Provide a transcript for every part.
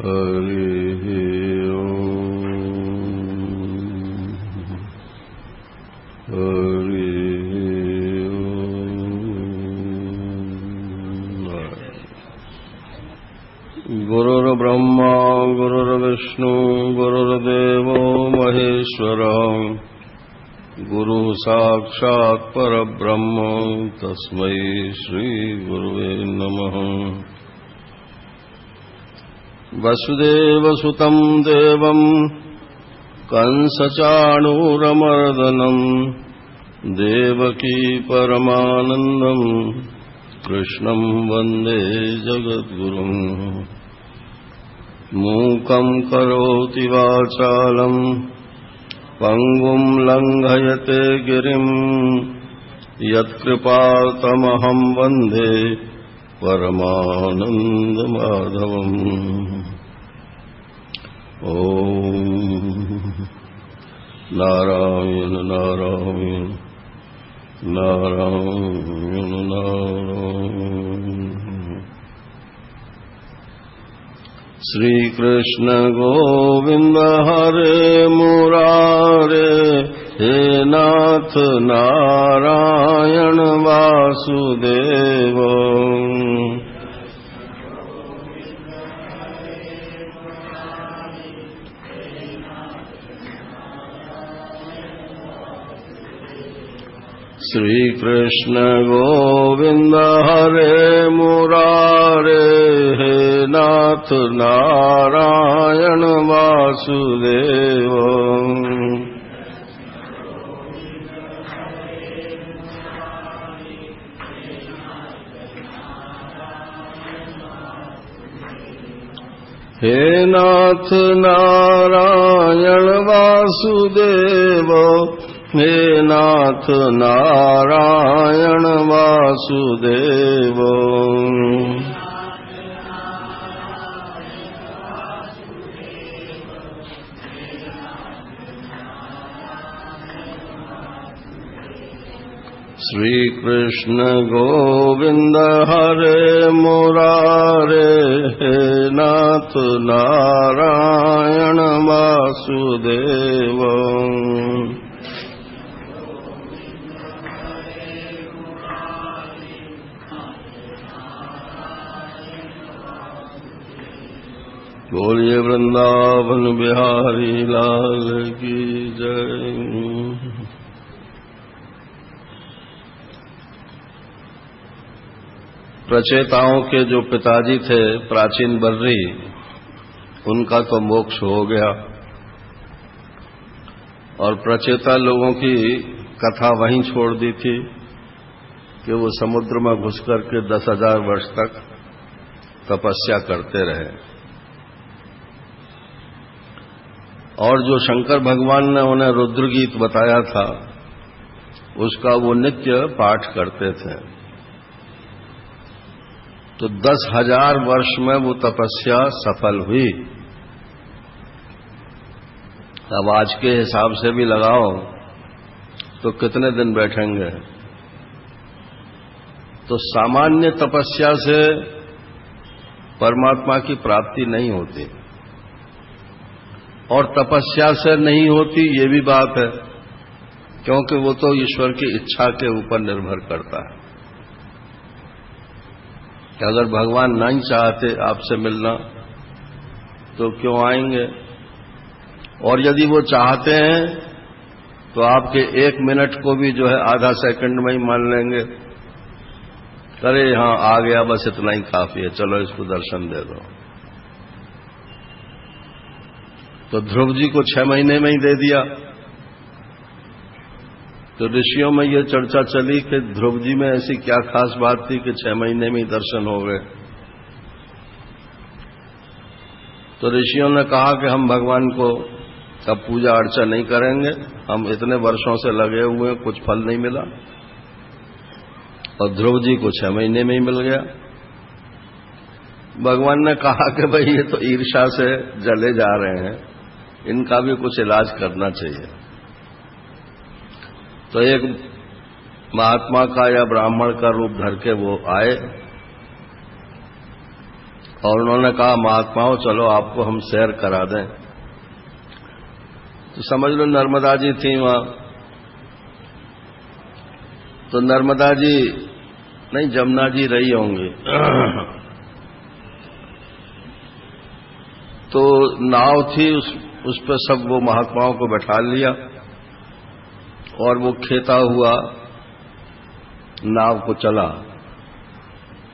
हरि हरि गुरुर्ब्रह्मा गुरुर्विष्णु गुरुर्देवो महेश्वरः गुरु साक्षात् परब्रह्म तस्मै श्री गुरुवे नमः। वसुदेवसुतं देवं कंसचाणूरमर्दनं देवकी परमानन्दं कृष्णं वन्दे जगद्गुरुम्। मूकं करोति वाचालं पंगुं लंघयते गिरिं यत्कृपातमहं वन्दे परमानन्दमाधवम्। ॐ नारायण नारायण नारायण नारायण। श्री कृष्ण गोविंद हरे मुरारे हे नाथ नारायण वासुदेव। श्री कृष्ण गोविंद हरे मुरारे हे नाथ नारायण वासुदेव। हे नाथ नारायण वासुदेव हे नाथ नारायण वासुदेव। श्री कृष्ण गोविंद हरे मुरारे हे नाथ नारायण वासुदेव। बोलिए वृंदावन बिहारी लाल की जय। प्रचेताओं के जो पिताजी थे प्राचीन बर्री, उनका तो मोक्ष हो गया और प्रचेता लोगों की कथा वहीं छोड़ दी थी कि वो समुद्र में घुस करके 10,000 वर्ष तक तपस्या करते रहे। और जो शंकर भगवान ने उन्हें रुद्र गीत बताया था उसका वो नित्य पाठ करते थे। तो 10,000 वर्ष में वो तपस्या सफल हुई। अब आज के हिसाब से भी लगाओ तो कितने दिन बैठेंगे। तो सामान्य तपस्या से परमात्मा की प्राप्ति नहीं होती और तपस्या से नहीं होती ये भी बात है, क्योंकि वो तो ईश्वर की इच्छा के ऊपर निर्भर करता है कि अगर भगवान नहीं चाहते आपसे मिलना तो क्यों आएंगे, और यदि वो चाहते हैं तो आपके 1 मिनट को भी जो है आधा सेकंड में ही मान लेंगे। अरे हाँ आ गया, बस इतना ही काफी है, चलो इसको दर्शन दे दो। तो ध्रुव जी को 6 महीने में ही दे दिया। तो ऋषियों में ये चर्चा चली कि ध्रुव जी में ऐसी क्या खास बात थी कि 6 महीने में ही दर्शन हो गए। तो ऋषियों ने कहा कि हम भगवान को अब पूजा अर्चा नहीं करेंगे, हम इतने वर्षों से लगे हुए हैं, कुछ फल नहीं मिला। और ध्रुव जी को 6 महीने में ही मिल गया। भगवान ने कहा कि भाई ये तो ईर्ष्या से जले जा रहे हैं, इनका भी कुछ इलाज करना चाहिए। तो एक महात्मा का या ब्राह्मण का रूप धर के वो आए और उन्होंने कहा महात्माओं चलो आपको हम सैर करा दें। तो समझ लो नर्मदा जी थी वहां। तो नर्मदा जी नहीं, जमुना जी रही होंगी। तो नाव थी, उस पर सब वो महात्माओं को बैठा लिया और वो खेता हुआ नाव को चला।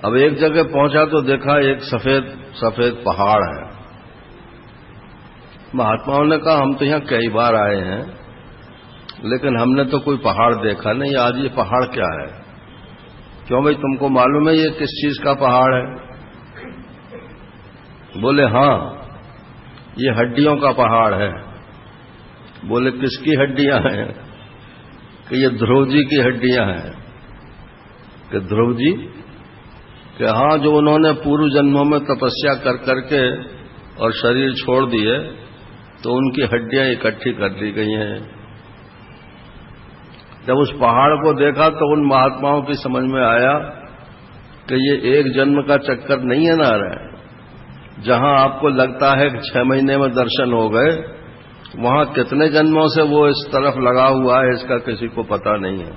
अब एक जगह पहुंचा तो देखा एक सफेद सफेद पहाड़ है। महात्माओं ने कहा हम तो यहां कई बार आए हैं लेकिन हमने तो कोई पहाड़ देखा नहीं, आज ये पहाड़ क्या है? क्यों भाई, तुमको मालूम है ये किस चीज का पहाड़ है? बोले हाँ, ये हड्डियों का पहाड़ है। बोले किसकी हड्डियां हैं? कि ये ध्रुव जी की हड्डियां हैं। कि ध्रुव जी? कि हाँ, जो उन्होंने पूर्व जन्मों में तपस्या कर करके और शरीर छोड़ दिए तो उनकी हड्डियां इकट्ठी कर दी गई हैं। जब उस पहाड़ को देखा तो उन महात्माओं की समझ में आया कि ये एक जन्म का चक्कर नहीं है नारायण। जहां आपको लगता है कि 6 महीने में दर्शन हो गए, वहां कितने जन्मों से वो इस तरफ लगा हुआ है इसका किसी को पता नहीं है।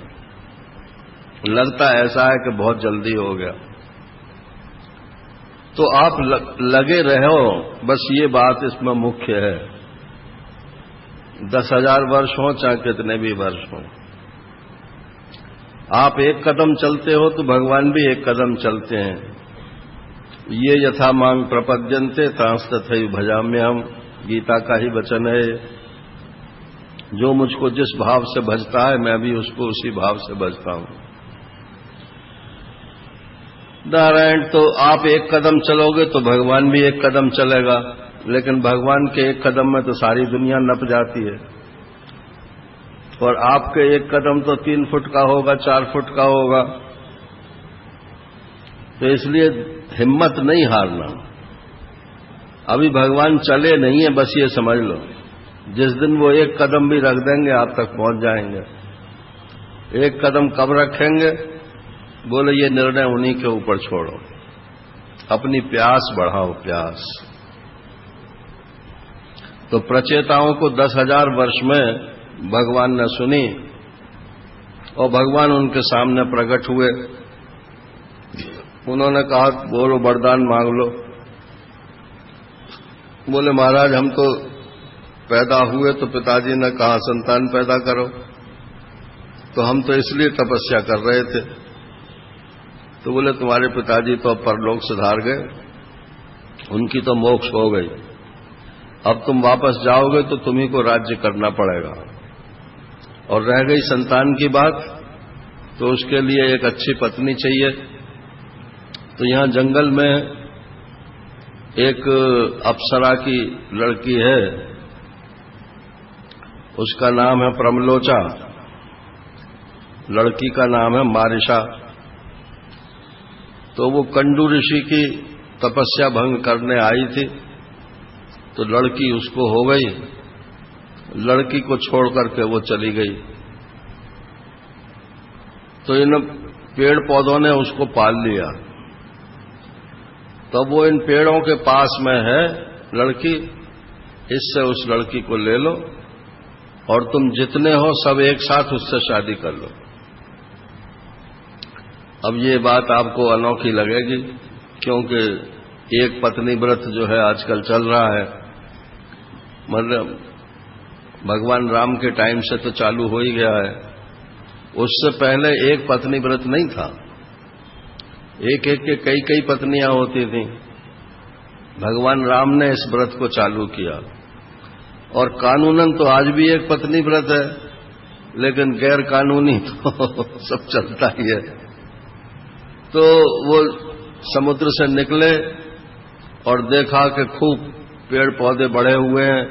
लगता ऐसा है कि बहुत जल्दी हो गया। तो आप लगे रहो, बस ये बात इसमें मुख्य है। 10,000 वर्ष हो चाहे कितने भी वर्ष हो, आप एक कदम चलते हो तो भगवान भी एक कदम चलते हैं। ये यथा मांग प्रपद्यन्ते तांस तथैव भजाम्यहम्, गीता का ही वचन है। जो मुझको जिस भाव से भजता है मैं भी उसको उसी भाव से भजता हूं। नारायण, तो आप एक कदम चलोगे तो भगवान भी एक कदम चलेगा, लेकिन भगवान के एक कदम में तो सारी दुनिया नप जाती है। और आपके एक कदम तो 3 फुट का होगा, 4 फुट का होगा। तो इसलिए हिम्मत नहीं हारना। अभी भगवान चले नहीं है, बस ये समझ लो। जिस दिन वो एक कदम भी रख देंगे आप तक पहुंच जाएंगे। एक कदम कब रखेंगे? बोले ये निर्णय उन्हीं के ऊपर छोड़ो। अपनी प्यास बढ़ाओ, प्यास। तो प्रचेताओं को 10,000 वर्ष में भगवान ने सुनी और भगवान उनके सामने प्रकट हुए। उन्होंने कहा बोलो वरदान मांग लो। बोले महाराज हम तो पैदा हुए तो पिताजी ने कहा संतान पैदा करो, तो हम तो इसलिए तपस्या कर रहे थे। तो बोले तुम्हारे पिताजी तो अब परलोक सिधार गए, उनकी तो मोक्ष हो गई। अब तुम वापस जाओगे तो तुम्ही को राज्य करना पड़ेगा। और रह गई संतान की बात, तो उसके लिए एक अच्छी पत्नी चाहिए। तो यहां जंगल में एक अप्सरा की लड़की है, उसका नाम है प्रमलोचा, लड़की का नाम है मारिशा। तो वो कंडू ऋषि की तपस्या भंग करने आई थी, तो लड़की उसको हो गई। लड़की को छोड़ करके वो चली गई। तो इन पेड़ पौधों ने उसको पाल लिया। तब वो इन पेड़ों के पास में है लड़की, इससे उस लड़की को ले लो और तुम जितने हो सब एक साथ उससे शादी कर लो। अब ये बात आपको अनोखी लगेगी, क्योंकि एक पत्नी व्रत जो है आजकल चल रहा है। मतलब भगवान राम के टाइम से तो चालू हो ही गया है। उससे पहले एक पत्नी व्रत नहीं था, एक एक के कई कई पत्नियां होती थीं। भगवान राम ने इस व्रत को चालू किया और कानूनन तो आज भी एक पत्नी व्रत है, लेकिन गैर कानूनी तो सब चलता ही है। तो वो समुद्र से निकले और देखा कि खूब पेड़ पौधे बढ़े हुए हैं,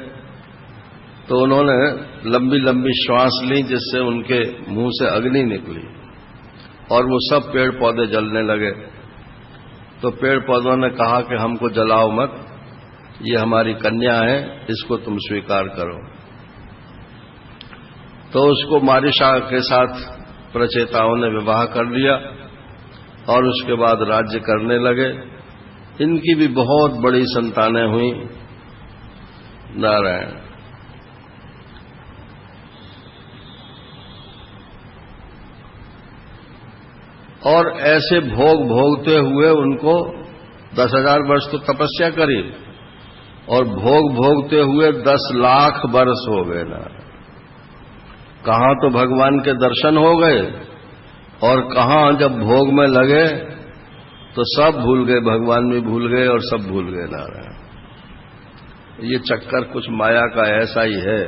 तो उन्होंने लंबी लंबी श्वास ली, जिससे उनके मुंह से अग्नि निकली और वो सब पेड़ पौधे जलने लगे। तो पेड़ पौधों ने कहा कि हमको जलाओ मत, ये हमारी कन्या है, इसको तुम स्वीकार करो। तो उसको मारिशा के साथ प्रचेताओं ने विवाह कर लिया और उसके बाद राज्य करने लगे। इनकी भी बहुत बड़ी संतानें हुई। नारायण। और ऐसे भोग भोगते हुए उनको 10,000 वर्ष तो तपस्या करी, और भोग भोगते हुए 10 लाख वर्ष हो गए ना। कहां तो भगवान के दर्शन हो गए, और कहां जब भोग में लगे तो सब भूल गए, भगवान भी भूल गए और सब भूल गए। नारायण। ये चक्कर कुछ माया का ऐसा ही है।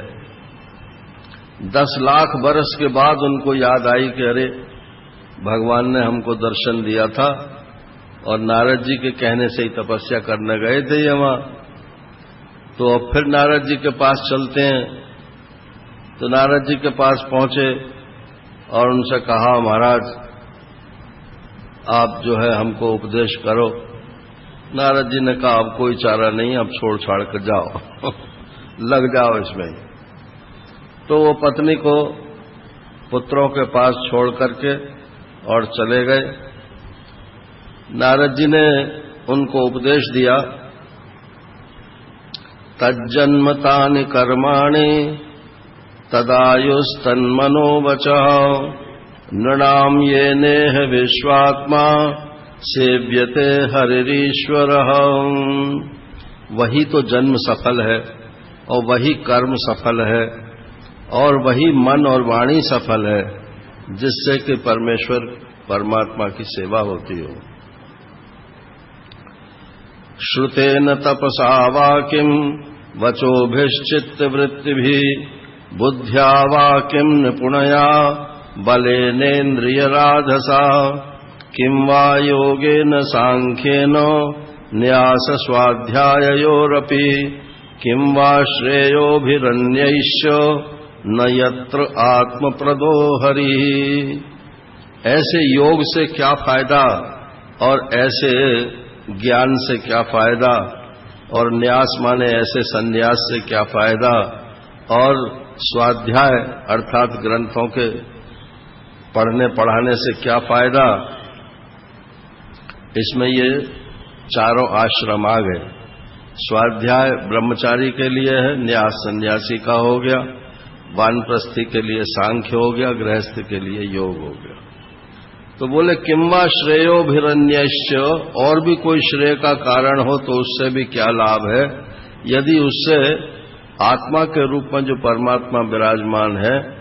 10 लाख वर्ष के बाद उनको याद आई कि अरे भगवान ने हमको दर्शन दिया था, और नारद जी के कहने से ही तपस्या करने गए थे ये वहां। तो अब फिर नारद जी के पास चलते हैं। तो नारद जी के पास पहुंचे और उनसे कहा, महाराज आप जो है हमको उपदेश करो। नारद जी ने कहा, अब कोई चारा नहीं, अब छोड़ छाड़ कर जाओ लग जाओ इसमें। तो वो पत्नी को पुत्रों के पास छोड़ करके और चले गए। नारद जी ने उनको उपदेश दिया, तज्जन्मतानि कर्माणि तदायुस्तन्मनो वचः नृणाम येनेह विश्वात्मा सेव्यते हरिरीश्वरः। वही तो जन्म सफल है, और वही कर्म सफल है, और वही मन और वाणी सफल है, जिससे कि परमेश्वर परमात्मा की सेवा होती हो। श्रुतेन तपसा वा किं वचोभिश्चित्तवृत्तिभिः बुद्ध्या वा किं निपुणया बलेनेन्द्रियराधसा किं वा योगेन सांख्येन न्यासस्वाध्याययोरपि किं वा श्रेयोभिरन्यैश्च न यत्र आत्मप्रदो हरिः। ऐसे योग से क्या फायदा, और ऐसे ज्ञान से क्या फायदा, और न्यास माने ऐसे संन्यास से क्या फायदा, और स्वाध्याय अर्थात ग्रंथों के पढ़ने पढ़ाने से क्या फायदा। इसमें ये चारों आश्रम आ गए। स्वाध्याय ब्रह्मचारी के लिए है, न्यास सन्यासी का हो गया, वानप्रस्थी के लिए सांख्य हो गया, गृहस्थ के लिए योग हो गया। तो बोले किंवा श्रेयोभिरन्यश्च, और भी कोई श्रेय का कारण हो तो उससे भी क्या लाभ है, यदि उससे आत्मा के रूप में जो परमात्मा विराजमान है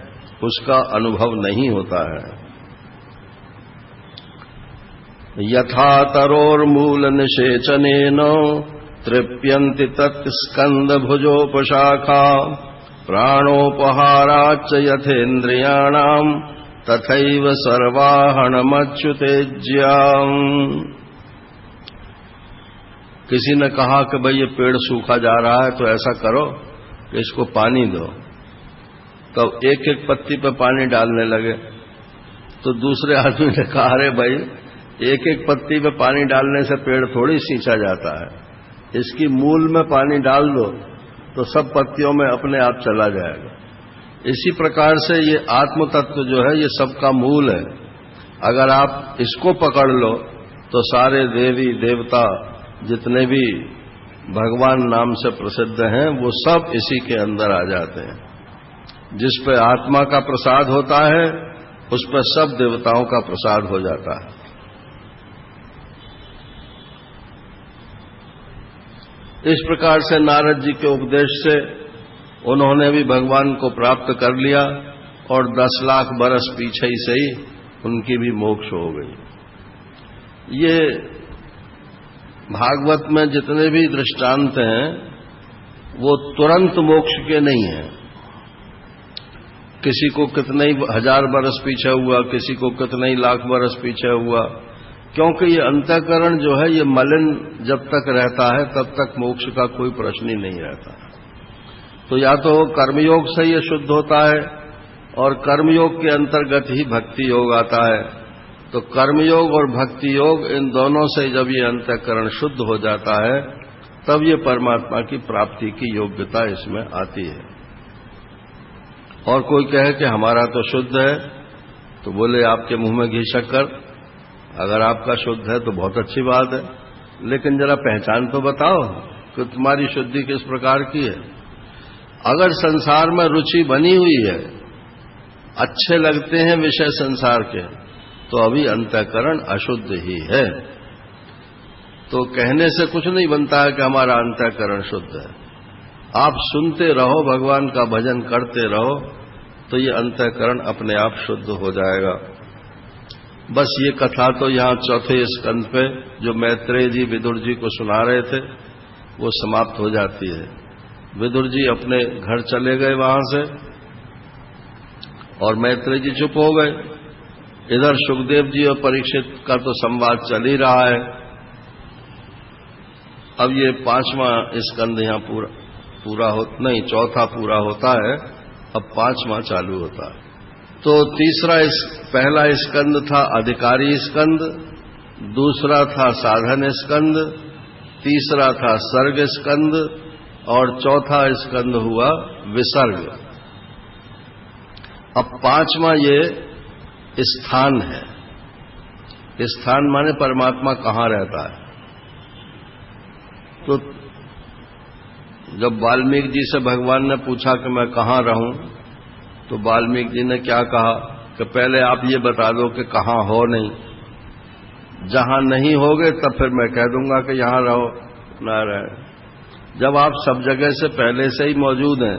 उसका अनुभव नहीं होता है। यथा तरोर्मूल निषेचनेन तृप्यन्ति तत्स्कंद भुजोपशाखा प्राणोपहाराच्च यथेन्द्रियाणाम् तथैव सर्वाहणमच्युतेज्याम्। किसी ने कहा कि भाई ये पेड़ सूखा जा रहा है, तो ऐसा करो कि इसको पानी दो। तो एक एक पत्ती पे पानी डालने लगे। तो दूसरे आदमी ने कहा, अरे भाई एक एक पत्ती पे पानी डालने से पेड़ थोड़ी सींचा जाता है, इसकी मूल में पानी डाल दो तो सब पत्तियों में अपने आप चला जाएगा। इसी प्रकार से ये आत्म तत्व जो है ये सबका मूल है। अगर आप इसको पकड़ लो तो सारे देवी देवता जितने भी भगवान नाम से प्रसिद्ध हैं वो सब इसी के अंदर आ जाते हैं। जिस पे आत्मा का प्रसाद होता है उस पर सब देवताओं का प्रसाद हो जाता है। इस प्रकार से नारद जी के उपदेश से उन्होंने भी भगवान को प्राप्त कर लिया और 10 लाख बरस पीछे ही से ही उनकी भी मोक्ष हो गई। ये भागवत में जितने भी दृष्टांत हैं वो तुरंत मोक्ष के नहीं हैं। किसी को कितने ही 1000 बरस पीछे हुआ, किसी को कितने ही लाख बरस पीछे हुआ, क्योंकि ये अंतःकरण जो है ये मलिन जब तक रहता है तब तक मोक्ष का कोई प्रश्न ही नहीं रहता। तो या तो कर्मयोग से ये शुद्ध होता है और कर्मयोग के अंतर्गत ही भक्ति योग आता है। तो कर्मयोग और भक्ति योग इन दोनों से जब ये अंतःकरण शुद्ध हो जाता है तब ये परमात्मा की प्राप्ति की योग्यता इसमें आती है। और कोई कहे कि हमारा तो शुद्ध है, तो बोले आपके मुंह में घी शक्कर, अगर आपका शुद्ध है तो बहुत अच्छी बात है, लेकिन जरा पहचान तो बताओ कि तुम्हारी शुद्धि किस प्रकार की है। अगर संसार में रुचि बनी हुई है, अच्छे लगते हैं विषय संसार के, तो अभी अंतःकरण अशुद्ध ही है। तो कहने से कुछ नहीं बनता है कि हमारा अंतःकरण शुद्ध है। आप सुनते रहो, भगवान का भजन करते रहो, तो ये अंतःकरण अपने आप शुद्ध हो जाएगा। बस ये कथा तो यहाँ चौथे स्कंद पे जो मैत्रेय जी विदुर जी को सुना रहे थे वो समाप्त हो जाती है। विदुर जी अपने घर चले गए वहां से और मैत्रेय जी चुप हो गए। इधर सुखदेव जी और परीक्षित का तो संवाद चल ही रहा है। अब ये 5वां स्कंद यहाँ पूरा हो नहीं, चौथा पूरा होता है, अब 5वां चालू होता है। तो पहला स्कंद था अधिकारी स्कंद, दूसरा था साधन स्कंद, तीसरा था सर्ग स्कंद और चौथा स्कंद हुआ विसर्ग। अब 5वां ये स्थान है। स्थान माने परमात्मा कहाँ रहता है। तो जब वाल्मीकि जी से भगवान ने पूछा कि मैं कहाँ रहूं, तो वाल्मीकि जी ने क्या कहा कि पहले आप ये बता दो कि कहाँ हो नहीं, जहां नहीं होगे तब फिर मैं कह दूंगा कि यहां रहो। नारायण, जब आप सब जगह से पहले से ही मौजूद हैं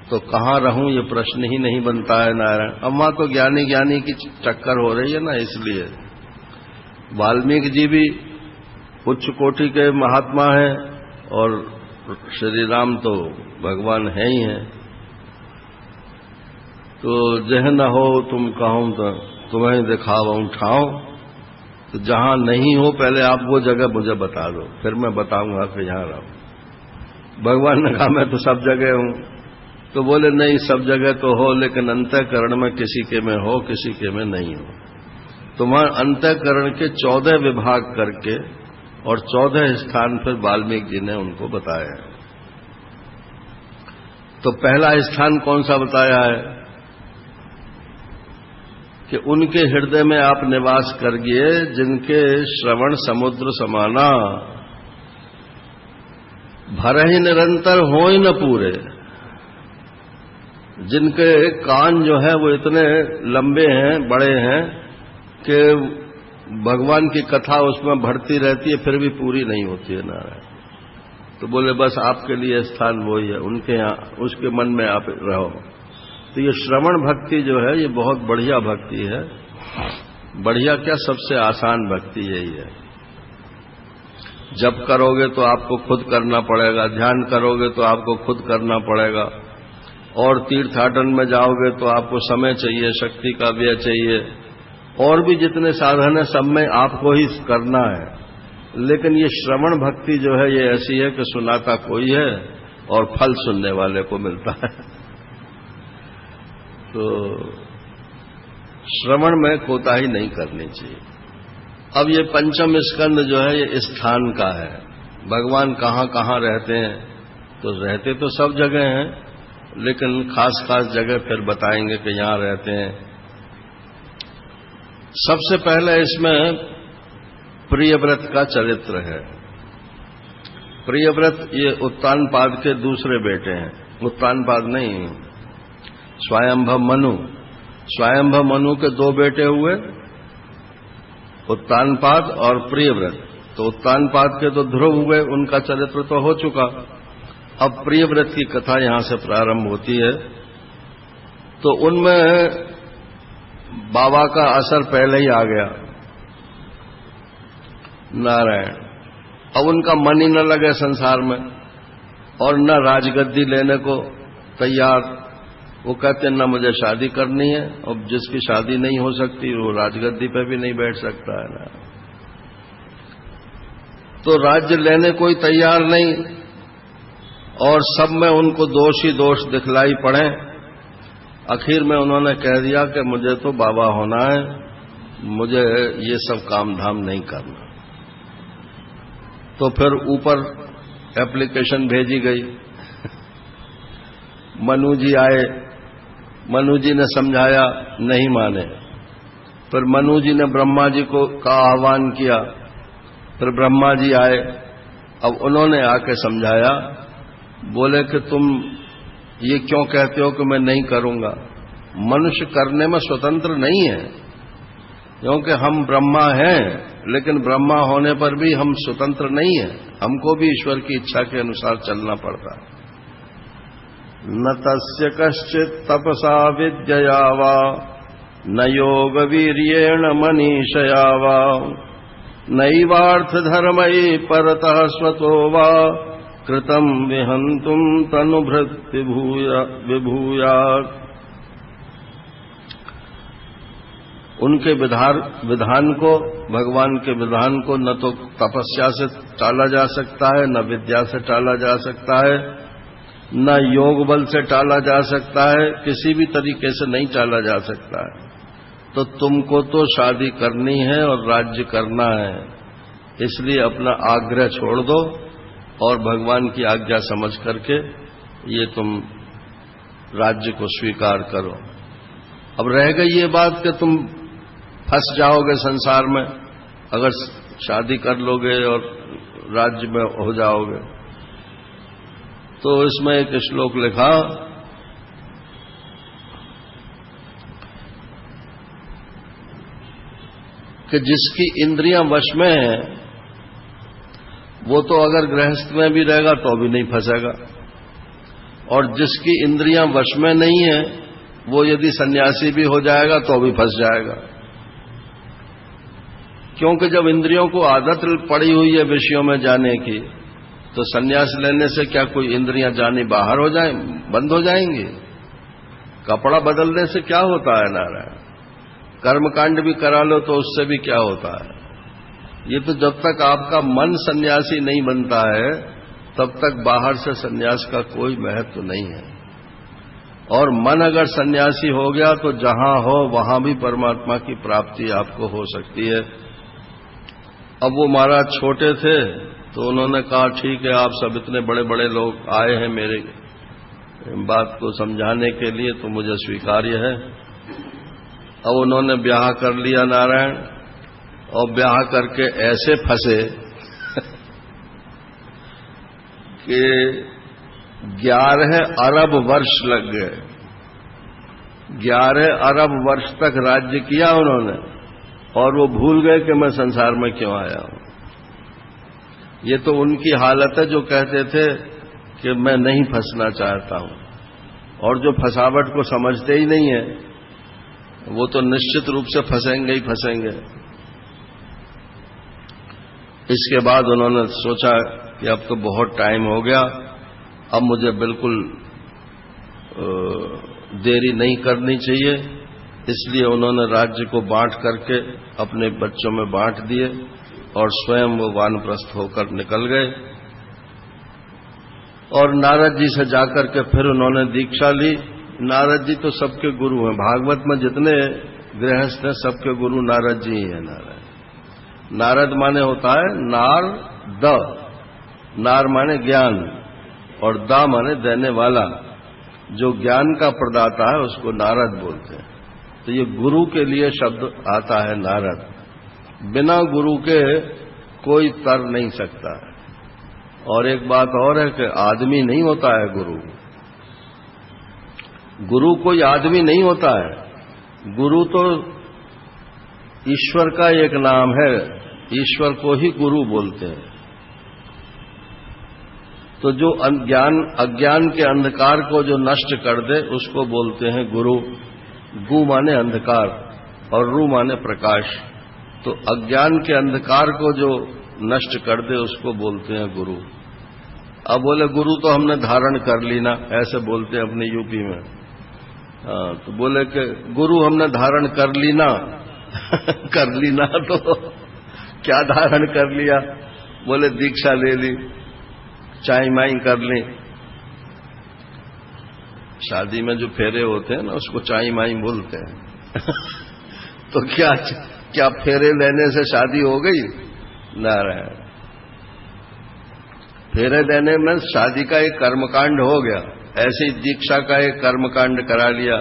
तो कहाँ रहूं ये प्रश्न ही नहीं बनता है। नारायण, अब वहां तो ज्ञानी ज्ञानी की टक्कर हो रही है ना, इसलिए वाल्मीकि जी भी उच्च कोटि के महात्मा हैं और श्री राम तो भगवान है ही हैं। तो जह न हो तुम कहूं तो तुम्हें दिखाऊं ठाऊं, तो जहां नहीं हो पहले आप वो जगह मुझे बता दो, फिर मैं बताऊंगा कि यहां रहूं। भगवान ने कहा मैं तो सब जगह हूं। तो बोले नहीं, सब जगह तो हो, लेकिन अंतःकरण में किसी के में हो, किसी के में नहीं हो। तो वहां अंतःकरण के 14 विभाग करके और 14 स्थान पर वाल्मीकि जी ने उनको बताया है। तो पहला स्थान कौन सा बताया है कि उनके हृदय में आप निवास करिए जिनके श्रवण समुद्र समाना, भरहि निरंतर होई न पूरे। जिनके कान जो है वो इतने लंबे हैं, बड़े हैं कि भगवान की कथा उसमें बढ़ती रहती है फिर भी पूरी नहीं होती है। नारायण, तो बोले बस आपके लिए स्थान वही है, उनके यहाँ, उसके मन में आप रहो। तो ये श्रवण भक्ति जो है ये बहुत बढ़िया भक्ति है। बढ़िया क्या, सबसे आसान भक्ति यही है। जप करोगे तो आपको खुद करना पड़ेगा, ध्यान करोगे तो आपको खुद करना पड़ेगा, और तीर्थाटन में जाओगे तो आपको समय चाहिए, शक्ति का व्यय चाहिए, और भी जितने साधन है सब में आपको ही करना है। लेकिन ये श्रवण भक्ति जो है ये ऐसी है कि सुनाता कोई है और फल सुनने वाले को मिलता है। तो श्रवण में कोताही नहीं करनी चाहिए। अब ये 5वां स्कंद जो है ये स्थान का है। भगवान कहाँ कहाँ रहते हैं, तो रहते तो सब जगह हैं, लेकिन खास खास जगह फिर बताएंगे कि यहां रहते हैं। सबसे पहले इसमें प्रियव्रत का चरित्र है। प्रियव्रत ये उत्तानपाद के दूसरे बेटे हैं। उत्तानपाद नहीं, स्वयंभव मनु। स्वयंभव मनु के 2 बेटे हुए, उत्तानपाद और प्रियव्रत। तो उत्तानपाद के तो ध्रुव हुए, उनका चरित्र तो हो चुका। अब प्रियव्रत की कथा यहां से प्रारंभ होती है। तो उनमें बाबा का असर पहले ही आ गया। नारायण, अब उनका मन ही न लगे संसार में और न राजगद्दी लेने को तैयार। वो कहते न मुझे शादी करनी है, और जिसकी शादी नहीं हो सकती वो राजगद्दी पे भी नहीं बैठ सकता है ना। तो राज्य लेने कोई तैयार नहीं, और सब में उनको दोष ही दोष दिखलाई पड़े। आखिर में उन्होंने कह दिया कि मुझे तो बाबा होना है, मुझे ये सब काम धाम नहीं करना। तो फिर ऊपर एप्लीकेशन भेजी गई। मनु जी आए, मनु जी ने समझाया, नहीं माने। फिर मनु जी ने ब्रह्मा जी को का आह्वान किया, फिर ब्रह्मा जी आए। अब उन्होंने आके समझाया, बोले कि तुम ये क्यों कहते हो कि मैं नहीं करूंगा। मनुष्य करने में स्वतंत्र नहीं है, क्योंकि हम ब्रह्मा हैं, लेकिन ब्रह्मा होने पर भी हम स्वतंत्र नहीं हैं, हमको भी ईश्वर की इच्छा के अनुसार चलना पड़ता है। न तस्य कश्चित तपसा विद्यया वा न योग वीर्येण मनीषया वा नैवार्थ धर्मैः परतः स्वतो वा कृतं विहंतुम तनुभृत् विभूयात्। उनके विधान को, भगवान के विधान को न तो तपस्या से टाला जा सकता है, न विद्या से टाला जा सकता है, न योग बल से टाला जा सकता है, किसी भी तरीके से नहीं टाला जा सकता है। तो तुमको तो शादी करनी है और राज्य करना है, इसलिए अपना आग्रह छोड़ दो और भगवान की आज्ञा समझ करके ये तुम राज्य को स्वीकार करो। अब रह गई ये बात कि तुम फंस जाओगे संसार में अगर शादी कर लोगे और राज्य में हो जाओगे। तो इसमें एक श्लोक लिखा कि जिसकी इंद्रियां वश में है वो तो अगर गृहस्थ में भी रहेगा तो भी नहीं फंसेगा, और जिसकी इंद्रियां वश में नहीं है वो यदि सन्यासी भी हो जाएगा तो भी फंस जाएगा। क्योंकि जब इंद्रियों को आदत पड़ी हुई है विषयों में जाने की, तो सन्यास लेने से क्या कोई इंद्रियां जानी बाहर हो जाए, बंद हो जाएंगी? कपड़ा बदलने से क्या होता है नारायण? कर्मकांड भी करा लो तो उससे भी क्या होता है? ये तो जब तक आपका मन सन्यासी नहीं बनता है तब तक बाहर से सन्यास का कोई महत्व नहीं है। और मन अगर सन्यासी हो गया तो जहां हो वहां भी परमात्मा की प्राप्ति आपको हो सकती है। अब वो महाराज छोटे थे तो उन्होंने कहा ठीक है, आप सब इतने बड़े बड़े लोग आए हैं मेरे बात को समझाने के लिए तो मुझे स्वीकार्य है। अब उन्होंने ब्याह कर लिया नारायण, और ब्याह करके ऐसे फंसे कि 11 अरब वर्ष लग गए। 11 अरब वर्ष तक राज्य किया उन्होंने, और वो भूल गए कि मैं संसार में क्यों आया हूं। ये तो उनकी हालत है जो कहते थे कि मैं नहीं फंसना चाहता हूं, और जो फंसावट को समझते ही नहीं है वो तो निश्चित रूप से फंसेंगे ही फंसेंगे। इसके बाद उन्होंने सोचा कि अब तो बहुत टाइम हो गया, अब मुझे बिल्कुल देरी नहीं करनी चाहिए। इसलिए उन्होंने राज्य को बांट करके अपने बच्चों में बांट दिए और स्वयं वो वानप्रस्थ होकर निकल गए। और नारद जी से जाकर के फिर उन्होंने दीक्षा ली। नारद जी तो सबके गुरु हैं, भागवत में जितने गृहस्थ हैं सबके गुरु नारद जी ही हैं। नारद माने होता है नार द, नार माने ज्ञान और दा माने देने वाला। जो ज्ञान का प्रदाता है उसको नारद बोलते हैं। तो ये गुरु के लिए शब्द आता है नारद। बिना गुरु के कोई तर नहीं सकता है। और एक बात और है कि आदमी नहीं होता है गुरु। गुरु कोई आदमी नहीं होता है। गुरु तो ईश्वर का एक नाम है, ईश्वर को ही गुरु बोलते हैं। तो जो अज्ञान के अंधकार को जो नष्ट कर दे उसको बोलते हैं गुरु। गु माने अंधकार और रू माने प्रकाश। तो अज्ञान के अंधकार को जो नष्ट कर दे उसको बोलते हैं गुरु। अब बोले गुरु तो हमने धारण कर ली ना, ऐसे बोलते हैं अपने यूपी में। तो बोले कि गुरु हमने धारण कर ली ना कर ली ना, तो क्या धारण कर लिया? बोले दीक्षा ले ली, चाई माई कर ली। शादी में जो फेरे होते हैं ना उसको चाई माई बोलते हैं तो क्या फेरे लेने से शादी हो गई? नारायण, फेरे देने में शादी का एक कर्मकांड हो गया। ऐसे ही दीक्षा का एक कर्मकांड करा लिया।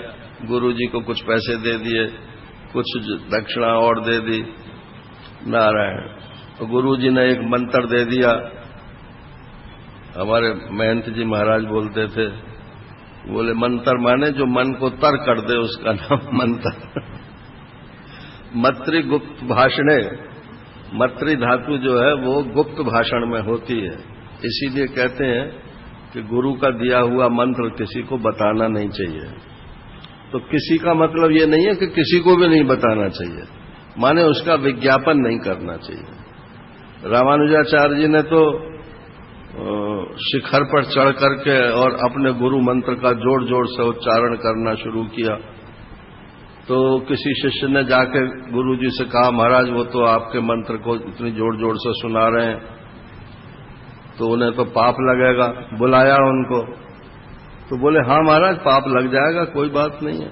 गुरुजी को कुछ पैसे दे दिए, कुछ दक्षिणा और दे दी। नारायण, तो गुरुजी ने एक मंत्र दे दिया। हमारे महंत जी महाराज बोलते थे, बोले मंत्र माने जो मन को तर कर दे उसका नाम मंत्र। मत्री गुप्त भाषणे, मत्री धातु जो है वो गुप्त भाषण में होती है, इसीलिए कहते हैं कि गुरु का दिया हुआ मंत्र किसी को बताना नहीं चाहिए। तो किसी का मतलब ये नहीं है कि किसी को भी नहीं बताना चाहिए, माने उसका विज्ञापन नहीं करना चाहिए। रामानुजाचार्य जी ने तो शिखर पर चढ़ करके और अपने गुरु मंत्र का जोर जोर से उच्चारण करना शुरू किया। तो किसी शिष्य ने जाके गुरु जी से कहा, महाराज वो तो आपके मंत्र को इतनी जोर जोर से सुना रहे हैं, तो उन्हें तो पाप लगेगा। बुलाया उनको, तो बोले हाँ महाराज पाप लग जाएगा, कोई बात नहीं है,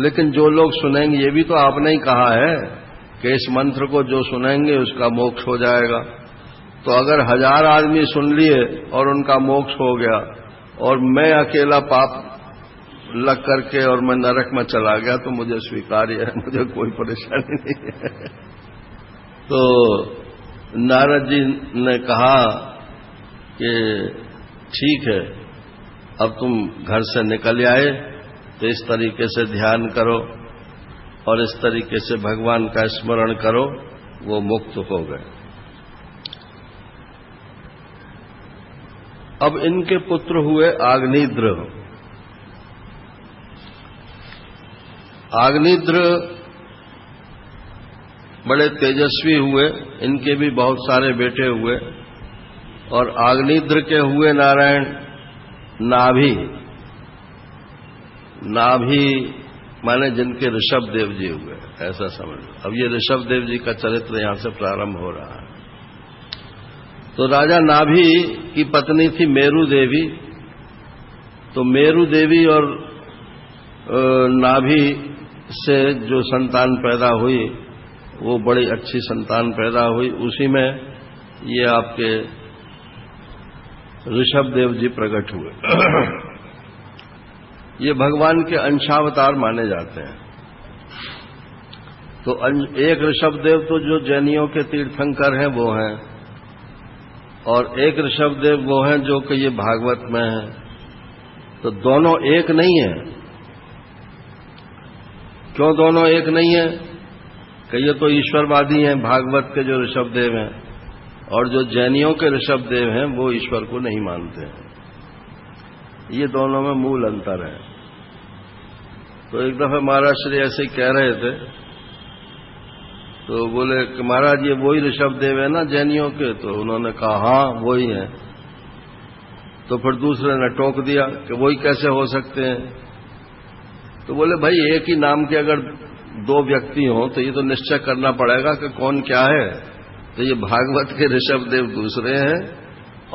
लेकिन जो लोग सुनेंगे, ये भी तो आपने ही कहा है कि इस मंत्र को जो सुनेंगे उसका मोक्ष हो जाएगा। तो अगर 1000 आदमी सुन लिए और उनका मोक्ष हो गया और मैं अकेला पाप लग करके और मैं नरक में चला गया तो मुझे स्वीकार्य है, मुझे कोई परेशानी नहीं है। तो नारद जी ने कहा कि ठीक है, अब तुम घर से निकल आए तो इस तरीके से ध्यान करो और इस तरीके से भगवान का स्मरण करो, वो मुक्त हो गए। अब इनके पुत्र हुए आग्निद्र। आग्निद्र बड़े तेजस्वी हुए, इनके भी बहुत सारे बेटे हुए, और आग्निद्र के हुए नारायण नाभि। नाभि माने जिनके ऋषभ देव जी हुए, ऐसा समझ लो। अब ये ऋषभ देव जी का चरित्र यहां से प्रारंभ हो रहा है। तो राजा नाभि की पत्नी थी मेरु देवी। तो मेरु देवी और नाभि से जो संतान पैदा हुई वो बड़ी अच्छी संतान पैदा हुई। उसी में ये आपके ऋषभ देव जी प्रकट हुए। ये भगवान के अंशावतार माने जाते हैं। तो एक ऋषभ देव तो जो जैनियों के तीर्थंकर हैं वो हैं, और एक ऋषभ देव वो हैं जो कि ये भागवत में हैं। तो दोनों एक नहीं है। क्यों दोनों एक नहीं है? कि ये तो ईश्वरवादी हैं भागवत के जो ऋषभ देव हैं, और जो जैनियों के ऋषभ देव हैं वो ईश्वर को नहीं मानते हैं। ये दोनों में मूल अंतर है। तो एक दफा महाराज श्री ऐसे ही कह रहे थे, तो बोले कि महाराज ये वही ऋषभ देव है ना जैनियों के? तो उन्होंने कहा हाँ वही है। तो फिर दूसरे ने टोक दिया कि वही कैसे हो सकते हैं? तो बोले भाई एक ही नाम के अगर दो व्यक्ति हों तो ये तो निश्चय करना पड़ेगा कि कौन क्या है। तो ये भागवत के ऋषभ देव दूसरे हैं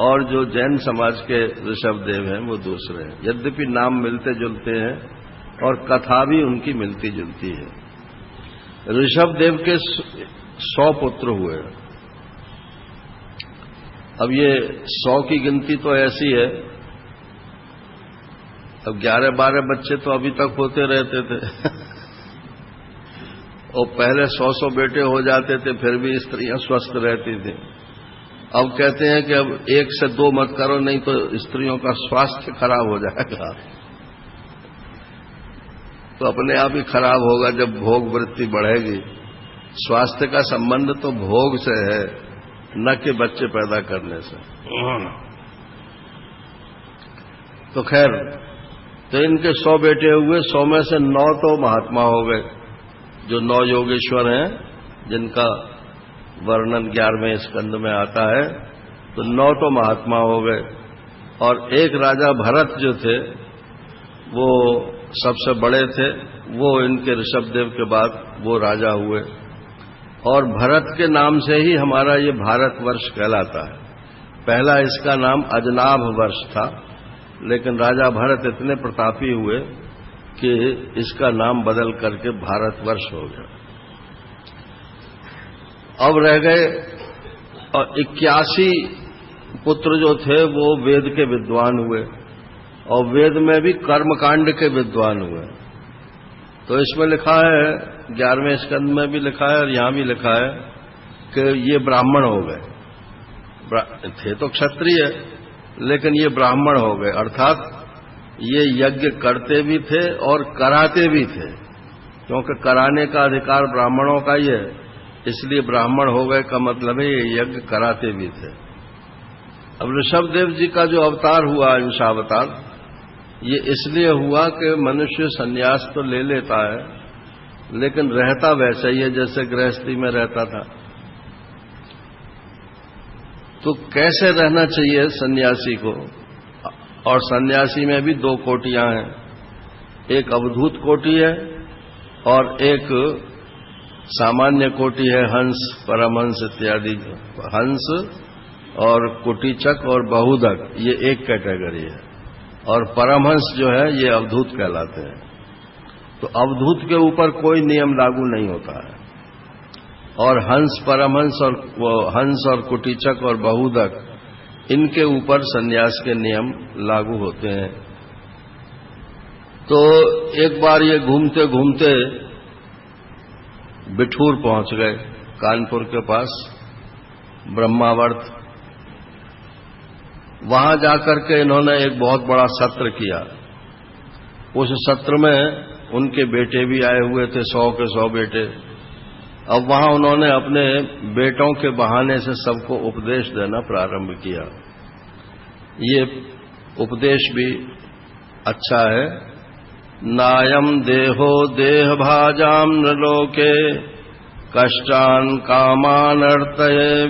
और जो जैन समाज के ऋषभ देव हैं वो दूसरे हैं। यद्यपि नाम मिलते जुलते हैं और कथा भी उनकी मिलती जुलती है। ऋषभ देव के 100 पुत्र हुए। अब ये 100 की गिनती तो ऐसी है, अब 11-12 बच्चे तो अभी तक होते रहते थे और पहले 100 बेटे हो जाते थे फिर भी स्त्रियां स्वस्थ रहती थी। अब कहते हैं कि अब 1 से 2 मत करो, नहीं तो स्त्रियों का स्वास्थ्य खराब हो जाएगा। तो अपने आप ही खराब होगा जब भोग वृत्ति बढ़ेगी। स्वास्थ्य का संबंध तो भोग से है, न कि बच्चे पैदा करने से। तो खैर, तो इनके 100 बेटे हुए। 100 में से 9 तो महात्मा हो गए, जो 9 योगेश्वर हैं जिनका वर्णन 11वें स्कंद में आता है। तो 9 तो महात्मा हो गए, और एक राजा भरत जो थे वो सबसे बड़े थे। वो इनके ऋषभदेव के बाद वो राजा हुए, और भरत के नाम से ही हमारा ये भारतवर्ष कहलाता है। पहला इसका नाम अजनाभ वर्ष था, लेकिन राजा भरत इतने प्रतापी हुए कि इसका नाम बदल करके भारतवर्ष हो गया। अब रह गए, और 81 पुत्र जो थे वो वेद के विद्वान हुए, और वेद में भी कर्मकांड के विद्वान हुए। तो इसमें लिखा है, 11वें स्कंद में भी लिखा है और यहां भी लिखा है कि ये ब्राह्मण हो गए, थे तो क्षत्रिय लेकिन ये ब्राह्मण हो गए, अर्थात ये यज्ञ करते भी थे और कराते भी थे, क्योंकि कराने का अधिकार ब्राह्मणों का ही है, इसलिए ब्राह्मण हो गए का मतलब है ये यज्ञ कराते भी थे। अब ऋषभदेव जी का जो अवतार हुआ अंशावतार, ये इसलिए हुआ कि मनुष्य संन्यास तो ले लेता है लेकिन रहता वैसा ही है जैसे गृहस्थी में रहता था। तो कैसे रहना चाहिए सन्यासी को, और सन्यासी में भी दो कोटियां हैं, एक अवधूत कोटि है और एक सामान्य कोटि है, हंस परमहंस इत्यादि। हंस और कुटीचक और बहुधक ये एक कैटेगरी है, और परमहंस जो है ये अवधूत कहलाते हैं। तो अवधूत के ऊपर कोई नियम लागू नहीं होता है, और हंस हंस और कुटीचक और बहुधक इनके ऊपर सन्यास के नियम लागू होते हैं। तो एक बार ये घूमते घूमते बिठूर पहुंच गए, कानपुर के पास ब्रह्मावर्त। वहां जाकर के इन्होंने एक बहुत बड़ा सत्र किया। उस सत्र में उनके बेटे भी आए हुए थे, 100 के 100 बेटे। अब वहां उन्होंने अपने बेटों के बहाने से सबको उपदेश देना प्रारंभ किया। ये उपदेश भी अच्छा है। नायम देहो देह भाजाम नृलोके कष्टान कामान अर्थये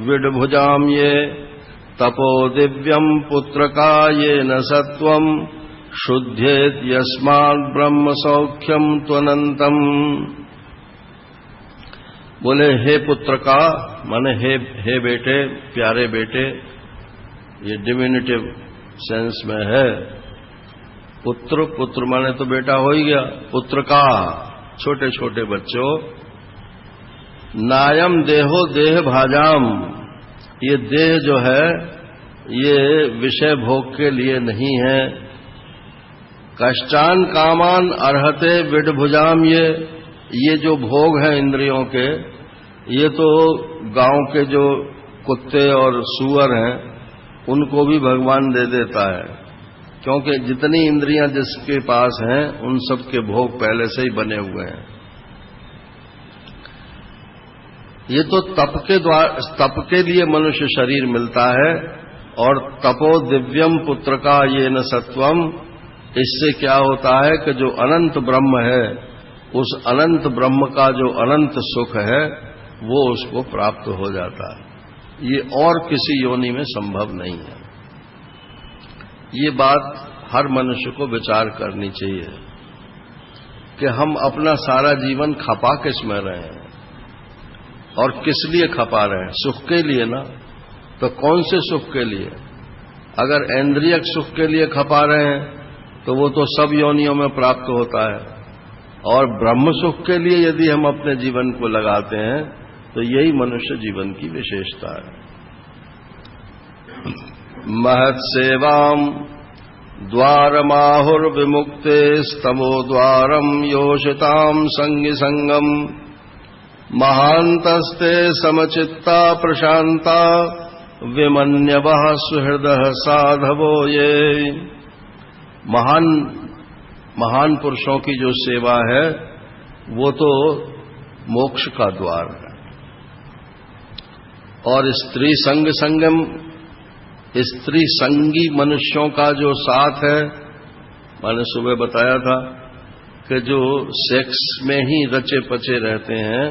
विडभुजाम ये तपो दिव्यम पुत्रका ये न सत्वम शुद्धेत यस्मात् ब्रह्म सौख्यम त्वनंतम। बोले हे पुत्र का, माने हे बेटे, प्यारे बेटे, ये डिमिनिटिव सेंस में है। पुत्र माने तो बेटा हो ही गया। पुत्र का, छोटे छोटे बच्चों, नायम देहो देह भाजाम, ये देह जो है ये विषय भोग के लिए नहीं है। कष्टान कामान अर्हते विडभुजाम, ये जो भोग हैं इंद्रियों के, ये तो गांव के जो कुत्ते और सूअर हैं उनको भी भगवान दे देता है, क्योंकि जितनी इंद्रियां जिसके पास हैं उन सब के भोग पहले से ही बने हुए हैं। ये तो तप के लिए मनुष्य शरीर मिलता है, और तपो दिव्यम पुत्र का ये न सत्वम, इससे क्या होता है कि जो अनंत ब्रह्म है, उस अनंत ब्रह्म का जो अनंत सुख है वो उसको प्राप्त हो जाता है। ये और किसी योनि में संभव नहीं है। ये बात हर मनुष्य को विचार करनी चाहिए कि हम अपना सारा जीवन खपा किस में रहे हैं और किस लिए खपा रहे हैं। सुख के लिए ना, तो कौन से सुख के लिए? अगर इंद्रियक सुख के लिए खपा रहे हैं तो वो तो सब योनियों में प्राप्त होता है, और ब्रह्म सुख के लिए यदि हम अपने जीवन को लगाते हैं तो यही मनुष्य जीवन की विशेषता है। महत् सेवाम द्वारमाहुर्विमुक्ते स्तमो द्वारम योषिताम संगी संगम महांतस्ते समचित्ता प्रशांता विमन्यवः सुहृदः साधवो ये। महान पुरुषों की जो सेवा है वो तो मोक्ष का द्वार है। और स्त्री संगम, स्त्री संगी मनुष्यों का जो साथ है, मैंने सुबह बताया था कि जो सेक्स में ही रचे पचे रहते हैं,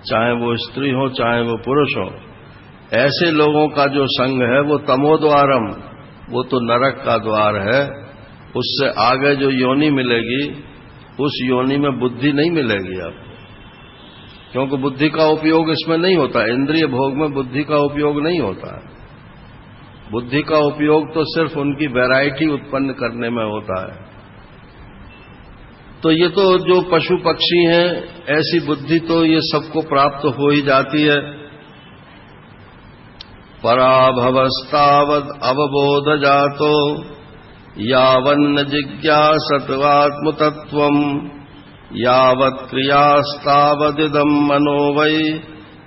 चाहे वो स्त्री हो चाहे वो पुरुष हो, ऐसे लोगों का जो संग है वो तमोद्वारम, वो तो नरक का द्वार है। उससे आगे जो योनि मिलेगी उस योनि में बुद्धि नहीं मिलेगी आपको, क्योंकि बुद्धि का उपयोग इसमें नहीं होता। इंद्रिय भोग में बुद्धि का उपयोग नहीं होता है। बुद्धि का उपयोग तो सिर्फ उनकी वैरायटी उत्पन्न करने में होता है। तो ये तो जो पशु पक्षी हैं, ऐसी बुद्धि तो ये सबको प्राप्त हो ही जाती है। पराभवस्तावद अवबोध जातो यावन्न जिज्ञासत्वात्मतत्वम् यावत् क्रियास्तावदिदं मनो वै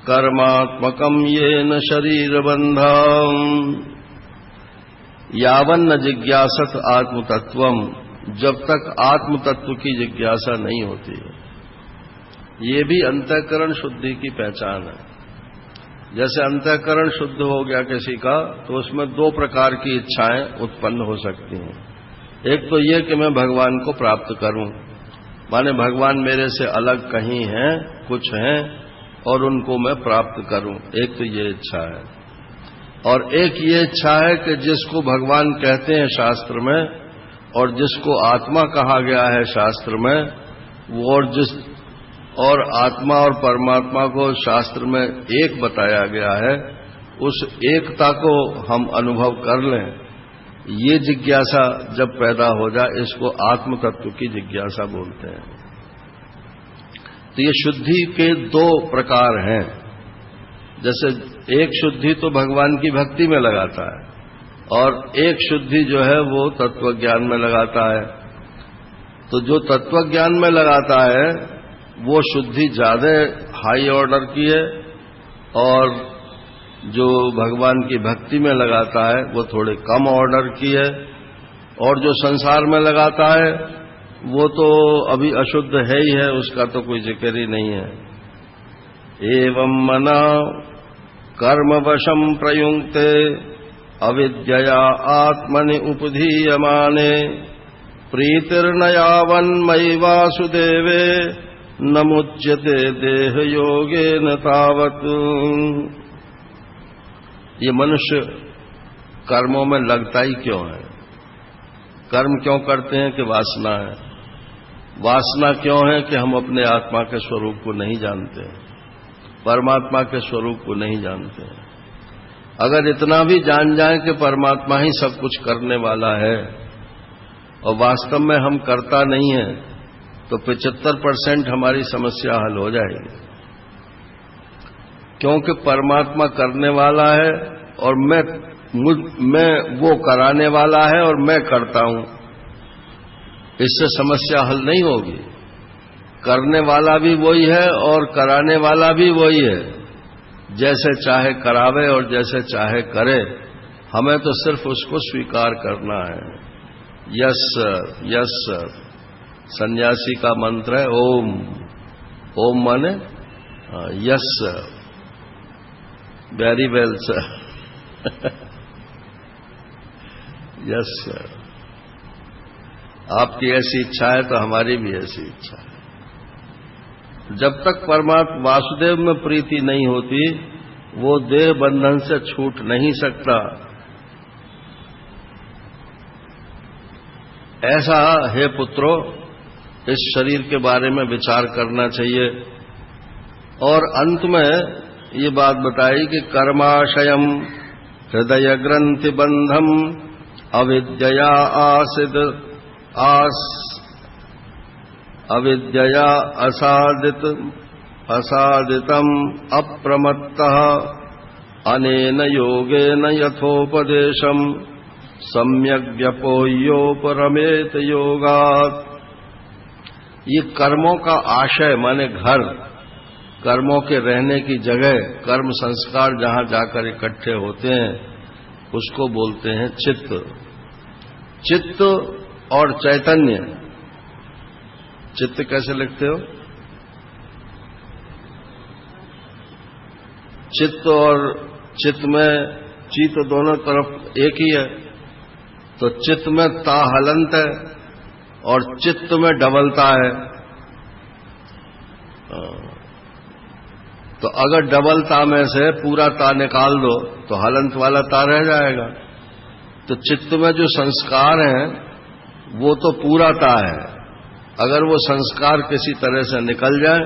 कर्मात्मकं येन शरीरबन्धम्। यावन्न जिज्ञासत आत्मतत्वम, जब तक आत्मतत्व की जिज्ञासा नहीं होती है। ये भी अंतःकरण शुद्धि की पहचान है। जैसे अंतःकरण शुद्ध हो गया किसी का, तो उसमें दो प्रकार की इच्छाएं उत्पन्न हो सकती हैं। एक तो ये कि मैं भगवान को प्राप्त करूं, माने भगवान मेरे से अलग कहीं हैं, कुछ हैं, और उनको मैं प्राप्त करूं। एक तो ये इच्छा है। और एक ये इच्छा है कि जिसको भगवान कहते हैं शास्त्र में, और जिसको आत्मा कहा गया है शास्त्र में, वो और आत्मा और परमात्मा को शास्त्र में एक बताया गया है, उस एकता को हम अनुभव कर लें। ये जिज्ञासा जब पैदा हो जाए, इसको आत्म तत्व की जिज्ञासा बोलते हैं। तो ये शुद्धि के दो प्रकार हैं। जैसे एक शुद्धि तो भगवान की भक्ति में लगाता है, और एक शुद्धि जो है वो तत्वज्ञान में लगाता है। तो जो तत्वज्ञान में लगाता है वो शुद्धि ज्यादा हाई ऑर्डर की है, और जो भगवान की भक्ति में लगाता है वो थोड़े कम ऑर्डर की है। और जो संसार में लगाता है वो तो अभी अशुद्ध है ही है, उसका तो कोई जिक्र ही नहीं है। एवं मना कर्मवशं प्रयुङ्क्ते अविद्यया आत्मनि उपधीयमाने प्रीतिर्न यावन्मयि वासुदेवे न मुच्यते देह योगेन तावत्। ये मनुष्य कर्मों में लगता ही क्यों है? कर्म क्यों करते हैं? कि वासना है। वासना क्यों है? कि हम अपने आत्मा के स्वरूप को नहीं जानते, परमात्मा के स्वरूप को नहीं जानते। अगर इतना भी जान जाए कि परमात्मा ही सब कुछ करने वाला है, और वास्तव में हम करता नहीं है, तो 75% हमारी समस्या हल हो जाएगी। क्योंकि परमात्मा करने वाला है और मैं वो कराने वाला है और मैं करता हूं, इससे समस्या हल नहीं होगी। करने वाला भी वही है और कराने वाला भी वही है। जैसे चाहे करावे और जैसे चाहे करे, हमें तो सिर्फ उसको स्वीकार करना है। Yes sir, yes sir. सन्यासी का मंत्र है ओम। ओम माने yes sir, very well sir, yes sir. आपकी ऐसी इच्छा है तो हमारी भी ऐसी इच्छा है। जब तक परमात्मा वासुदेव में प्रीति नहीं होती, वो देह बंधन से छूट नहीं सकता। ऐसा हे पुत्रो, इस शरीर के बारे में विचार करना चाहिए। और अंत में ये बात बताई कि कर्माशयम हृदय ग्रंथि बंधम अविद्यया अविद्यया असादितम अप्रमत्तः अनेन योगेन यथोपदेशम सम्यग् व्यपोह्योपरमेत योगात्। ये कर्मों का आशय माने घर, कर्मों के रहने की जगह, कर्म संस्कार जहां जाकर इकट्ठे होते हैं, उसको बोलते हैं चित्त। चित्त और चैतन्य। चित्त कैसे लिखते हो? चित्त और चित्त में ची तो दोनों तरफ एक ही है, तो चित्त में ता हलंत है और चित्त में डबलता है। तो अगर डबलता में से पूरा ता निकाल दो तो हलंत वाला ता रह जाएगा। तो चित्त में जो संस्कार हैं वो तो पूरा ता है। अगर वो संस्कार किसी तरह से निकल जाए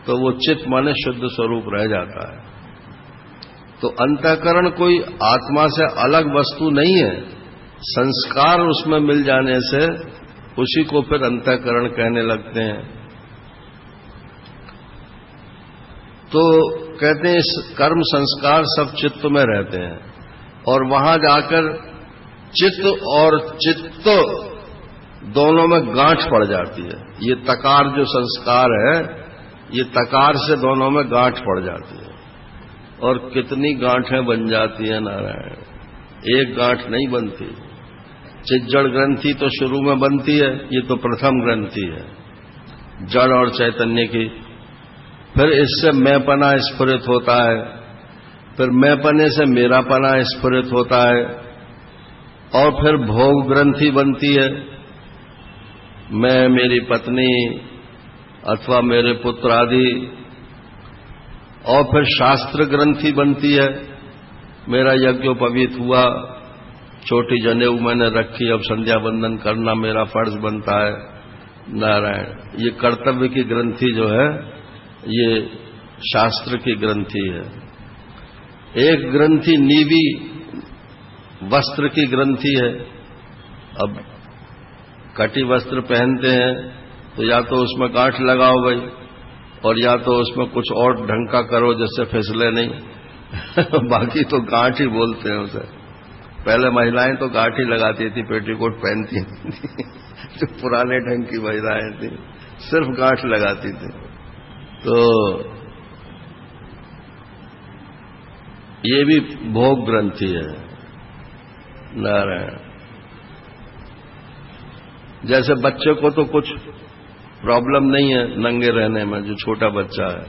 तो वो चित्त माने शुद्ध स्वरूप रह जाता है। तो अंतःकरण कोई आत्मा से अलग वस्तु नहीं है। संस्कार उसमें मिल जाने से उसी को फिर अंतःकरण कहने लगते हैं। तो कहते हैं इस कर्म संस्कार सब चित्त में रहते हैं, और वहां जाकर चित्त और चित्त दोनों में गांठ पड़ जाती है। ये तकार जो संस्कार है, ये तकार से दोनों में गांठ पड़ जाती है। और कितनी गांठें बन जाती है नारायण, एक गांठ नहीं बनती। चिज्जड़ ग्रंथि तो शुरू में बनती है, ये तो प्रथम ग्रंथि है जड़ और चैतन्य की। फिर इससे मैंपना स्फुरित होता है, फिर मैंपने से मेरापना स्फुरित होता है, और फिर भोग ग्रंथि बनती है। मैं, मेरी पत्नी अथवा मेरे पुत्र आदि। और फिर शास्त्र ग्रंथि बनती है। मेरा यज्ञोपवीत हुआ, छोटी जनेऊ मैंने रखी, अब संध्या वंदन करना मेरा फर्ज बनता है। नारायण, ये कर्तव्य की ग्रंथि जो है, ये शास्त्र की ग्रंथि है। एक ग्रंथि नीवी वस्त्र की ग्रंथि है। अब कटी वस्त्र पहनते हैं तो या तो उसमें गांठ लगाओ भाई, और या तो उसमें कुछ और ढंग का करो जिससे फिसले नहीं बाकी तो गांठ ही बोलते हैं उसे। पहले महिलाएं तो गांठ ही लगाती थी, पेटीकोट पहनती थी जो पुराने ढंग की महिलाएं थी सिर्फ गांठ लगाती थी। तो ये भी भोग ग्रंथि है नारायण। जैसे बच्चे को तो कुछ प्रॉब्लम नहीं है नंगे रहने में, जो छोटा बच्चा है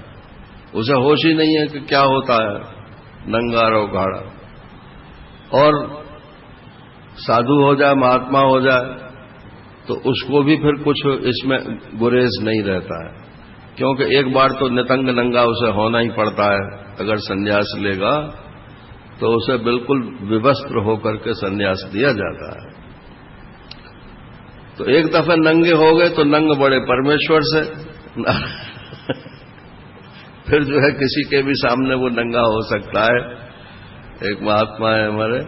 उसे होश ही नहीं है कि क्या होता है नंगा और उघाड़ा। और साधु हो जाए, महात्मा हो जाए, तो उसको भी फिर कुछ इसमें गुरेज नहीं रहता है, क्योंकि एक बार तो नितंग नंगा उसे होना ही पड़ता है। अगर संन्यास लेगा तो उसे बिल्कुल विवस्त्र होकर के संन्यास दिया जाता है। तो एक दफे नंगे हो गए तो नंग बड़े परमेश्वर से फिर जो है किसी के भी सामने वो नंगा हो सकता है। एक महात्मा है हमारे,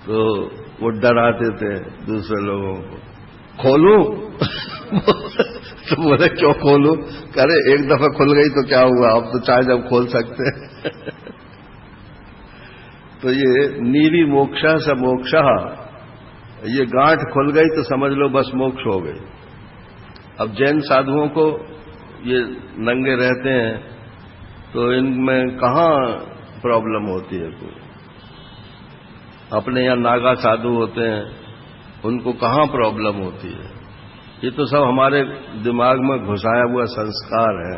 तो वो डराते थे दूसरे लोगों को, खोलूं तो बोले क्यों खोलूं? करे एक दफा खुल गई तो क्या हुआ, अब तो चाहे जब खोल सकते तो ये नीवी मोक्षा स मोक्षा, ये गांठ खुल गई तो समझ लो बस मोक्ष हो गई। अब जैन साधुओं को ये नंगे रहते हैं तो इनमें कहां प्रॉब्लम होती है कोई। अपने यहां नागा साधु होते हैं, उनको कहां प्रॉब्लम होती है। ये तो सब हमारे दिमाग में घुसाया हुआ संस्कार है।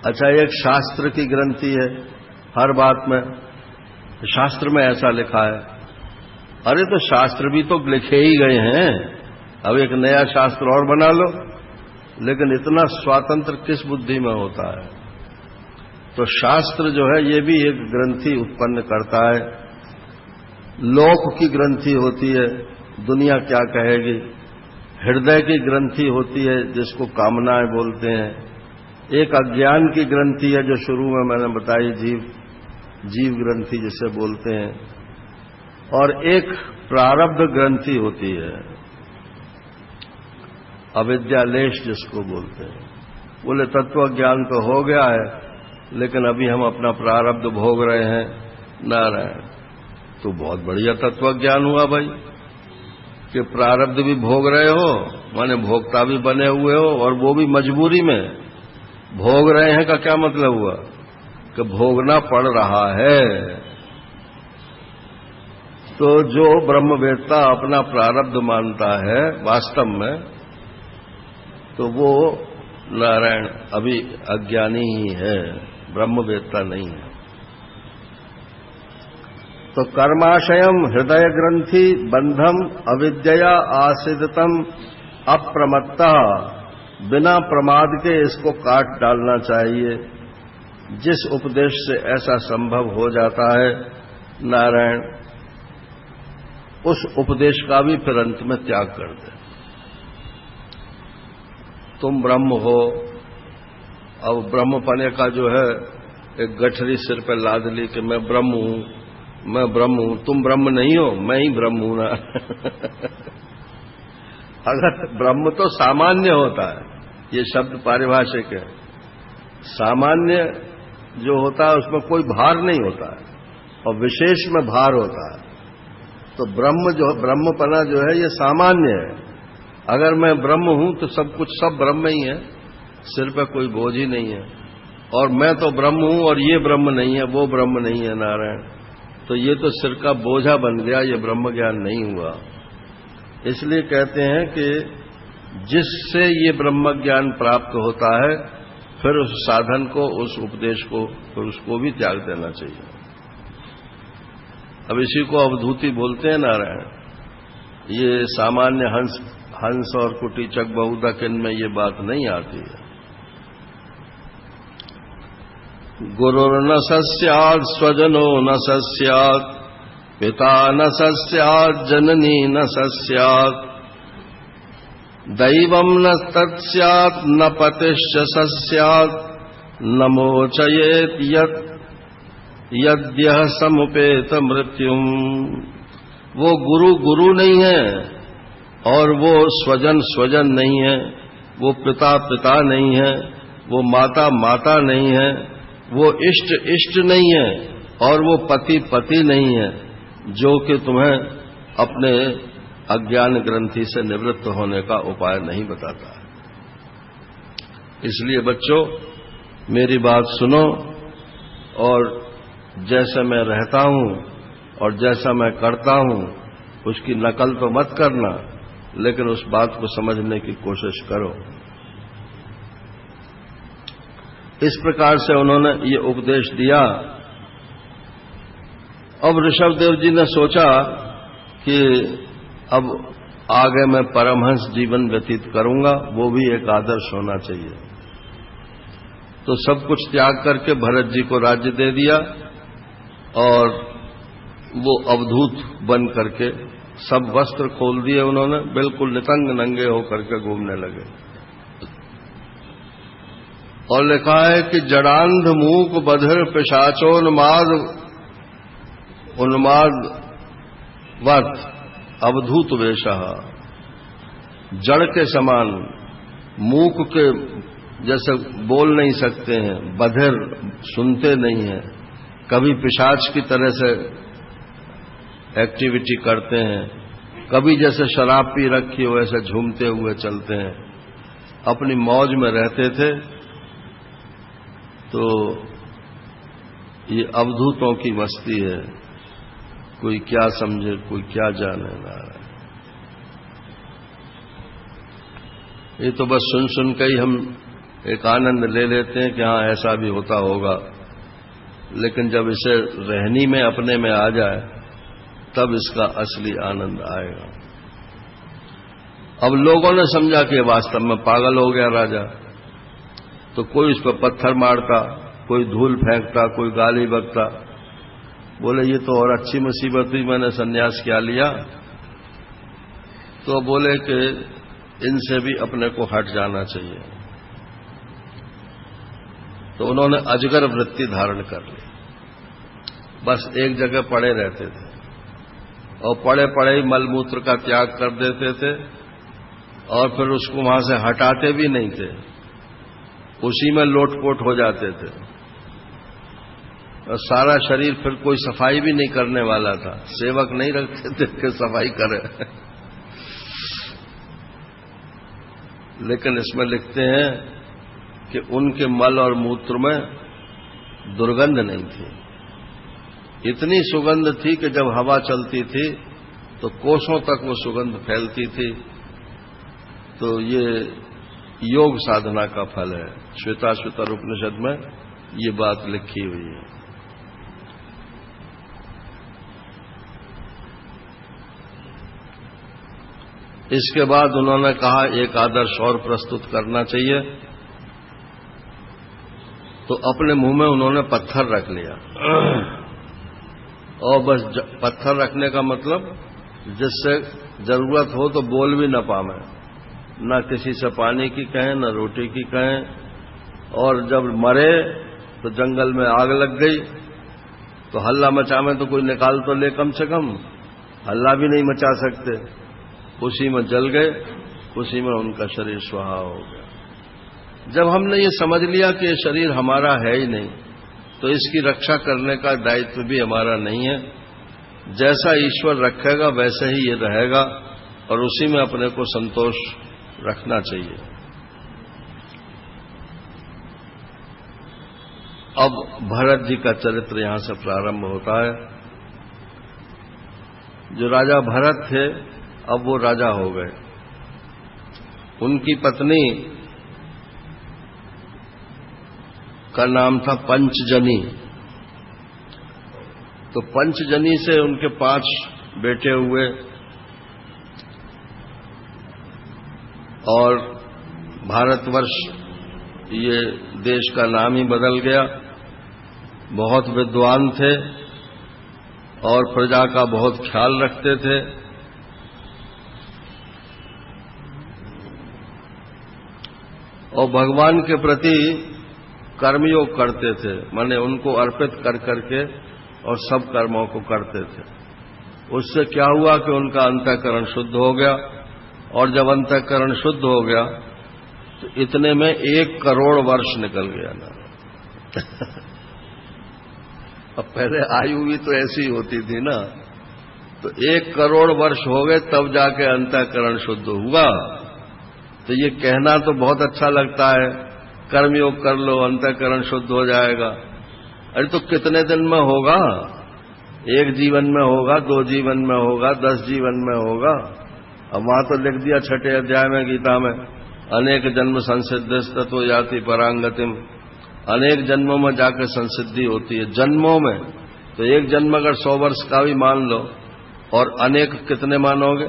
अच्छा, एक शास्त्र की ग्रंथि है हर बात में, शास्त्र में ऐसा लिखा है। अरे तो शास्त्र भी तो लिखे ही गए हैं, अब एक नया शास्त्र और बना लो। लेकिन इतना स्वातंत्र किस बुद्धि में होता है। तो शास्त्र जो है ये भी एक ग्रंथि उत्पन्न करता है। लोक की ग्रंथि होती है, दुनिया क्या कहेगी। हृदय की ग्रंथि होती है जिसको कामनाएं बोलते हैं। एक अज्ञान की ग्रंथि है जो शुरू में मैंने बताई, जीव ग्रंथि जिसे बोलते हैं। और एक प्रारब्ध ग्रंथि होती है, अविद्यालेश जिसको बोलते हैं। बोले तत्व ज्ञान तो हो गया है, लेकिन अभी हम अपना प्रारब्ध भोग रहे हैं। नारायण, तो बहुत बढ़िया तत्व ज्ञान हुआ भाई कि प्रारब्ध भी भोग रहे हो, माने भोक्ता भी बने हुए हो, और वो भी मजबूरी में भोग रहे हैं। का क्या मतलब हुआ कि भोगना पड़ रहा है। तो जो ब्रह्मवेत्ता अपना प्रारब्ध मानता है वास्तव में, तो वो नारायण अभी अज्ञानी ही है, ब्रह्मवेत्ता नहीं है। तो कर्माशयम हृदय ग्रंथि बंधम अविद्या आसिदतम अप्रमत्ता, बिना प्रमाद के इसको काट डालना चाहिए। जिस उपदेश से ऐसा संभव हो जाता है नारायण, उस उपदेश का भी फिर अंत में त्याग कर दे। तुम ब्रह्म हो। अब ब्रह्मपने का जो है एक गठरी सिर पर लाद ली कि मैं ब्रह्म हूं, मैं ब्रह्म हूं। तुम ब्रह्म नहीं हो, मैं ही ब्रह्म हूं ना अगर ब्रह्म तो सामान्य होता है, ये शब्द पारिभाषिक है। सामान्य जो होता है उसमें कोई भार नहीं होता है, और विशेष में भार होता है। तो ब्रह्मपना जो है ये सामान्य है। अगर मैं ब्रह्म हूं तो सब ब्रह्म ही है, सिर पर कोई बोझ ही नहीं है। और मैं तो ब्रह्म हूं और ये ब्रह्म नहीं है, वो ब्रह्म नहीं है नारायण, तो ये तो सिर का बोझा बन गया, ये ब्रह्म ज्ञान नहीं हुआ। इसलिए कहते हैं कि जिससे ये ब्रह्म ज्ञान प्राप्त होता है फिर उस साधन को, उस उपदेश को, फिर उसको भी त्याग देना चाहिए। अब इसी को अवधूति बोलते हैं नारायण। ये सामान्य हंस और कुटीचक बहुधक इनमें ये बात नहीं आती है। गुरुर्न सस्यात् स्वजनो न सस्यात्, पिता न सस्यात् जननी न सस्यात्, दैवं न तत्स्यात् न पतिश्च सस्यात्, न मोचयेत् यद्यः समुपेत मृत्युम। वो गुरु नहीं है और वो स्वजन नहीं है, वो पिता नहीं है, वो माता नहीं है, वो इष्ट नहीं है और वो पति नहीं है, जो कि तुम्हें अपने अज्ञान ग्रंथि से निवृत्त होने का उपाय नहीं बताता। इसलिए बच्चों मेरी बात सुनो और जैसे मैं रहता हूं और जैसा मैं करता हूं उसकी नकल तो मत करना, लेकिन उस बात को समझने की कोशिश करो। इस प्रकार से उन्होंने ये उपदेश दिया। अब ऋषभदेव जी ने सोचा कि अब आगे मैं परमहंस जीवन व्यतीत करूंगा, वो भी एक आदर्श होना चाहिए। तो सब कुछ त्याग करके भरत जी को राज्य दे दिया और वो अवधूत बन करके सब वस्त्र खोल दिए उन्होंने, बिल्कुल नितंग नंगे होकर के घूमने लगे। और लिखा है कि जड़ांध मूक बधिर पिशाचोन्माद वत अवधूत वेशः। जड़ के समान, मूक के जैसे बोल नहीं सकते हैं, बधिर सुनते नहीं हैं, कभी पिशाच की तरह से एक्टिविटी करते हैं, कभी जैसे शराब पी रखी हो ऐसे झूमते हुए चलते हैं, अपनी मौज में रहते थे। तो ये अवधूतों की मस्ती है, कोई क्या समझे कोई क्या जाने ना। ये तो बस सुन के ही हम एक आनंद ले लेते हैं कि हाँ ऐसा भी होता होगा, लेकिन जब इसे रहनी में अपने में आ जाए तब इसका असली आनंद आएगा। अब लोगों ने समझा कि वास्तव में पागल हो गया राजा, तो कोई उस पर पत्थर मारता, कोई धूल फेंकता, कोई गाली बकता। बोले ये तो और अच्छी मुसीबत हुई, मैंने सन्यास क्या लिया। तो बोले कि इनसे भी अपने को हट जाना चाहिए। तो उन्होंने अजगर वृत्ति धारण कर ली, बस एक जगह पड़े रहते थे और पड़े पड़े ही मलमूत्र का त्याग कर देते थे और फिर उसको वहां से हटाते भी नहीं थे, उसी में लोटपोट हो जाते थे। और सारा शरीर फिर कोई सफाई भी नहीं करने वाला था, सेवक नहीं रखते थे कि सफाई करे। लेकिन इसमें लिखते हैं कि उनके मल और मूत्र में दुर्गंध नहीं थी, इतनी सुगंध थी कि जब हवा चलती थी तो कोसों तक वो सुगंध फैलती थी। तो ये योग साधना का फल है। श्वेताश्वतर उपनिषद में ये बात लिखी हुई है। इसके बाद उन्होंने कहा एक आदर्श और प्रस्तुत करना चाहिए। तो अपने मुंह में उन्होंने पत्थर रख लिया और बस पत्थर रखने का मतलब जिससे जरूरत हो तो बोल भी न पावे, न किसी से पानी की कहें न रोटी की कहें। और जब मरे तो जंगल में आग लग गई तो हल्ला मचावे तो कोई निकाल तो ले, कम से कम हल्ला भी नहीं मचा सकते, उसी में जल गए, उसी में उनका शरीर स्वाहा हो गया। जब हमने ये समझ लिया कि ये शरीर हमारा है ही नहीं, तो इसकी रक्षा करने का दायित्व भी हमारा नहीं है, जैसा ईश्वर रखेगा वैसे ही ये रहेगा और उसी में अपने को संतोष रखना चाहिए। अब भरत जी का चरित्र यहां से प्रारंभ होता है। जो राजा भरत थे अब वो राजा हो गए। उनकी पत्नी का नाम था पंचजनी। तो पंचजनी से उनके 5 बेटे हुए और भारतवर्ष ये देश का नाम ही बदल गया। बहुत विद्वान थे और प्रजा का बहुत ख्याल रखते थे। और भगवान के प्रति कर्मयोग करते थे, माने उनको अर्पित कर करके और सब कर्मों को करते थे। उससे क्या हुआ कि उनका अंतःकरण शुद्ध हो गया। और जब अंतःकरण शुद्ध हो गया तो इतने में 1 करोड़ वर्ष निकल गया ना। अब पहले आयु भी तो ऐसी होती थी ना, तो 1 करोड़ वर्ष हो गए तब जाके अंतःकरण शुद्ध हुआ। तो ये कहना तो बहुत अच्छा लगता है, कर्मयोग कर लो अंतःकरण शुद्ध हो जाएगा। अरे तो कितने दिन में होगा? 1 जीवन में होगा, 2 जीवन में होगा, 10 जीवन में होगा? अब वहां तो लिख दिया 6ठे अध्याय में गीता में, अनेक जन्म संसिद्धिस्ततो याति परांगतिम। अनेक जन्मों में जाकर संसिद्धि होती है। जन्मों में तो 1 जन्म अगर 100 वर्ष का भी मान लो और अनेक कितने मानोगे?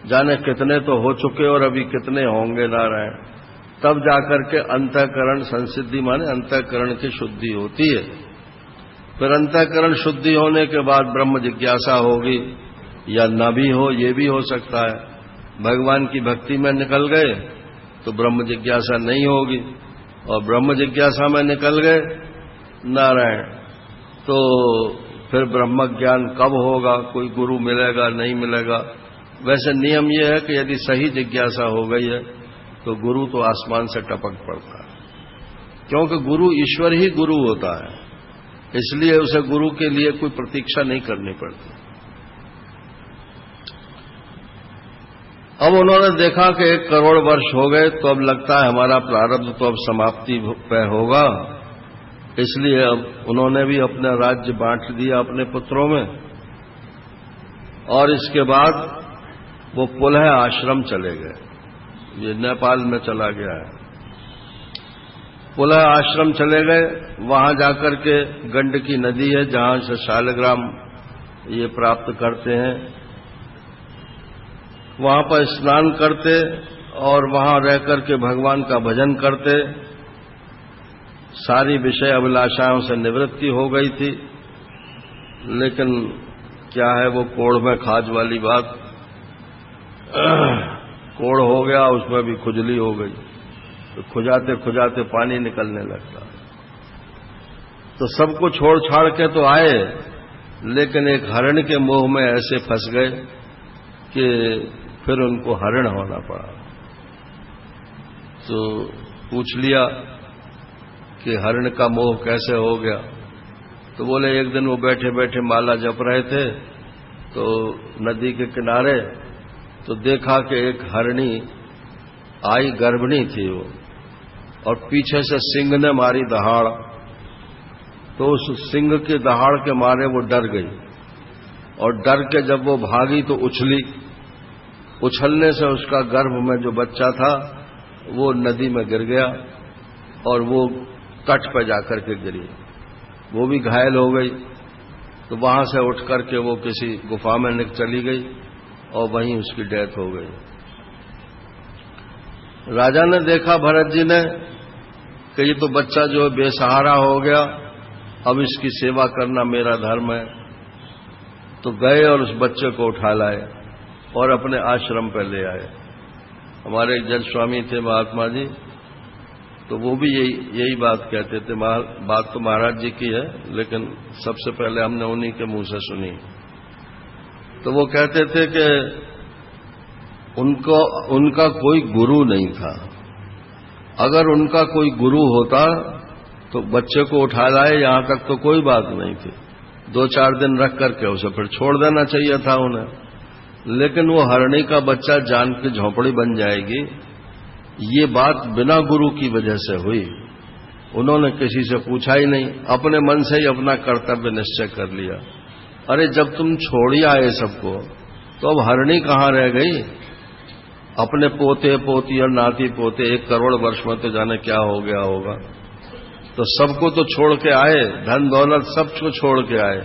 जाने कितने तो हो चुके और अभी कितने होंगे नारायण। तब जाकर के अंतःकरण संसिद्धि माने अंतःकरण की शुद्धि होती है। फिर अंतःकरण शुद्धि होने के बाद ब्रह्म जिज्ञासा होगी या न भी हो, ये भी हो सकता है। भगवान की भक्ति में निकल गए तो ब्रह्म जिज्ञासा नहीं होगी, और ब्रह्म जिज्ञासा में निकल गए नारायण तो फिर ब्रह्म ज्ञान कब होगा? कोई गुरु मिलेगा नहीं मिलेगा? वैसे नियम यह है कि यदि सही जिज्ञासा हो गई है तो गुरु तो आसमान से टपक पड़ता है, क्योंकि गुरु ईश्वर ही गुरु होता है, इसलिए उसे गुरु के लिए कोई प्रतीक्षा नहीं करनी पड़ती। अब उन्होंने देखा कि 1 करोड़ वर्ष हो गए तो अब लगता है हमारा प्रारब्ध तो अब समाप्ति पे होगा, इसलिए अब उन्होंने भी अपना राज्य बांट दिया अपने पुत्रों में। और इसके बाद वो पुलह आश्रम चले गए। ये नेपाल में चला गया है। पुलह आश्रम चले गए। वहां जाकर के गंडकी नदी है जहां से शालिग्राम ये प्राप्त करते हैं, वहां पर स्नान करते और वहां रह करके भगवान का भजन करते। सारी विषय अभिलाषाओं से निवृत्ति हो गई थी, लेकिन क्या है वो कोढ़ में खाज वाली बात, कोढ़ हो गया, उसमें भी खुजली हो गई, तो खुजाते खुजाते पानी निकलने लगता। तो सबको छोड़ छाड़ के तो आए, लेकिन एक हरिण के मोह में ऐसे फंस गए कि फिर उनको हरिण होना पड़ा। तो पूछ लिया कि हरिण का मोह कैसे हो गया? तो बोले एक दिन वो बैठे बैठे माला जप रहे थे तो नदी के किनारे, तो देखा कि एक हरिणी आई, गर्भिणी थी वो, और पीछे से सिंह ने मारी दहाड़। तो उस सिंह के दहाड़ के मारे वो डर गई, और डर के जब वो भागी तो उछली। उछलने से उसका गर्भ में जो बच्चा था वो नदी में गिर गया और वो तट पर जाकर के गिरी, वो भी घायल हो गई। तो वहां से उठ करके वो किसी गुफा में चली गई और वहीं उसकी डेथ हो गई। राजा ने देखा भरत जी ने कि ये तो बच्चा जो है बेसहारा हो गया, अब इसकी सेवा करना मेरा धर्म है। तो गए और उस बच्चे को उठा लाए और अपने आश्रम पर ले आए। हमारे एक जज स्वामी थे महात्मा जी, तो वो भी यही बात कहते थे। बात तो महाराज जी की है, लेकिन सबसे पहले हमने उन्हीं के मुंह से सुनी। तो वो कहते थे कि उनका कोई गुरु नहीं था। अगर उनका कोई गुरु होता तो बच्चे को उठा लाए, यहां तक तो कोई बात नहीं थी। 2-4 दिन रख करके उसे फिर छोड़ देना चाहिए था उन्हें। लेकिन वो हरणी का बच्चा जान के झोंपड़ी बन जाएगी, ये बात बिना गुरु की वजह से हुई। उन्होंने किसी से पूछा ही नहीं, अपने मन से ही अपना कर्तव्य निश्चय कर लिया। अरे जब तुम छोड़ ही आए सबको, तो अब हरणी कहां रह गई? अपने पोते पोती और नाती पोते 1 करोड़ वर्ष में तो जाने क्या हो गया होगा। तो सबको तो छोड़ के आए, धन दौलत सबको छोड़ के आए,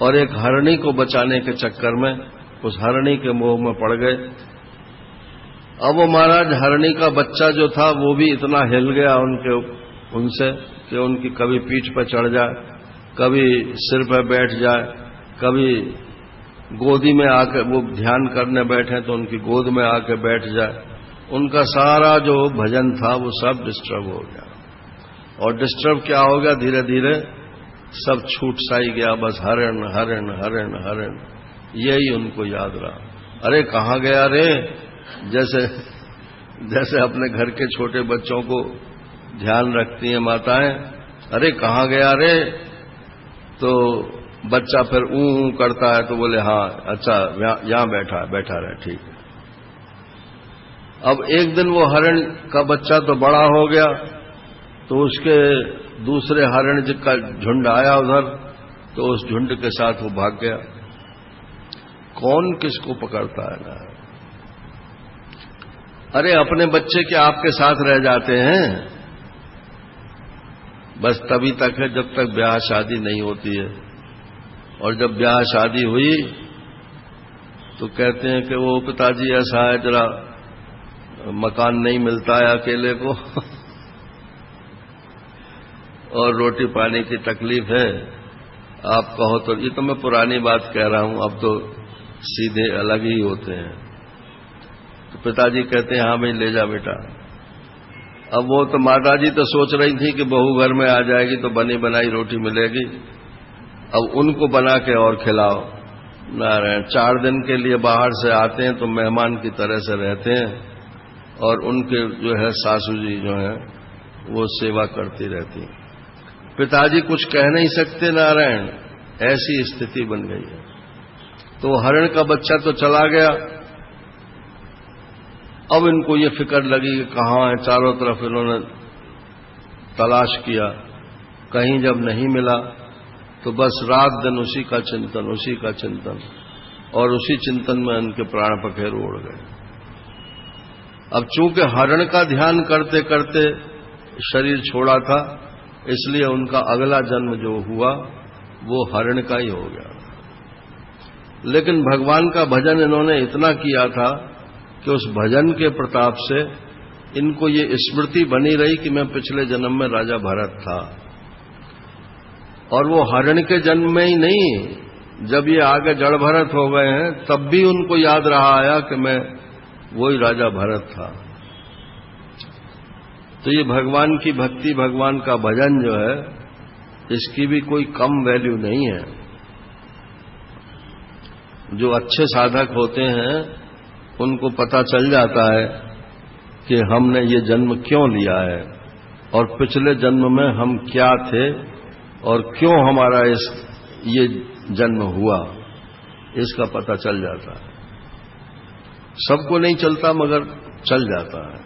और एक हरणी को बचाने के चक्कर में उस हरणी के मोह में पड़ गए। अब वो महाराज हरणी का बच्चा जो था वो भी इतना हिल गया उनसे कि उनकी कभी पीठ पर चढ़ जाए, कभी सिर पर बैठ जाए, कभी गोदी में आकर वो ध्यान करने बैठे तो उनकी गोद में आकर बैठ जाए। उनका सारा जो भजन था वो सब डिस्टर्ब हो गया। और डिस्टर्ब क्या हो गया? धीरे धीरे सब छूट सा ही गया, बस हरण हरण हरण हरण, यही उनको याद रहा। अरे कहाँ गया रे? जैसे अपने घर के छोटे बच्चों को ध्यान रखती हैं माताएं, अरे कहाँ गया रे? तो बच्चा फिर ऊं करता है तो बोले हाँ अच्छा यहां बैठा रहे, ठीक है। अब एक दिन वो हरण का बच्चा तो बड़ा हो गया, तो उसके दूसरे हरण का झुंड आया उधर, तो उस झुंड के साथ वो भाग गया। कौन किसको पकड़ता है ना? अरे अपने बच्चे क्या आपके साथ रह जाते हैं? बस तभी तक है जब तक ब्याह शादी नहीं होती है। और जब ब्याह शादी हुई तो कहते हैं कि वो पिताजी ऐसा है, जरा मकान नहीं मिलता है अकेले को और रोटी पानी की तकलीफ है, आप कहो तो। ये तो मैं पुरानी बात कह रहा हूं, अब तो सीधे अलग ही होते हैं। तो पिताजी कहते हैं हाँ भाई ले जा बेटा। अब वो तो माताजी तो सोच रही थी कि बहू घर में आ जाएगी तो बनी बनाई रोटी मिलेगी, अब उनको बना के और खिलाओ। नारायण 4 दिन के लिए बाहर से आते हैं तो मेहमान की तरह से रहते हैं, और उनके जो है सासू जी जो है वो सेवा करती रहती। पिताजी कुछ कह नहीं सकते नारायण, ऐसी स्थिति बन गई है। तो हरण का बच्चा तो चला गया। अब इनको ये फिक्र लगी कि कहाँ है, चारों तरफ इन्होंने तलाश किया, कहीं जब नहीं मिला तो बस रात दिन उसी का चिंतन, और उसी चिंतन में इनके प्राण पखेरु उड़ गए। अब चूंकि हरण का ध्यान करते करते शरीर छोड़ा था, इसलिए उनका अगला जन्म जो हुआ वो हरण का ही हो गया। लेकिन भगवान का भजन इन्होंने इतना किया था कि उस भजन के प्रताप से इनको ये स्मृति बनी रही कि मैं पिछले जन्म में राजा भरत था। और वो हरण के जन्म में ही नहीं, जब ये आगे जड़ भरत हो गए हैं तब भी उनको याद रहा आया कि मैं वही राजा भरत था। तो ये भगवान की भक्ति, भगवान का भजन जो है, इसकी भी कोई कम वैल्यू नहीं है। जो अच्छे साधक होते हैं उनको पता चल जाता है कि हमने ये जन्म क्यों लिया है, और पिछले जन्म में हम क्या थे, और क्यों हमारा ये जन्म हुआ, इसका पता चल जाता है। सबको नहीं चलता मगर चल जाता है,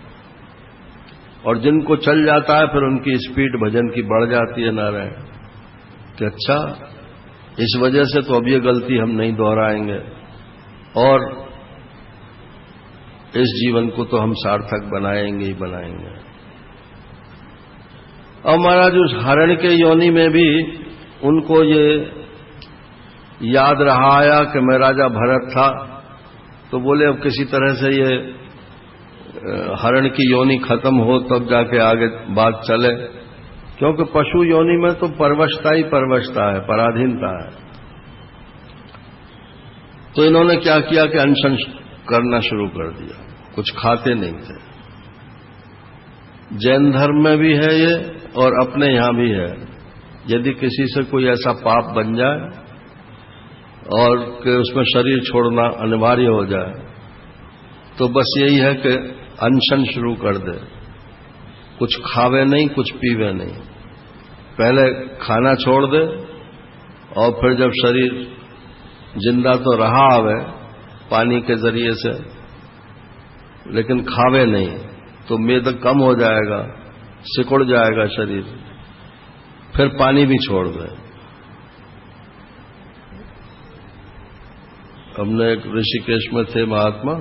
और जिनको चल जाता है फिर उनकी स्पीड भजन की बढ़ जाती है नारायण, कि अच्छा इस वजह से तो अब ये गलती हम नहीं दोहराएंगे, और इस जीवन को तो हम सार्थक बनाएंगे ही बनाएंगे। और महाराज उस हरण के योनि में भी उनको ये याद रहा आया कि मैं राजा भरत था, तो बोले अब किसी तरह से ये हरण की योनि खत्म हो तब जाके आगे बात चले, क्योंकि पशु योनि में तो परवशता ही परवशता है, पराधीनता है। तो इन्होंने क्या किया कि अनशन करना शुरू कर दिया, कुछ खाते नहीं थे। जैन धर्म में भी है ये और अपने यहां भी है। यदि किसी से कोई ऐसा पाप बन जाए और कि उसमें शरीर छोड़ना अनिवार्य हो जाए, तो बस यही है कि अनशन शुरू कर दे, कुछ खावे नहीं, कुछ पीवे नहीं, पहले खाना छोड़ दे और फिर जब शरीर जिंदा तो रहा हवे पानी के जरिए से, लेकिन खावे नहीं, तो मेद कम हो जाएगा, सिकुड़ जाएगा शरीर, फिर पानी भी छोड़ दे। हमने एक ऋषिकेश में थे महात्मा,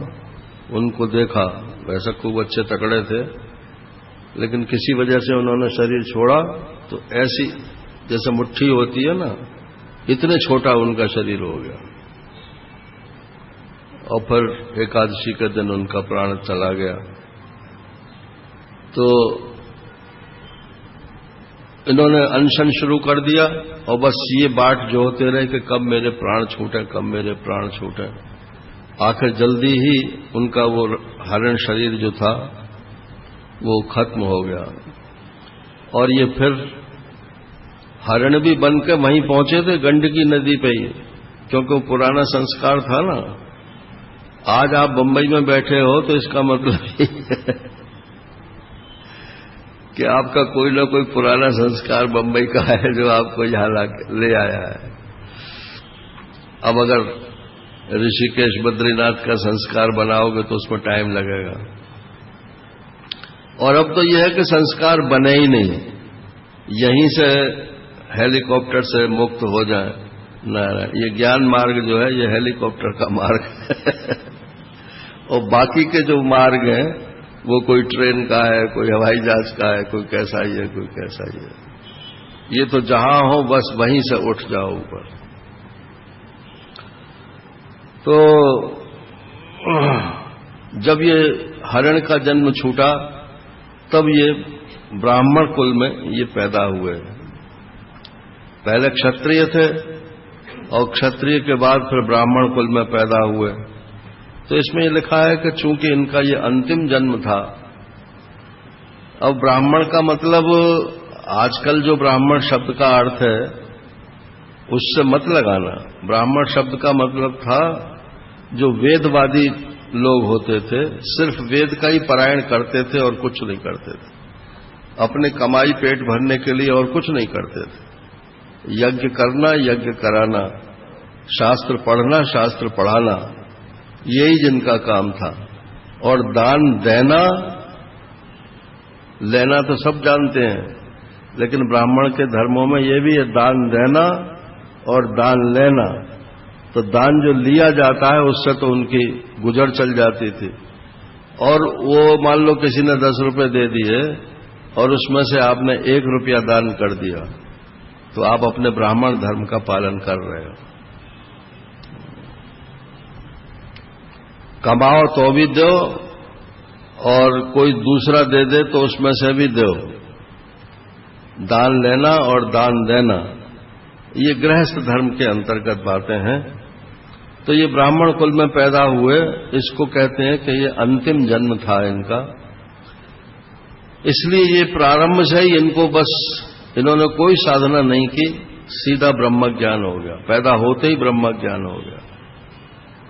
उनको देखा, वैसा खूब अच्छे तकड़े थे, लेकिन किसी वजह से उन्होंने शरीर छोड़ा तो ऐसी जैसे मुट्ठी होती है ना, इतने छोटा उनका शरीर हो गया, और फिर एकादशी के दिन उनका प्राण चला गया। तो इन्होंने अनशन शुरू कर दिया और बस ये बाट जोहते रहे कि कब मेरे प्राण छूटे, कब मेरे प्राण छूटे। आखिर जल्दी ही उनका वो हरण शरीर जो था वो खत्म हो गया, और ये फिर हरण भी बन के वहीं पहुंचे थे गंडकी नदी पे ही, क्योंकि वो पुराना संस्कार था ना। आज आप बंबई में बैठे हो तो इसका मतलब कि आपका कोई ना कोई पुराना संस्कार बंबई का है जो आपको यहां ले आया है। अब अगर ऋषिकेश बद्रीनाथ का संस्कार बनाओगे तो उसमें टाइम लगेगा, और अब तो यह है कि संस्कार बने ही नहीं, यहीं से हेलीकॉप्टर से मुक्त हो जाए। नारायण, ये ज्ञान मार्ग जो है ये हेलीकॉप्टर का मार्ग है और बाकी के जो मार्ग हैं वो कोई ट्रेन का है, कोई हवाई जहाज का है, कोई कैसा ही है, कोई कैसा ही है। ये तो जहां हो बस वहीं से उठ जाओ ऊपर। तो जब ये हरण का जन्म छूटा तब ये ब्राह्मण कुल में ये पैदा हुए। पहले क्षत्रिय थे और क्षत्रिय के बाद फिर ब्राह्मण कुल में पैदा हुए। तो इसमें यह लिखा है कि चूंकि इनका ये अंतिम जन्म था, अब ब्राह्मण का मतलब आजकल जो ब्राह्मण शब्द का अर्थ है उससे मत लगाना। ब्राह्मण शब्द का मतलब था जो वेदवादी लोग होते थे, सिर्फ वेद का ही पारायण करते थे और कुछ नहीं करते थे, अपने कमाई पेट भरने के लिए और कुछ नहीं करते थे। यज्ञ करना, यज्ञ कराना, शास्त्र पढ़ना, शास्त्र पढ़ाना, यही जिनका काम था। और दान देना, लेना तो सब जानते हैं, लेकिन ब्राह्मण के धर्मों में यह भी है दान देना और दान लेना। तो दान जो लिया जाता है उससे तो उनकी गुजर चल जाती थी, और वो मान लो किसी ने 10 रुपए दे दिए और उसमें से आपने 1 रुपया दान कर दिया, तो आप अपने ब्राह्मण धर्म का पालन कर रहे हो। कमाओ तो भी दो, और कोई दूसरा दे दे तो उसमें से भी दो। दान लेना और दान देना ये गृहस्थ धर्म के अंतर्गत बातें हैं। तो ये ब्राह्मण कुल में पैदा हुए, इसको कहते हैं कि ये अंतिम जन्म था इनका। इसलिए ये प्रारंभ से ही इनको बस इन्होंने कोई साधना नहीं की, सीधा ब्रह्म ज्ञान हो गया, पैदा होते ही ब्रह्म ज्ञान हो गया।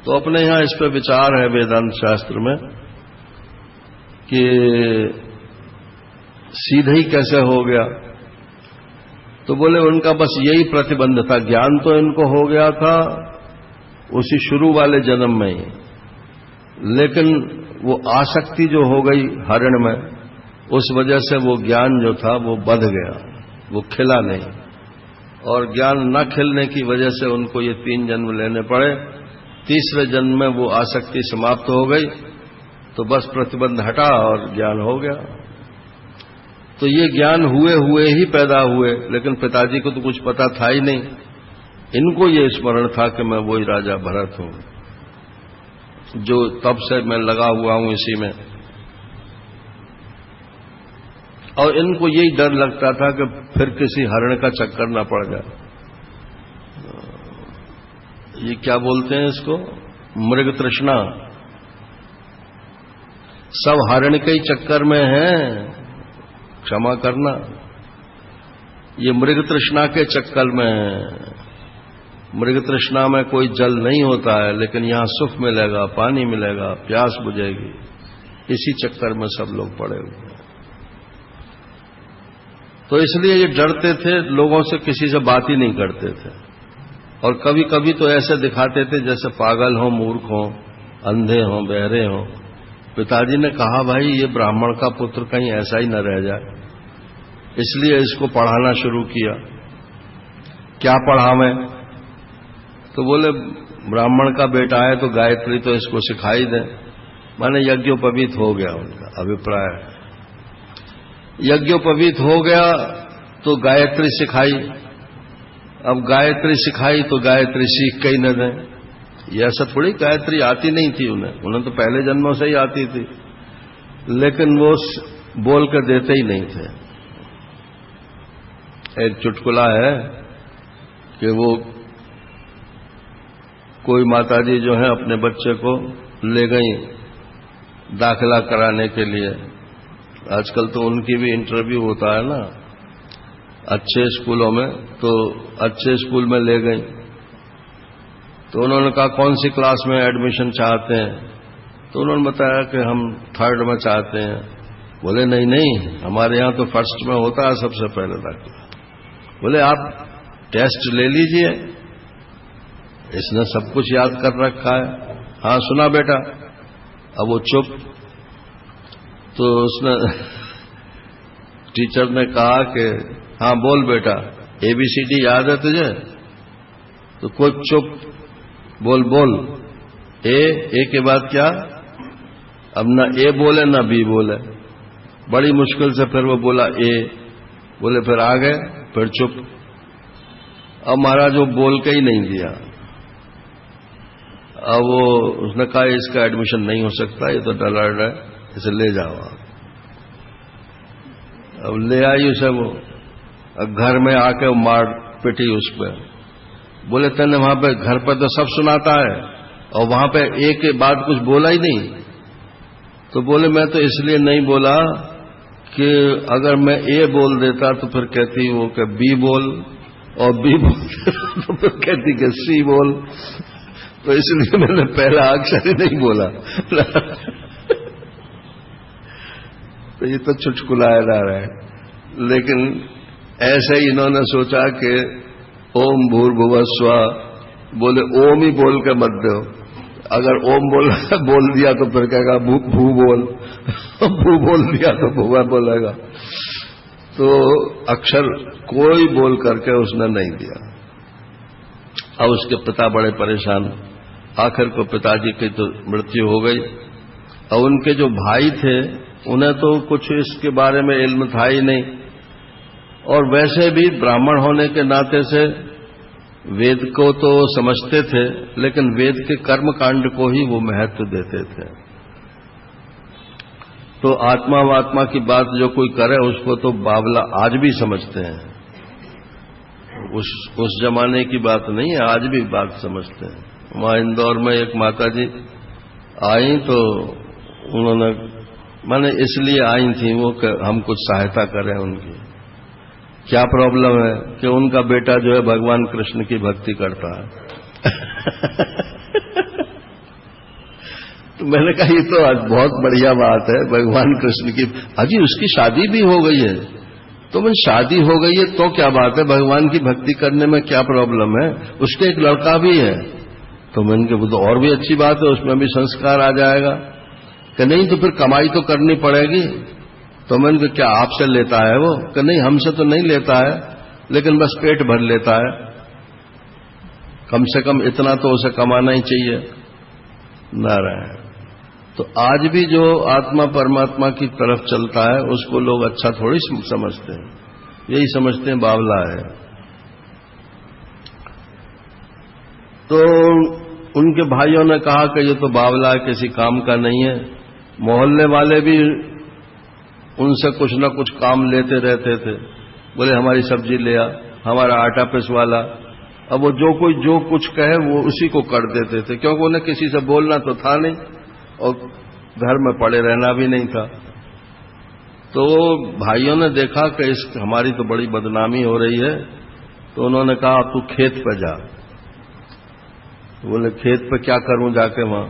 तो अपने यहां इस पर विचार है वेदांत शास्त्र में कि सीधे ही कैसे हो गया। तो बोले उनका बस यही प्रतिबंध था, ज्ञान तो इनको हो गया था उसी शुरू वाले जन्म में ही, लेकिन वो आसक्ति जो हो गई हरण में, उस वजह से वो ज्ञान जो था वो बंध गया, वो खिला नहीं, और ज्ञान न खिलने की वजह से उनको ये 3 जन्म लेने पड़े। तीसरे जन्म में वो आसक्ति समाप्त हो गई, तो बस प्रतिबंध हटा और ज्ञान हो गया। तो ये ज्ञान हुए हुए ही पैदा हुए, लेकिन पिताजी को तो कुछ पता था ही नहीं। इनको ये स्मरण था कि मैं वही राजा भरत हूं, जो तब से मैं लगा हुआ हूं इसी में, और इनको यही डर लगता था कि फिर किसी हरण का चक्कर ना पड़ जाए। ये क्या बोलते हैं इसको, मृग तृष्णा। सब हरण के ही चक्कर में हैं, क्षमा करना, ये मृग तृष्णा के चक्कर में है। मृग तृष्णा में कोई जल नहीं होता है, लेकिन यहां सुख मिलेगा, पानी मिलेगा, प्यास बुझेगी, इसी चक्कर में सब लोग पड़े हुए हैं। तो इसलिए ये डरते थे, लोगों से किसी से बात ही नहीं करते थे। और कभी कभी तो ऐसे दिखाते थे जैसे पागल हों, मूर्ख हों, अंधे हों, बहरे हों। पिताजी ने कहा, भाई ये ब्राह्मण का पुत्र कहीं ऐसा ही न रह जाए, इसलिए इसको पढ़ाना शुरू किया। क्या पढ़ावें? तो बोले ब्राह्मण का बेटा है तो गायत्री तो इसको सिखाई दें। माने यज्ञोपवीत हो गया, उनका अभिप्राय। यज्ञोपवीत हो गया तो गायत्री सिखाई। अब गायत्री सिखाई तो गायत्री सीख के ही न दें। ये ऐसा थोड़ी गायत्री आती नहीं थी उन्हें तो पहले जन्मों से ही आती थी, लेकिन वो बोल कर देते ही नहीं थे। एक चुटकुला है कि वो कोई माताजी जो है अपने बच्चे को ले गई दाखिला कराने के लिए। आजकल तो उनकी भी इंटरव्यू होता है ना अच्छे स्कूलों में, तो अच्छे स्कूल में ले गई। तो उन्होंने कहा कौन सी क्लास में एडमिशन चाहते हैं? तो उन्होंने बताया कि हम 3rd में चाहते हैं। बोले नहीं नहीं, हमारे यहां तो 1st में होता है सबसे पहले दाखिला। बोले आप टेस्ट ले लीजिए, इसने सब कुछ याद कर रखा है। हाँ सुना बेटा। अब वो चुप। तो उसने टीचर ने कहा कि हाँ बोल बेटा, ABCD याद है तुझे? तो कोई चुप। बोल बोल। ए के बाद क्या? अब ना ए बोले ना बी बोले। बड़ी मुश्किल से फिर वो बोला ए। बोले फिर आ गए, फिर चुप। अब महाराज वो बोल के ही नहीं दिया। अब वो उसने कहा इसका एडमिशन नहीं हो सकता, ये तो डलर्ड है, इसे ले जाओ आप। अब ले आई उसे वो। अब घर में आके वो मार पिटी उस पर। बोले तेने वहां पे घर पर तो सब सुनाता है और वहां पे ए के बाद कुछ बोला ही नहीं। तो बोले मैं तो इसलिए नहीं बोला कि अगर मैं ए बोल देता तो फिर कहती वो कि बी बोल, और बी बोल तो फिर कहती कि सी बोल, तो इसलिए मैंने पहला अक्षर ही नहीं बोला। तो ये तो चुटकुलाया जा रहा है, लेकिन ऐसे ही इन्होंने सोचा कि ओम भूर्भुवः स्वः, बोले ओम ही बोल के मत दो। अगर ओम बोल दिया तो फिर कहेगा भू बोल, भू बोल दिया तो भुवा बोलेगा। तो अक्षर कोई बोल करके उसने नहीं दिया। अब उसके पिता बड़े परेशान। आखिर को पिताजी की तो मृत्यु हो गई। और उनके जो भाई थे उन्हें तो कुछ इसके बारे में इल्म था ही नहीं, और वैसे भी ब्राह्मण होने के नाते से वेद को तो समझते थे, लेकिन वेद के कर्म कांड को ही वो महत्व देते थे। तो आत्मा वात्मा की बात जो कोई करे उसको तो बावला आज भी समझते हैं। उस जमाने की बात नहीं है, आज भी बात समझते हैं। वहां इंदौर में एक माताजी आई तो उन्होंने माने इसलिए आई थी वो कि हम कुछ सहायता करें उनकी। क्या प्रॉब्लम है? कि उनका बेटा जो है भगवान कृष्ण की भक्ति करता है। तो मैंने कहा ये तो आज बहुत बढ़िया बात है, भगवान कृष्ण की। अजी उसकी शादी भी हो गई है। तो मैं शादी हो गई है तो क्या बात है, भगवान की भक्ति करने में क्या प्रॉब्लम है? उसके एक लड़का भी है। तो मैंने कहा वो तो और भी अच्छी बात है, उसमें भी संस्कार आ जाएगा। कि नहीं तो फिर कमाई तो करनी पड़ेगी। तो मैंने कहा क्या आपसे लेता है वो? कि नहीं हमसे तो नहीं लेता है, लेकिन बस पेट भर लेता है, कम से कम इतना तो उसे कमाना ही चाहिए। नारायण। तो आज भी जो आत्मा परमात्मा की तरफ चलता है उसको लोग अच्छा थोड़ी समझते हैं, यही समझते हैं बावला है। तो उनके भाइयों ने कहा कि ये तो बावला किसी काम का नहीं है। मोहल्ले वाले भी उनसे कुछ न कुछ काम लेते रहते थे। बोले हमारी सब्जी ले आ, हमारा आटा पिसवाला। अब वो जो कोई जो कुछ कहे वो उसी को कर देते थे, क्योंकि उन्हें किसी से बोलना तो था नहीं और घर में पड़े रहना भी नहीं था। तो भाइयों ने देखा कि हमारी तो बड़ी बदनामी हो रही है, तो उन्होंने कहा तू खेत पे जा। बोले खेत पे क्या करूं जाके वहां?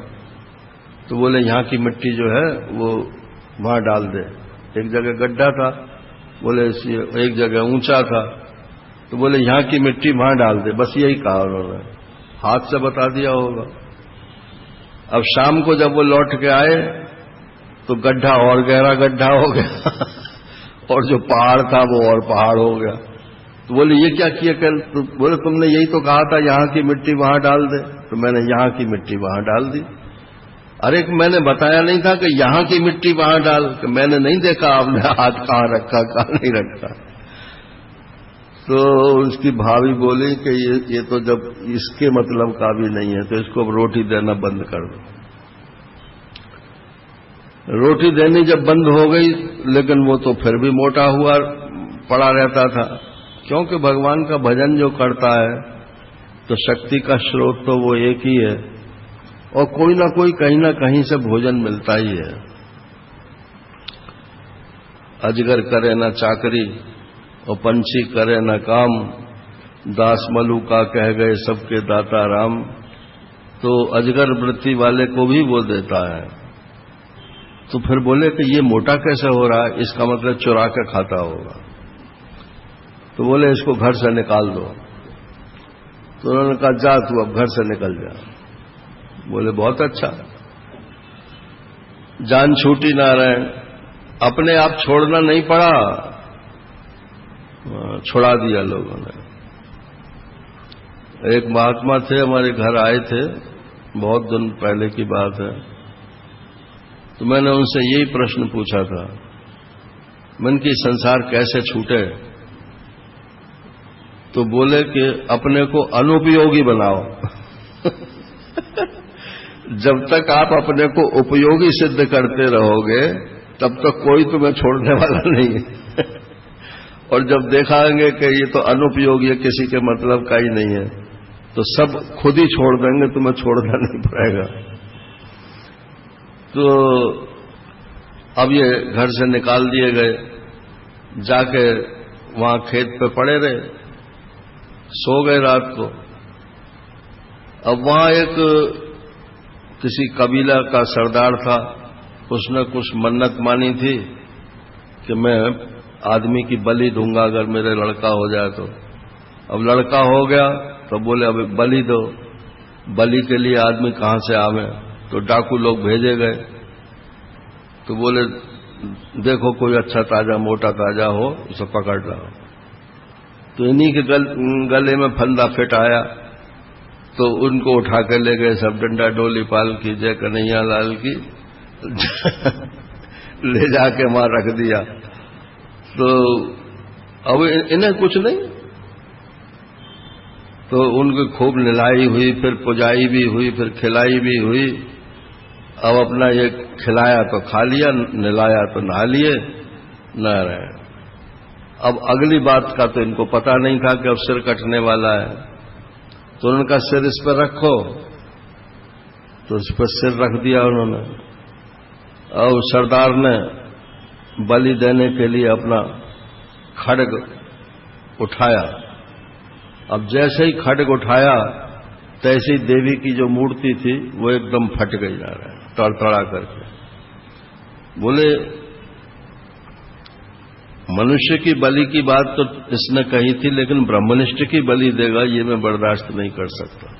तो बोले यहां की मिट्टी जो है वो वहां डाल दे। एक जगह गड्ढा था, बोले एक जगह ऊंचा था, तो बोले यहां की मिट्टी वहां डाल दे, बस यही कहा उन्होंने, हाथ से बता दिया होगा। अब शाम को जब वो लौट के आए तो गड्ढा और गहरा गड्ढा हो गया और जो पहाड़ था वो और पहाड़ हो गया। तो बोले ये क्या किया कल? तो बोले तुमने यही तो कहा था यहां की मिट्टी वहां डाल दे, तो मैंने यहां की मिट्टी वहां डाल दी। अरे मैंने बताया नहीं था कि यहां की मिट्टी वहां डाल, कि मैंने नहीं देखा आपने हाथ कहां रखा कहां नहीं रखा। तो उसकी भाभी बोली कि ये तो जब इसके मतलब का भी नहीं है तो इसको अब रोटी देना बंद कर दो। रोटी देनी जब बंद हो गई, लेकिन वो तो फिर भी मोटा हुआ पड़ा रहता था, क्योंकि भगवान का भजन जो करता है तो शक्ति का स्रोत तो वो एक ही है, और कोई ना कोई कहीं ना कहीं से भोजन मिलता ही है। अजगर करे न चाकरी और पंछी करे न काम, दास मलूका कह गए सबके दाता राम। तो अजगर वृत्ति वाले को भी वो देता है। तो फिर बोले कि ये मोटा कैसे हो रहा है? इसका मतलब चुरा के खाता होगा। तो बोले इसको घर से निकाल दो। तो उन्होंने कहा जा तू अब घर से निकल जा। बोले बहुत अच्छा, जान छूटी नारायण, अपने आप छोड़ना नहीं पड़ा, छुड़ा दिया लोगों ने। एक महात्मा थे, हमारे घर आए थे, बहुत दिन पहले की बात है। तो मैंने उनसे यही प्रश्न पूछा था, मन की संसार कैसे छूटे? तो बोले कि अपने को अनुपयोगी बनाओ जब तक आप अपने को उपयोगी सिद्ध करते रहोगे तब तक कोई तुम्हें छोड़ने वाला नहीं है और जब देखाएंगे कि ये तो अनुपयोगी है, किसी के मतलब का ही नहीं है, तो सब खुद ही छोड़ देंगे, तुम्हें छोड़ना नहीं पड़ेगा। तो अब ये घर से निकाल दिए गए, जाके वहां खेत पे पड़े रहे, सो गए रात को। अब वहां एक किसी कबीला का सरदार था, उसने कुछ मन्नत मानी थी कि मैं आदमी की बलि दूंगा अगर मेरे लड़का हो जाए तो। अब लड़का हो गया तो बोले अब बलि दो। बलि के लिए आदमी कहां से आवे? तो डाकू लोग भेजे गए। तो बोले देखो कोई अच्छा ताजा मोटा ताजा हो उसे पकड़ लाओ। तो इन्हीं के गले में फंदा फिट आया, तो उनको उठा कर ले गए सब, डंडा डोली पाल की जय कन्हैया लाल की ले जाके वहां रख दिया। तो अब इन्हें कुछ नहीं, तो उनकी खूब निलाई हुई, फिर पुजाई भी हुई, फिर खिलाई भी हुई। अब अपना ये खिलाया तो खा लिया, निलाया तो नहा लिए, नारायण। अब अगली बात का तो इनको पता नहीं था कि अब सिर कटने वाला है। तो उनका सिर इस पर रखो, तो इस पर सिर रख दिया उन्होंने। और सरदार ने बलि देने के लिए अपना खड्ग उठाया। अब जैसे ही खड्ग उठाया तैसी देवी की जो मूर्ति थी वो एकदम फट गई, जा रहा है तड़तड़ा करके। बोले मनुष्य की बलि की बात तो इसने कही थी, लेकिन ब्रह्मनिष्ठ की बलि देगा ये मैं बर्दाश्त नहीं कर सकता।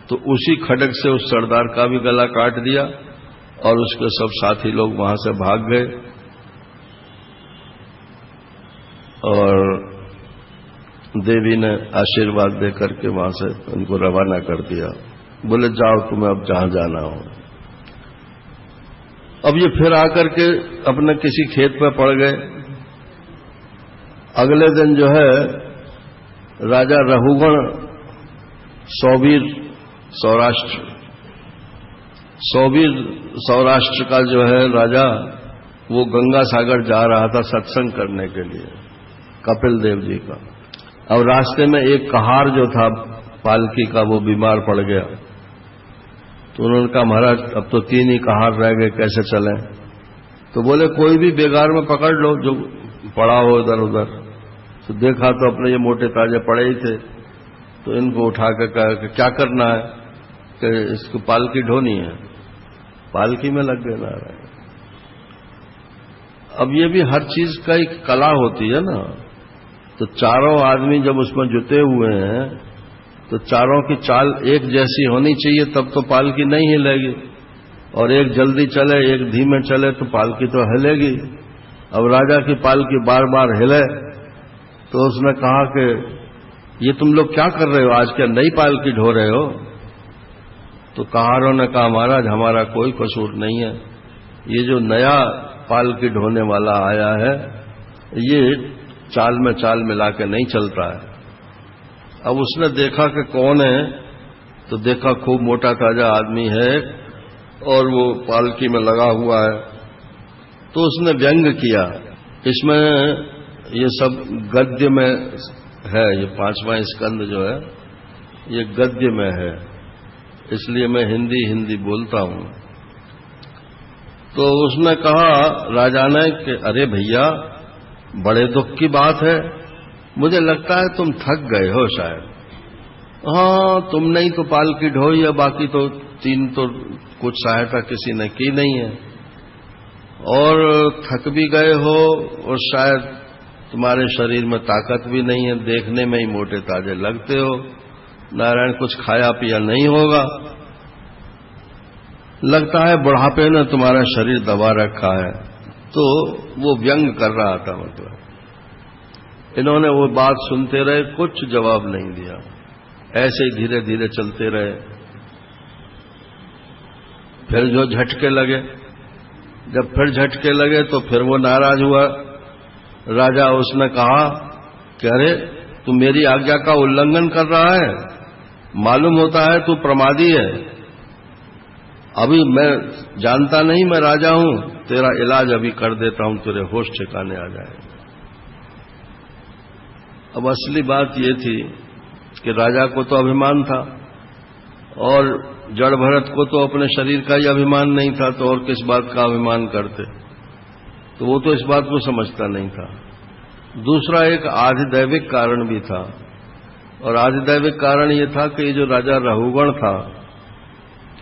तो उसी खड्ग से उस सरदार का भी गला काट दिया और उसके सब साथी लोग वहां से भाग गए और देवी ने आशीर्वाद देकर के वहां से उनको रवाना कर दिया। बोले जाओ तुम्हें अब जहां जाना हो। अब ये फिर आकर के अपने किसी खेत पर पड़ गए। अगले दिन जो है राजा रघुगण सौवीर सौराष्ट्र का जो है राजा, वो गंगा सागर जा रहा था सत्संग करने के लिए कपिल देव जी का। अब रास्ते में एक कहार जो था पालकी का वो बीमार पड़ गया। तो उन्होंने कहा महाराज अब तो 3 ही कहार रह गए, कैसे चलें? तो बोले कोई भी बेगार में पकड़ लो जो पड़ा हो इधर उधर। तो देखा तो अपने ये मोटे ताजे पड़े ही थे, तो इनको उठा कर कहा कि क्या करना है? कि इसको पालकी ढोनी है। पालकी में लग गए नारायण। अब ये भी हर चीज का एक कला होती है ना। तो चारों आदमी जब उसमें जुटे हुए हैं तो चारों की चाल एक जैसी होनी चाहिए, तब तो पालकी नहीं हिलेगी। और एक जल्दी चले एक धीमे चले तो पालकी तो हिलेगी। अब राजा की पालकी बार बार हिले तो उसने कहा कि ये तुम लोग क्या कर रहे हो, आज क्या नई पालकी ढो रहे हो? तो कहारों ने कहा महाराज हमारा कोई कसूर नहीं है, ये जो नया पालकी ढोने वाला आया है ये चाल में चाल मिला के नहीं चलता है। अब उसने देखा कि कौन है, तो देखा खूब मोटा ताजा आदमी है और वो पालकी में लगा हुआ है। तो उसने व्यंग किया। इसमें ये सब गद्य में है, ये 5वां स्कंद जो है ये गद्य में है, इसलिए मैं हिंदी बोलता हूं। तो उसने कहा राजा ने कि अरे भैया बड़े दुख की बात है, मुझे लगता है तुम थक गए हो शायद। हाँ तुमने ही तो पालकी ढोई है, बाकी तो 3 तो कुछ सहायता किसी ने की नहीं है, और थक भी गए हो और शायद तुम्हारे शरीर में ताकत भी नहीं है, देखने में ही मोटे ताजे लगते हो। नारायण कुछ खाया पिया नहीं होगा, लगता है बुढ़ापे ने तुम्हारा शरीर दबा रखा है। तो वो व्यंग कर रहा था, मतलब इन्होंने वो बात सुनते रहे, कुछ जवाब नहीं दिया, ऐसे ही धीरे धीरे चलते रहे। फिर जो झटके लगे, जब फिर झटके लगे तो फिर वो नाराज हुआ राजा। उसने कहा कि अरे तू मेरी आज्ञा का उल्लंघन कर रहा है, मालूम होता है तू प्रमादी है। अभी मैं जानता नहीं मैं राजा हूं, तेरा इलाज अभी कर देता हूं, तेरे होश ठिकाने आ जाए। अब असली बात ये थी कि राजा को तो अभिमान था और जड़ भरत को तो अपने शरीर का ही अभिमान नहीं था, तो और किस बात का अभिमान करते। तो वो तो इस बात को समझता नहीं था। दूसरा एक आधिदैविक कारण भी था, और आधिदैविक कारण ये था कि ये जो राजा रहुगण था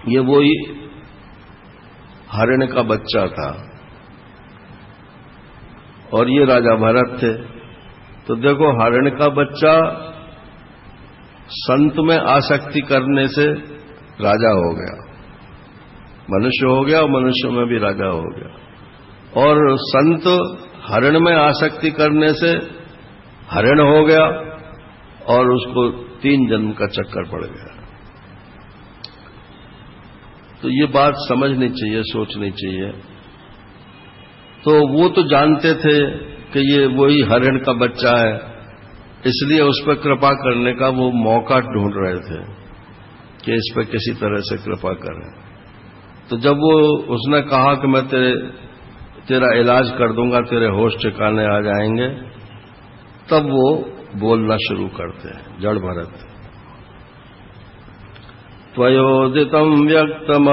ये वो ही हिरण्य का बच्चा था और ये राजा भरत थे। तो देखो हिरण्य का बच्चा संत में आसक्ति करने से राजा हो गया, मनुष्य हो गया और मनुष्य में भी राजा हो गया, और संत हिरण्य में आसक्ति करने से हिरण्य हो गया और उसको 3 जन्म का चक्कर पड़ गया। तो ये बात समझनी चाहिए, सोचनी चाहिए। तो वो तो जानते थे कि ये वही हिरण्य का बच्चा है, इसलिए उस पर कृपा करने का वो मौका ढूंढ रहे थे कि इस पर किसी तरह से कृपा करें। तो जब वो उसने कहा कि मैं तेरा इलाज कर दूंगा, तेरे होश ठिकाने आ जाएंगे, तब वो बोलना शुरू करते हैं जड़ भरत। त्वयोदितं व्यक्तम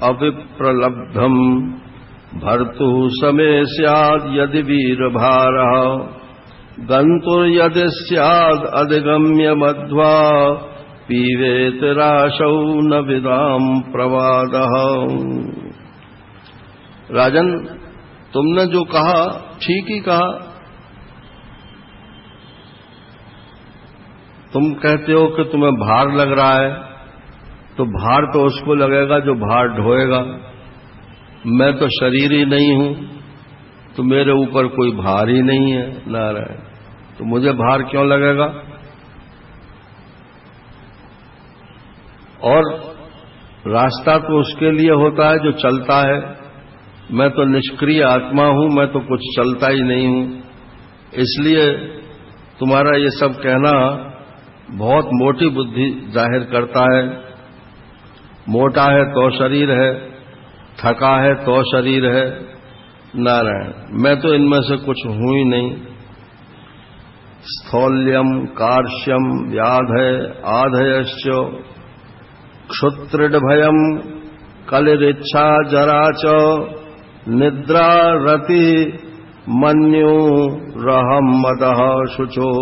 अविप्रलब्धम भर्तुः समे स्याद् यदि वीरभारः गन्तुर्यदि स्याद् अधिगम्य मध्वा पीवेत राशौ न विदाम प्रवादः। राजन तुमने जो कहा ठीक ही कहा। तुम कहते हो कि तुम्हें भार लग रहा है, तो भार तो उसको लगेगा जो भार ढोएगा। मैं तो शरीर ही नहीं हूं, तो मेरे ऊपर कोई भार ही नहीं है नारायण, तो मुझे भार क्यों लगेगा? और रास्ता तो उसके लिए होता है जो चलता है। मैं तो निष्क्रिय आत्मा हूं, मैं तो कुछ चलता ही नहीं हूं। इसलिए तुम्हारा ये सब कहना बहुत मोटी बुद्धि जाहिर करता है। मोटा है तो शरीर है, थका है तो शरीर है। नारायण मैं तो इनमें से कुछ हूं ही नहीं। स्थौल्यम कार्श्यम व्याधय आधयश्च क्षुत्रिड भयम कलिरिच्छा जरा च निद्रा रति मन्यु रहम मदः शुचो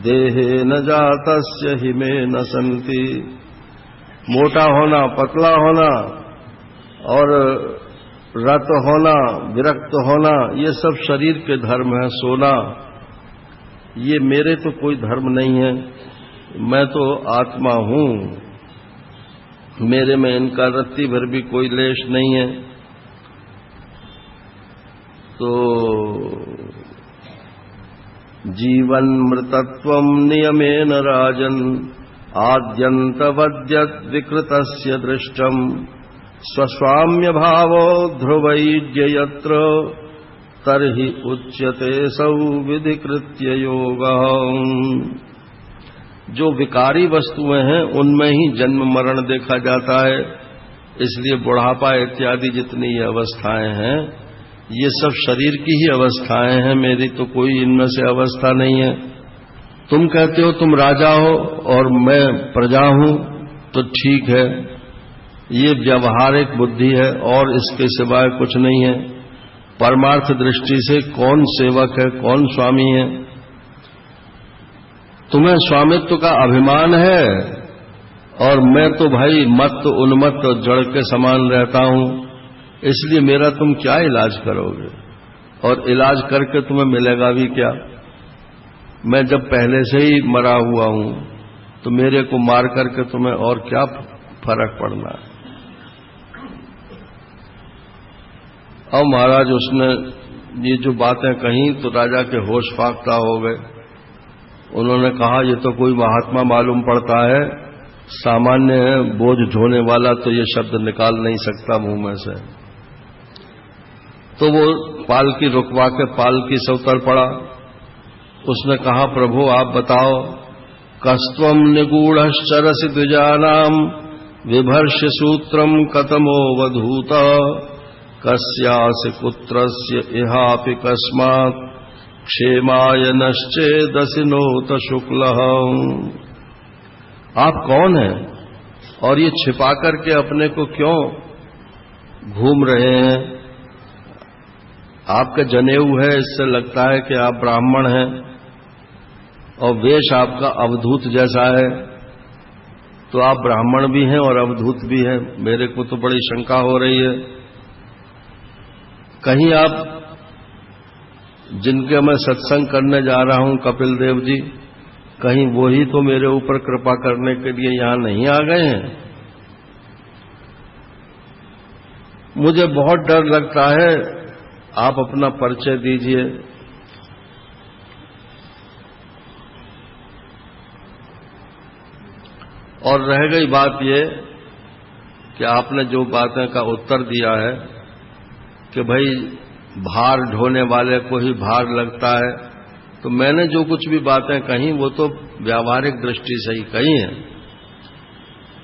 देहे न जातस्य हिमे न संति। मोटा होना, पतला होना और रत होना, विरक्त होना, ये सब शरीर के धर्म है। सोना, ये मेरे तो कोई धर्म नहीं है। मैं तो आत्मा हूं, मेरे में इनका रत्ती भर भी कोई लेश नहीं है। तो जीवन मृतत्वं नियमेन राजन आद्यन्तवद्यत् विकृतस्य दृष्टम् स्वस्वाम्य भावो ध्रुवैड्य यत्र तर्हि उच्यते सौ विधिकृत्य योगः। जो विकारी वस्तुएं हैं उनमें ही जन्म मरण देखा जाता है, इसलिए बुढ़ापा इत्यादि जितनी ये अवस्थाएं हैं ये सब शरीर की ही अवस्थाएं हैं, मेरी तो कोई इनमें से अवस्था नहीं है। तुम कहते हो तुम राजा हो और मैं प्रजा हूं, तो ठीक है, ये व्यावहारिक बुद्धि है और इसके सिवाय कुछ नहीं है। परमार्थ दृष्टि से कौन सेवक है, कौन स्वामी है? तुम्हें स्वामित्व का अभिमान है और मैं तो भाई मत उन्मत्त जड़ के समान रहता हूं, इसलिए मेरा तुम क्या इलाज करोगे? और इलाज करके तुम्हें मिलेगा भी क्या? मैं जब पहले से ही मरा हुआ हूं तो मेरे को मार करके तुम्हें और क्या फर्क पड़ना है? अब महाराज उसने ये जो बातें कही तो राजा के होश फाख्ता हो गए। उन्होंने कहा ये तो कोई महात्मा मालूम पड़ता है, सामान्य बोझ ढोने वाला तो ये शब्द निकाल नहीं सकता मुंह में से। तो वो पालकी रुकवा के पालकी से उतर पड़ा। उसने कहा प्रभु आप बताओ, कस्त्वम निगूढ़श्चरसि द्विजानाम विभर्ष्य सूत्रम कतमो वधूत कस्यासि पुत्रस्य इहापि कस्मात् क्षेमाय नश्चेदसिनोत शुक्लः। आप कौन हैं और ये छिपा करके अपने को क्यों घूम रहे हैं? आपका जनेऊ है, इससे लगता है कि आप ब्राह्मण हैं और वेश आपका अवधूत जैसा है, तो आप ब्राह्मण भी हैं और अवधूत भी हैं। मेरे को तो बड़ी शंका हो रही है, कहीं आप जिनके मैं सत्संग करने जा रहा हूं कपिल देव जी, कहीं वो ही तो मेरे ऊपर कृपा करने के लिए यहां नहीं आ गए हैं? मुझे बहुत डर लगता है, आप अपना परिचय दीजिए। और रह गई बात ये कि आपने जो बातें का उत्तर दिया है कि भाई भार ढोने वाले को ही भार लगता है, तो मैंने जो कुछ भी बातें कही वो तो व्यावहारिक दृष्टि से ही कही हैं।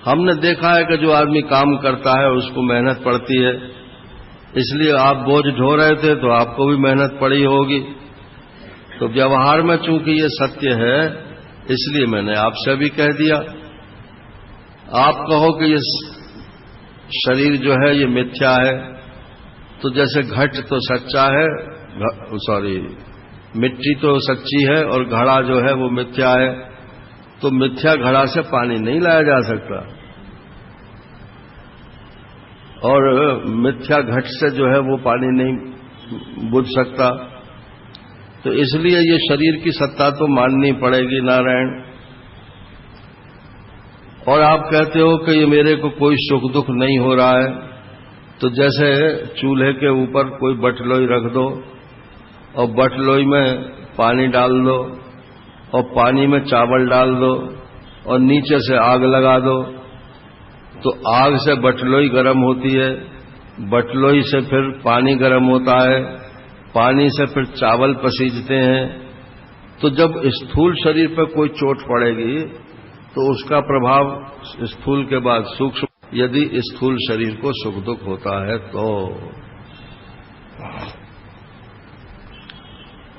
हमने देखा है कि जो आदमी काम करता है उसको मेहनत पड़ती है, इसलिए आप बोझ ढो रहे थे तो आपको भी मेहनत पड़ी होगी। तो व्यवहार में चूंकि ये सत्य है इसलिए मैंने आपसे भी कह दिया। आप कहो कि ये शरीर जो है ये मिथ्या है, तो जैसे घट तो सच्चा है, मिट्टी तो सच्ची है और घड़ा जो है वो मिथ्या है, तो मिथ्या घड़ा से पानी नहीं लाया जा सकता और मिथ्या घट से जो है वो पानी नहीं बुझ सकता। तो इसलिए ये शरीर की सत्ता तो माननी पड़ेगी नारायण। और आप कहते हो कि ये मेरे को कोई सुख दुख नहीं हो रहा है, तो जैसे चूल्हे के ऊपर कोई बटलोई रख दो और बटलोई में पानी डाल दो और पानी में चावल डाल दो और नीचे से आग लगा दो, तो आग से बटलोई गर्म होती है, बटलोई से फिर पानी गर्म होता है, पानी से फिर चावल पसीजते हैं। तो जब स्थूल शरीर पर कोई चोट पड़ेगी तो उसका प्रभाव स्थूल के बाद सूक्ष्म, यदि स्थूल शरीर को सुख दुख होता है तो।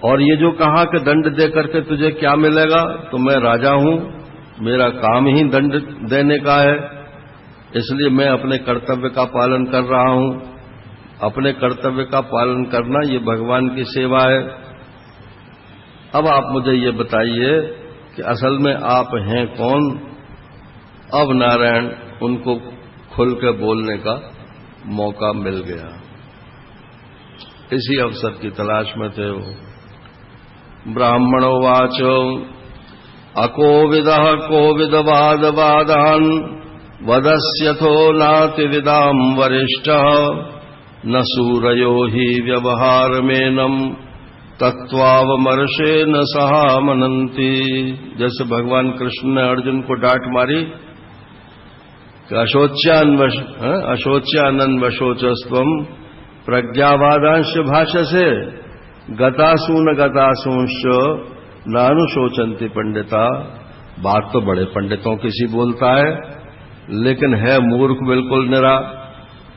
और ये जो कहा कि दंड दे करके तुझे क्या मिलेगा, तो मैं राजा हूं, मेरा काम ही दंड देने का है, इसलिए मैं अपने कर्तव्य का पालन कर रहा हूं। अपने कर्तव्य का पालन करना ये भगवान की सेवा है। अब आप मुझे ये बताइए कि असल में आप हैं कौन? अब नारायण उनको खुल के बोलने का मौका मिल गया। इसी अवसर की तलाश में थे वो। ब्राह्मणोवाच अकोविदः कोविदवादवादान् वदस्यथो नातिविदाम् वरिष्ठः न सूरयो हि व्यवहारमेनम् तत्त्वावमर्शेन सहा मनन्ति। जैसे भगवान कृष्ण ने अर्जुन को डांट मारी कि अशोच्यानन्वशोचस्त्वम् प्रज्ञावादांश भाषसे गतासून गतासूंश्च नानुशोचन्ति पंडिता। बात तो बड़े पंडितों की सी बोलता है, लेकिन है मूर्ख बिल्कुल निरा।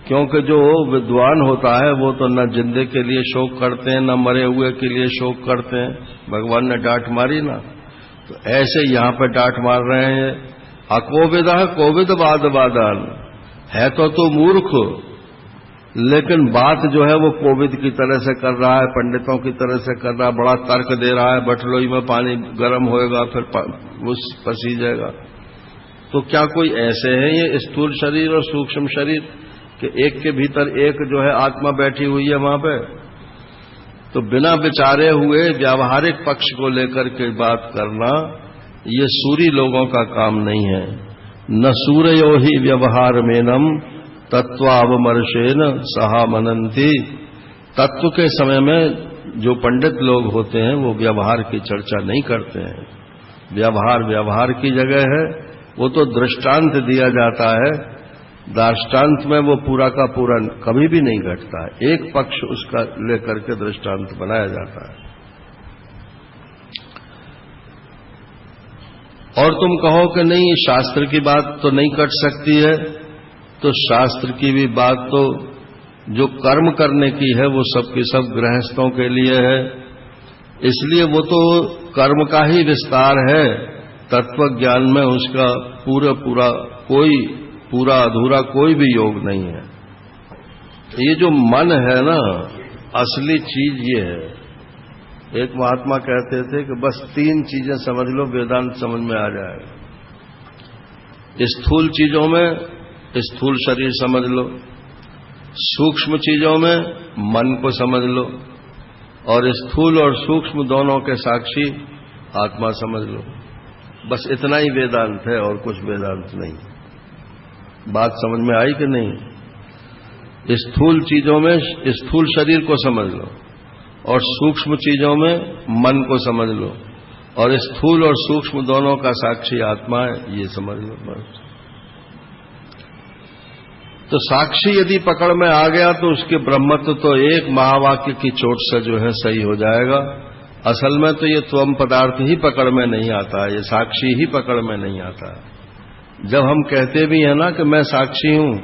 क्योंकि जो विद्वान होता है वो तो न जिंदे के लिए शोक करते हैं, न मरे हुए के लिए शोक करते हैं। भगवान ने डांट मारी ना, तो ऐसे यहां पर डांट मार रहे हैं। अकोविदा कोविद वादवादान, है तो तू मूर्ख, लेकिन बात जो है वो कोविद की तरह से कर रहा है, पंडितों की तरह से कर रहा है, बड़ा तर्क दे रहा है। बटलोई में पानी गर्म होएगा, फिर वो पसीजेगा। तो क्या कोई ऐसे है ये स्थूल शरीर और सूक्ष्म शरीर कि एक के भीतर एक जो है आत्मा बैठी हुई है वहां पे? तो बिना विचारे हुए व्यावहारिक पक्ष को लेकर के बात करना ये सूरी लोगों का काम नहीं है। न सूरयो ही व्यवहारमेनम तत्वावमर्शेन सहा मनन्ति। तत्व के समय में जो पंडित लोग होते हैं वो व्यवहार की चर्चा नहीं करते हैं। व्यवहार की जगह है, वो तो दृष्टांत दिया जाता है। दृष्टांत में वो पूरा का पूरा कभी भी नहीं घटता है, एक पक्ष उसका लेकर के दृष्टांत बनाया जाता है। और तुम कहो कि नहीं शास्त्र की बात तो नहीं कट सकती है, तो शास्त्र की भी बात तो जो कर्म करने की है वो सबकी सब गृहस्थों के लिए है, इसलिए वो तो कर्म का ही विस्तार है। तत्व ज्ञान में उसका पूरा अधूरा कोई भी योग नहीं है। ये जो मन है ना, असली चीज ये है। एक महात्मा कहते थे कि बस 3 चीजें समझ लो, वेदांत समझ में आ जाएगा। स्थूल चीजों में स्थूल शरीर समझ लो, सूक्ष्म चीजों में मन को समझ लो, और स्थूल और सूक्ष्म दोनों के साक्षी आत्मा समझ लो। बस इतना ही वेदांत है और कुछ वेदांत नहीं। बात समझ में आई कि नहीं? स्थूल चीजों में स्थूल शरीर को समझ लो, और सूक्ष्म चीजों में मन को समझ लो, और स्थूल और सूक्ष्म दोनों का साक्षी आत्मा है, ये समझ लो बस। तो साक्षी यदि पकड़ में आ गया तो उसके ब्रह्मत्व तो एक महावाक्य की चोट से जो है सही हो जाएगा। असल में तो ये त्वम पदार्थ ही पकड़ में नहीं आता है, ये साक्षी ही पकड़ में नहीं आता है। जब हम कहते भी हैं ना कि मैं साक्षी हूं,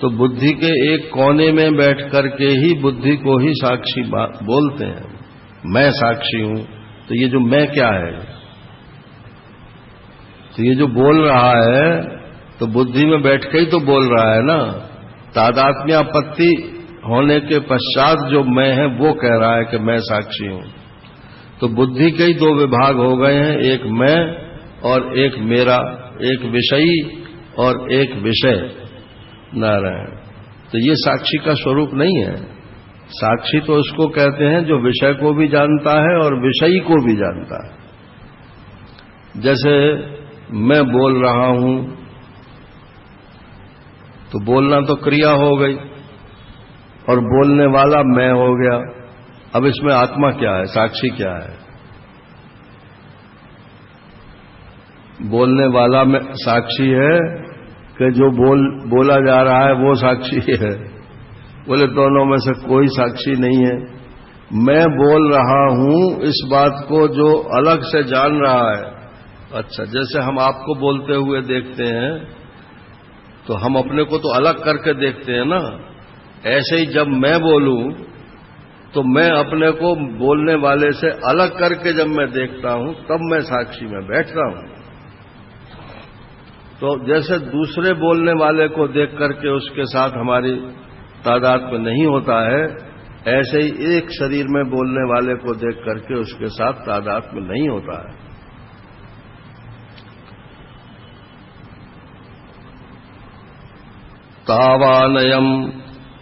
तो बुद्धि के एक कोने में बैठ करके ही बुद्धि को ही साक्षी बोलते हैं। मैं साक्षी हूं, तो ये जो मैं क्या है? तो ये जो बोल रहा है तो बुद्धि में बैठ के ही तो बोल रहा है ना। तादात्म्यापत्ति होने के पश्चात जो मैं है वो कह रहा है कि मैं साक्षी हूं। तो बुद्धि के ही 2 विभाग हो गए हैं, एक मैं और एक मेरा, एक विषयी और एक विषय। नारायण। तो ये साक्षी का स्वरूप नहीं है। साक्षी तो उसको कहते हैं जो विषय को भी जानता है और विषयी को भी जानता है। जैसे मैं बोल रहा हूं, तो बोलना तो क्रिया हो गई, और बोलने वाला मैं हो गया। अब इसमें आत्मा क्या है, साक्षी क्या है? बोलने वाला में साक्षी है कि जो बोला जा रहा है वो साक्षी है? बोले दोनों में से कोई साक्षी नहीं है। मैं बोल रहा हूं इस बात को जो अलग से जान रहा है। अच्छा, जैसे हम आपको बोलते हुए देखते हैं तो हम अपने को तो अलग करके देखते हैं ना। ऐसे ही जब मैं बोलूं तो मैं अपने को बोलने वाले से अलग करके जब मैं देखता हूं तब मैं साक्षी में बैठता हूं। तो जैसे दूसरे बोलने वाले को देख करके उसके साथ हमारी तादात्म्य नहीं होता है, ऐसे ही एक शरीर में बोलने वाले को देख करके उसके साथ तादात्म्य नहीं होता है। तावानयम्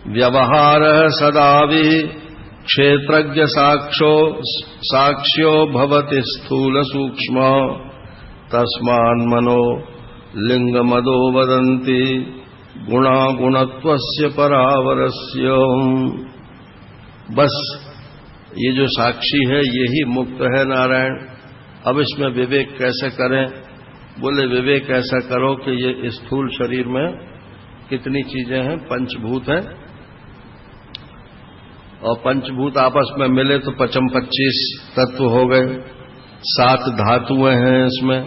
व्यवहारः सदावि क्षेत्रज्ञ साक्ष्यो भवति स्थूल सूक्ष्म तस्मान्मनो लिंगमदो वदन्ति गुणा गुणत्वस्य परावरस्य। बस ये जो साक्षी है यही मुक्त है नारायण। अब इसमें विवेक कैसे करें? बोले विवेक ऐसा करो कि ये स्थूल शरीर में कितनी चीजें हैं, पंचभूत हैं, और पंचभूत आपस में मिले तो 25 तत्व हो गए, 7 धातुएं हैं इसमें।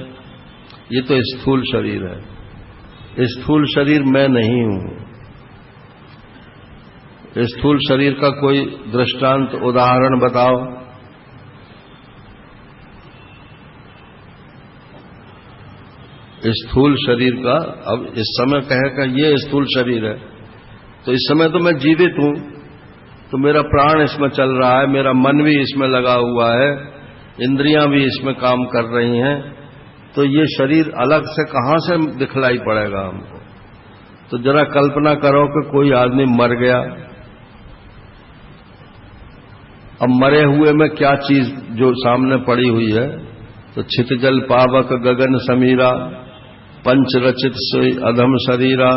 ये तो स्थूल शरीर है। स्थूल शरीर मैं नहीं हूं। स्थूल शरीर का कोई दृष्टांत उदाहरण बताओ। स्थूल शरीर का अब इस समय कहेगा ये स्थूल शरीर है, तो इस समय तो मैं जीवित हूं, तो मेरा प्राण इसमें चल रहा है, मेरा मन भी इसमें लगा हुआ है, इंद्रियां भी इसमें काम कर रही हैं, तो ये शरीर अलग से कहां से दिखलाई पड़ेगा हमको? तो जरा कल्पना करो कि कोई आदमी मर गया। अब मरे हुए में क्या चीज जो सामने पड़ी हुई है? तो छितजल पावक गगन समीरा, पंच रचित सोई अधम शरीरा,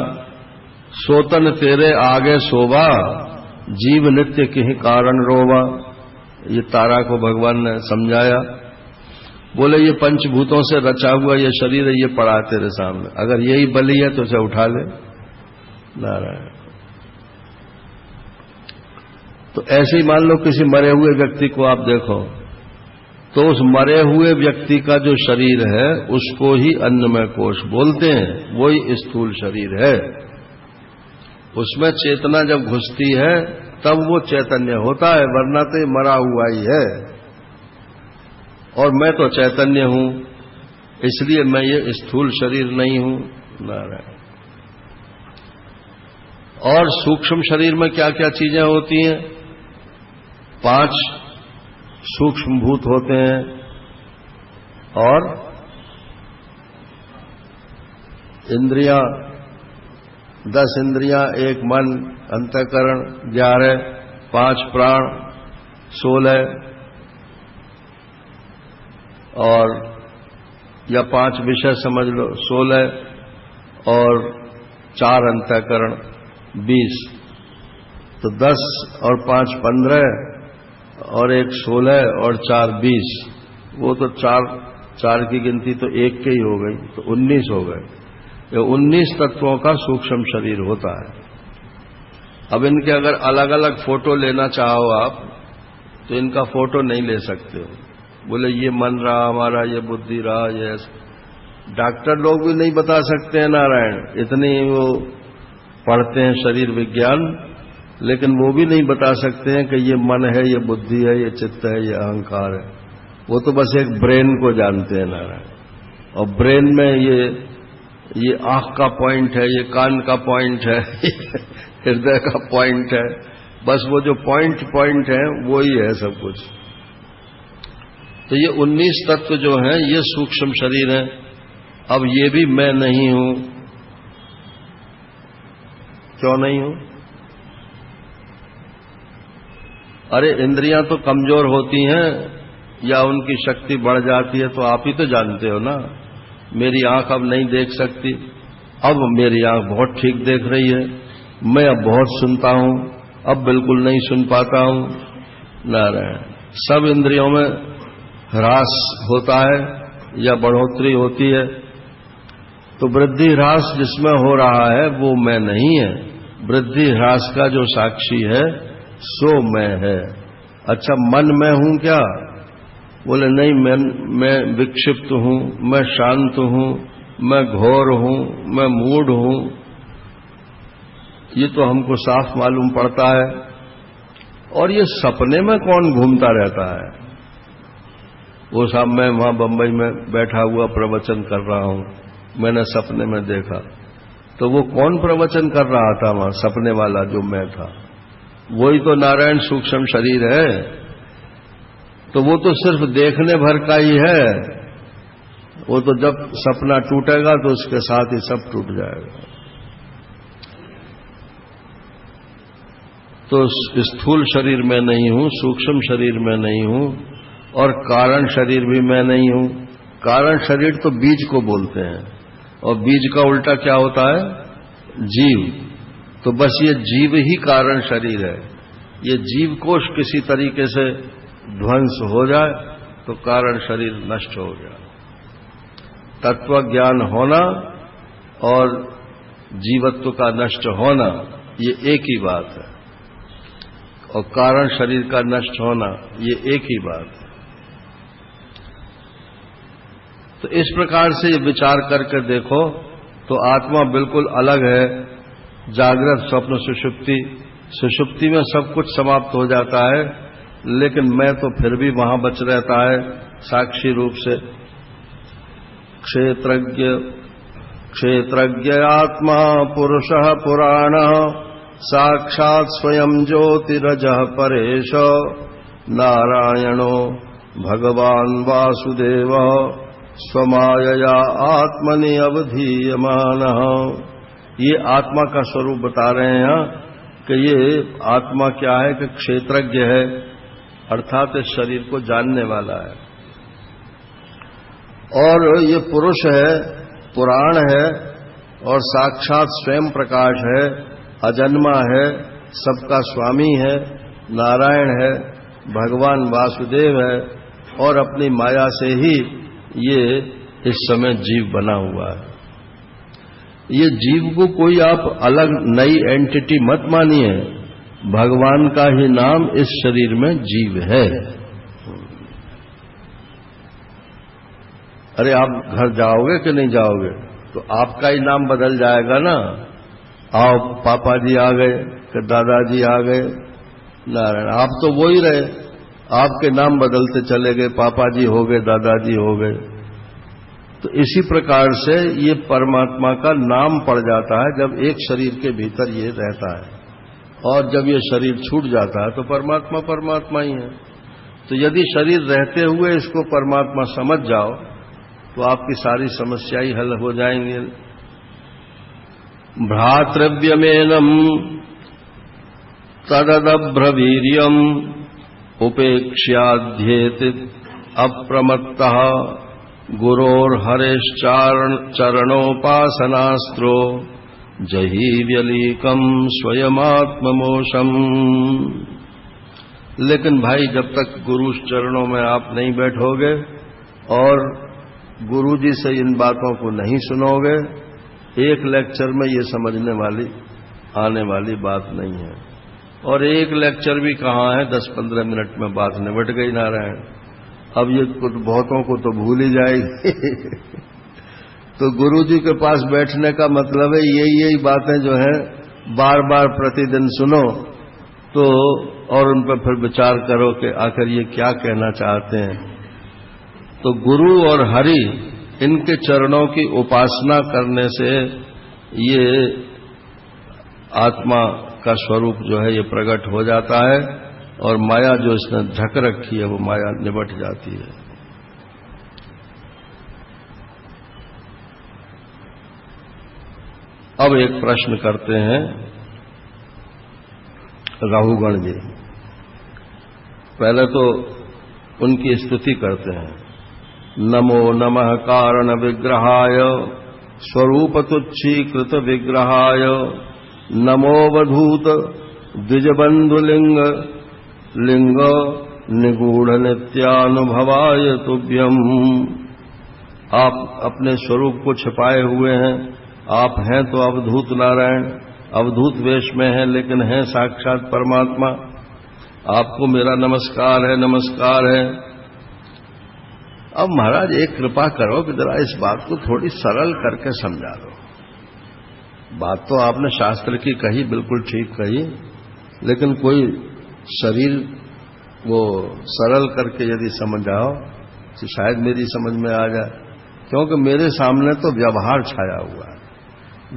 सोतन तेरे आगे शोभा, जीव नित्य किहि कारण रोवा। ये तारा को भगवान ने समझाया। बोले ये पंचभूतों से रचा हुआ ये शरीर है, ये पड़ा है तेरे सामने, अगर यही बलि है तो इसे उठा ले। नारायण। तो ऐसे ही मान लो किसी मरे हुए व्यक्ति को आप देखो, तो उस मरे हुए व्यक्ति का जो शरीर है उसको ही अन्नमय कोश बोलते हैं, वही स्थूल शरीर है। उसमें चेतना जब घुसती है तब वो चैतन्य होता है, वरना तो ये मरा हुआ ही है। और मैं तो चैतन्य हूं, इसलिए मैं ये स्थूल शरीर नहीं हूं। नारायण। और सूक्ष्म शरीर में क्या क्या चीजें होती हैं? 5 सूक्ष्म भूत होते हैं, और इंद्रियां 10 इंद्रियां, 1 मन, अंतःकरण 11, 5 प्राण 16, और या 5 विषय समझ लो 16, और 4 अंतःकरण 20। तो 10 और 5 15, और 1 16, और 4 20। वो तो 4 की गिनती तो 1 के ही हो गई, तो 19 हो गए। ये 19 तत्वों का सूक्ष्म शरीर होता है। अब इनके अगर अलग अलग फोटो लेना चाहो आप, तो इनका फोटो नहीं ले सकते हो। बोले ये मन रहा हमारा, ये बुद्धि रहा, ये डॉक्टर लोग भी नहीं बता सकते हैं नारायण, इतनी वो पढ़ते हैं शरीर विज्ञान, लेकिन वो भी नहीं बता सकते हैं कि ये मन है, ये बुद्धि है, ये चित्त है, ये अहंकार है। वो तो बस एक ब्रेन को जानते हैं नारायण। और ब्रेन में ये आंख का पॉइंट है, ये कान का पॉइंट है, हृदय का पॉइंट है, बस वो जो पॉइंट है वो ही है सब कुछ। तो ये 19 तत्व जो हैं ये सूक्ष्म शरीर हैं। अब ये भी मैं नहीं हूं। क्यों नहीं हूं? अरे इंद्रियां तो कमजोर होती हैं या उनकी शक्ति बढ़ जाती है तो आप ही तो जानते हो ना। मेरी आंख अब नहीं देख सकती, अब मेरी आंख बहुत ठीक देख रही है। मैं अब बहुत सुनता हूं, अब बिल्कुल नहीं सुन पाता हूं। नारायण। सब इंद्रियों में ह्रास होता है या बढ़ोतरी होती है, तो वृद्धि ह्रास जिसमें हो रहा है वो मैं नहीं है। वृद्धि ह्रास का जो साक्षी है सो मैं है। अच्छा मन मैं हूं क्या? बोले नहीं, मैं विक्षिप्त हूं, मैं शांत हूं, मैं घोर हूं, मैं मूढ़ हूं। ये तो हमको साफ मालूम पड़ता है। और ये सपने में कौन घूमता रहता है? वो साहब मैं वहां बंबई में बैठा हुआ प्रवचन कर रहा हूं, मैंने सपने में देखा। तो वो कौन प्रवचन कर रहा था वहां? सपने वाला जो मैं था, वही तो नारायण सूक्ष्म शरीर है। तो वो तो सिर्फ देखने भर का ही है। वो तो जब सपना टूटेगा तो उसके साथ ही सब टूट जाएगा। तो स्थूल शरीर में नहीं हूं, सूक्ष्म शरीर में नहीं हूं, और कारण शरीर भी मैं नहीं हूं। कारण शरीर तो बीज को बोलते हैं, और बीज का उल्टा क्या होता है? जीव। तो बस ये जीव ही कारण शरीर है। ये जीव कोश किसी तरीके से ध्वंस हो जाए तो कारण शरीर नष्ट हो गया। तत्व ज्ञान होना और जीवत्व का नष्ट होना ये एक ही बात है, और कारण शरीर का नष्ट होना ये एक ही बात है। तो इस प्रकार से ये विचार करके देखो तो आत्मा बिल्कुल अलग है। जागृत, स्वप्न, सुषुप्ति, सुषुप्ति में सब कुछ समाप्त हो जाता है, लेकिन मैं तो फिर भी वहां बच रहता है साक्षी रूप से। क्षेत्रज्ञ आत्मा पुरुषः पुराणः साक्षात् स्वयं ज्योतिरजः परेश नारायणो भगवान् वासुदेवः स्वमायया आत्मनि अवधीयमानः। ये आत्मा का स्वरूप बता रहे हैं कि ये आत्मा क्या है कि क्षेत्रज्ञ है, अर्थात इस शरीर को जानने वाला है, और ये पुरुष है, पुराण है, और साक्षात स्वयं प्रकाश है, अजन्मा है, सबका स्वामी है, नारायण है, भगवान वासुदेव है, और अपनी माया से ही ये इस समय जीव बना हुआ है। ये जीव को कोई आप अलग नई एंटिटी मत मानिए, भगवान का ही नाम इस शरीर में जीव है। अरे आप घर जाओगे कि नहीं जाओगे तो आपका ही नाम बदल जाएगा ना। आओ पापा जी आ गए कि दादाजी आ गए, नारायण, आप तो वो ही रहे, आपके नाम बदलते चले गए, पापा जी हो गए, दादाजी हो गए। तो इसी प्रकार से ये परमात्मा का नाम पड़ जाता है जब एक शरीर के भीतर ये रहता है, और जब ये शरीर छूट जाता है तो परमात्मा परमात्मा ही है। तो यदि शरीर रहते हुए इसको परमात्मा समझ जाओ तो आपकी सारी समस्याएं हल हो जाएंगी। भ्रातृव्यमेनम तददभ्रवीर्यम उपेक्ष्याध्येति अप्रमत्तः गुरोर्हरेश्चरणोपासनास्त्रो जही व्यलीकम स्वयमात्ममोषम। लेकिन भाई जब तक गुरु चरणों में आप नहीं बैठोगे और गुरु जी से इन बातों को नहीं सुनोगे, एक लेक्चर में ये समझने वाली आने वाली बात नहीं है। और एक लेक्चर भी कहाँ है, 10-15 मिनट में बात निबट गई नारायण। अब ये कुछ बहुतों को तो भूल ही जाएगी। तो गुरु जी के पास बैठने का मतलब है यही बातें जो है बार बार प्रतिदिन सुनो तो, और उन पर फिर विचार करो कि आखिर ये क्या कहना चाहते हैं। तो गुरु और हरि इनके चरणों की उपासना करने से ये आत्मा का स्वरूप जो है ये प्रकट हो जाता है, और माया जो इसने ढक रखी है वो माया निबट जाती है। अब एक प्रश्न करते हैं राहुगण जी। पहले तो उनकी स्तुति करते हैं। नमो नमः कारण विग्रहाय स्वरूप तुच्छीकृत विग्रहाय नमोवधूत द्विजबंधुलिंग लिंग निगूढ़ नित्यानुभवाय तुभ्यम। आप अपने स्वरूप को छिपाए हुए हैं, आप हैं तो अवधूत नारायण, अवधूत वेश में हैं लेकिन हैं साक्षात परमात्मा। आपको मेरा नमस्कार है, नमस्कार है। अब महाराज एक कृपा करो कि जरा इस बात को थोड़ी सरल करके समझा दो। बात तो आपने शास्त्र की कही, बिल्कुल ठीक कही, लेकिन कोई शरीर वो सरल करके यदि समझाओ तो शायद मेरी समझ में आ जाए। क्योंकि मेरे सामने तो व्यवहार छाया हुआ है,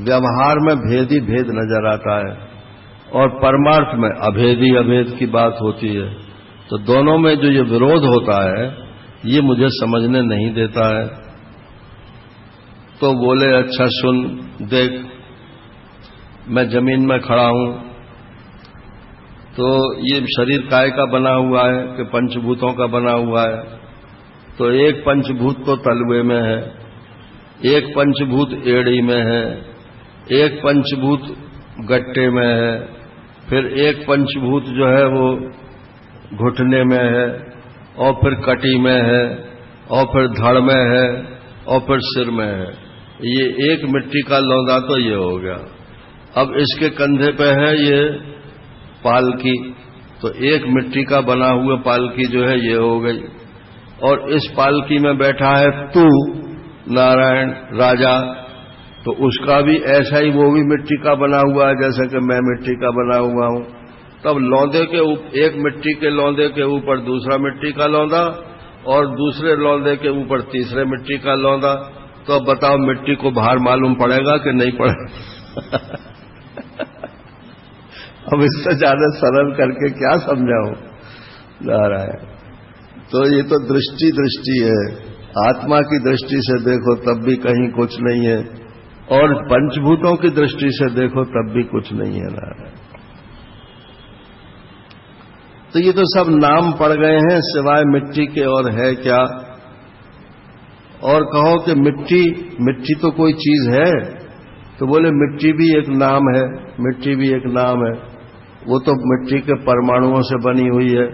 व्यवहार में भेद ही भेद नजर आता है, और परमार्थ में अभेद ही अभेद की बात होती है। तो दोनों में जो ये विरोध होता है ये मुझे समझने नहीं देता है। तो बोले अच्छा सुन देख, मैं जमीन में खड़ा हूं, तो ये शरीर काय का बना हुआ है कि पंचभूतों का बना हुआ है? तो एक पंचभूत तो तलवे में है, एक पंचभूत एड़ी में है, एक पंचभूत गट्टे में है, फिर एक पंचभूत जो है वो घुटने में है, और फिर कटी में है, और फिर धड़ में है, और फिर सिर में है। ये एक मिट्टी का लौंदा तो ये हो गया। अब इसके कंधे पे है ये पालकी, तो एक मिट्टी का बना हुआ पालकी जो है ये हो गई। और इस पालकी में बैठा है तू नारायण राजा, तो उसका भी ऐसा ही, वो भी मिट्टी का बना हुआ है जैसे कि मैं मिट्टी का बना हुआ हूं। तब लौंदे के एक मिट्टी के लौंदे के ऊपर दूसरा मिट्टी का लौंदा, और दूसरे लौंदे के ऊपर तीसरे मिट्टी का लौंदा। तो अब बताओ मिट्टी को भार मालूम पड़ेगा कि नहीं पड़ेगा? अब इससे ज्यादा सरल करके क्या समझाऊं नारायण। तो ये तो दृष्टि है, आत्मा की दृष्टि से देखो तब भी कहीं कुछ नहीं है, और पंचभूतों की दृष्टि से देखो तब भी कुछ नहीं है नारायण। तो ये तो सब नाम पड़ गए हैं सिवाय मिट्टी के, और है क्या? और कहो कि मिट्टी तो कोई चीज है, तो बोले मिट्टी भी एक नाम है, मिट्टी भी एक नाम है। वो तो मिट्टी के परमाणुओं से बनी हुई है,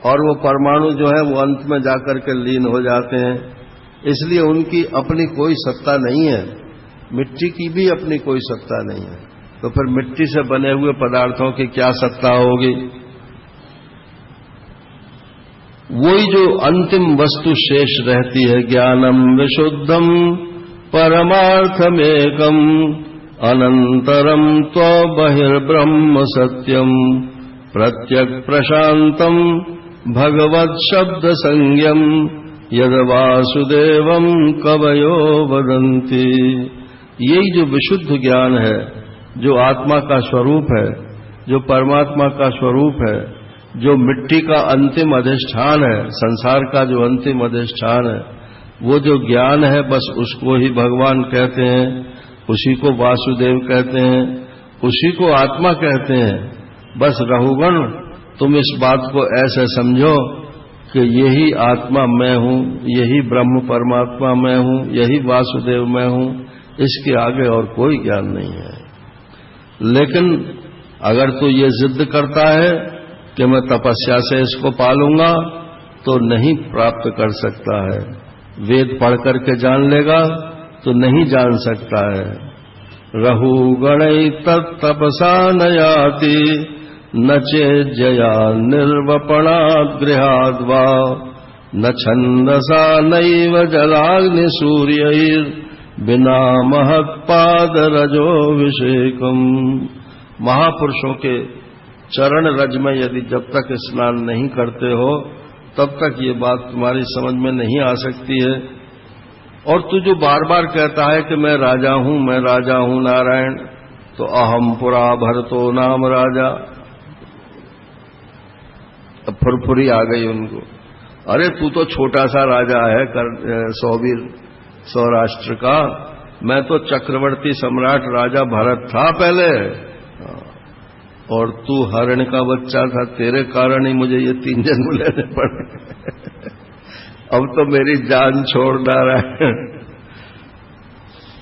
और वो परमाणु जो है वो अंत में जाकर के लीन हो जाते हैं, इसलिए उनकी अपनी कोई सत्ता नहीं है। मिट्टी की भी अपनी कोई सत्ता नहीं है, तो फिर मिट्टी से बने हुए पदार्थों की क्या सत्ता होगी? वही जो अंतिम वस्तु शेष रहती है, ज्ञानम विशुद्धम परमार्थमेकम अनंतरम त्व बहिर्ब्रह्म सत्यम प्रत्यक प्रशांतम भगवत शब्द संज्ञम यद वासुदेवम कवयो वदन्ति। यही जो विशुद्ध ज्ञान है, जो आत्मा का स्वरूप है, जो परमात्मा का स्वरूप है, जो मिट्टी का अंतिम अधिष्ठान है, संसार का जो अंतिम अधिष्ठान है, वो जो ज्ञान है बस उसको ही भगवान कहते हैं, उसी को वासुदेव कहते हैं, उसी को आत्मा कहते हैं। बस रहुगण तुम इस बात को ऐसे समझो कि यही आत्मा मैं हूं, यही ब्रह्म परमात्मा मैं हूं, यही वासुदेव मैं हूं, इसके आगे और कोई ज्ञान नहीं है। लेकिन अगर तू ये जिद करता है कि मैं तपस्या से इसको पालूंगा, तो नहीं प्राप्त कर सकता है। वेद पढ़ करके जान लेगा तो नहीं जान सकता है। रहु गणै तपसा न याति न चेज्जया निर्वपणात् गृहाद्वा न छन्दसा नैव जलाग्नि सूर्यैर् बिना महत्पाद रजोभिषेकम्। महापुरुषों के चरण रज में यदि जब तक स्नान नहीं करते हो तब तक ये बात तुम्हारी समझ में नहीं आ सकती है। और तू जो बार बार कहता है कि मैं राजा हूं, मैं राजा हूं नारायण, तो अहम पुरा भरतो नाम राजा, अब फुरफुरी आ गई उनको। अरे तू तो छोटा सा राजा है सौवीर सौराष्ट्र का, मैं तो चक्रवर्ती सम्राट राजा भरत था पहले, और तू हरण का बच्चा था, तेरे कारण ही मुझे ये 3 जन्म लेने पड़े। अब तो मेरी जान छोड़ रहा है।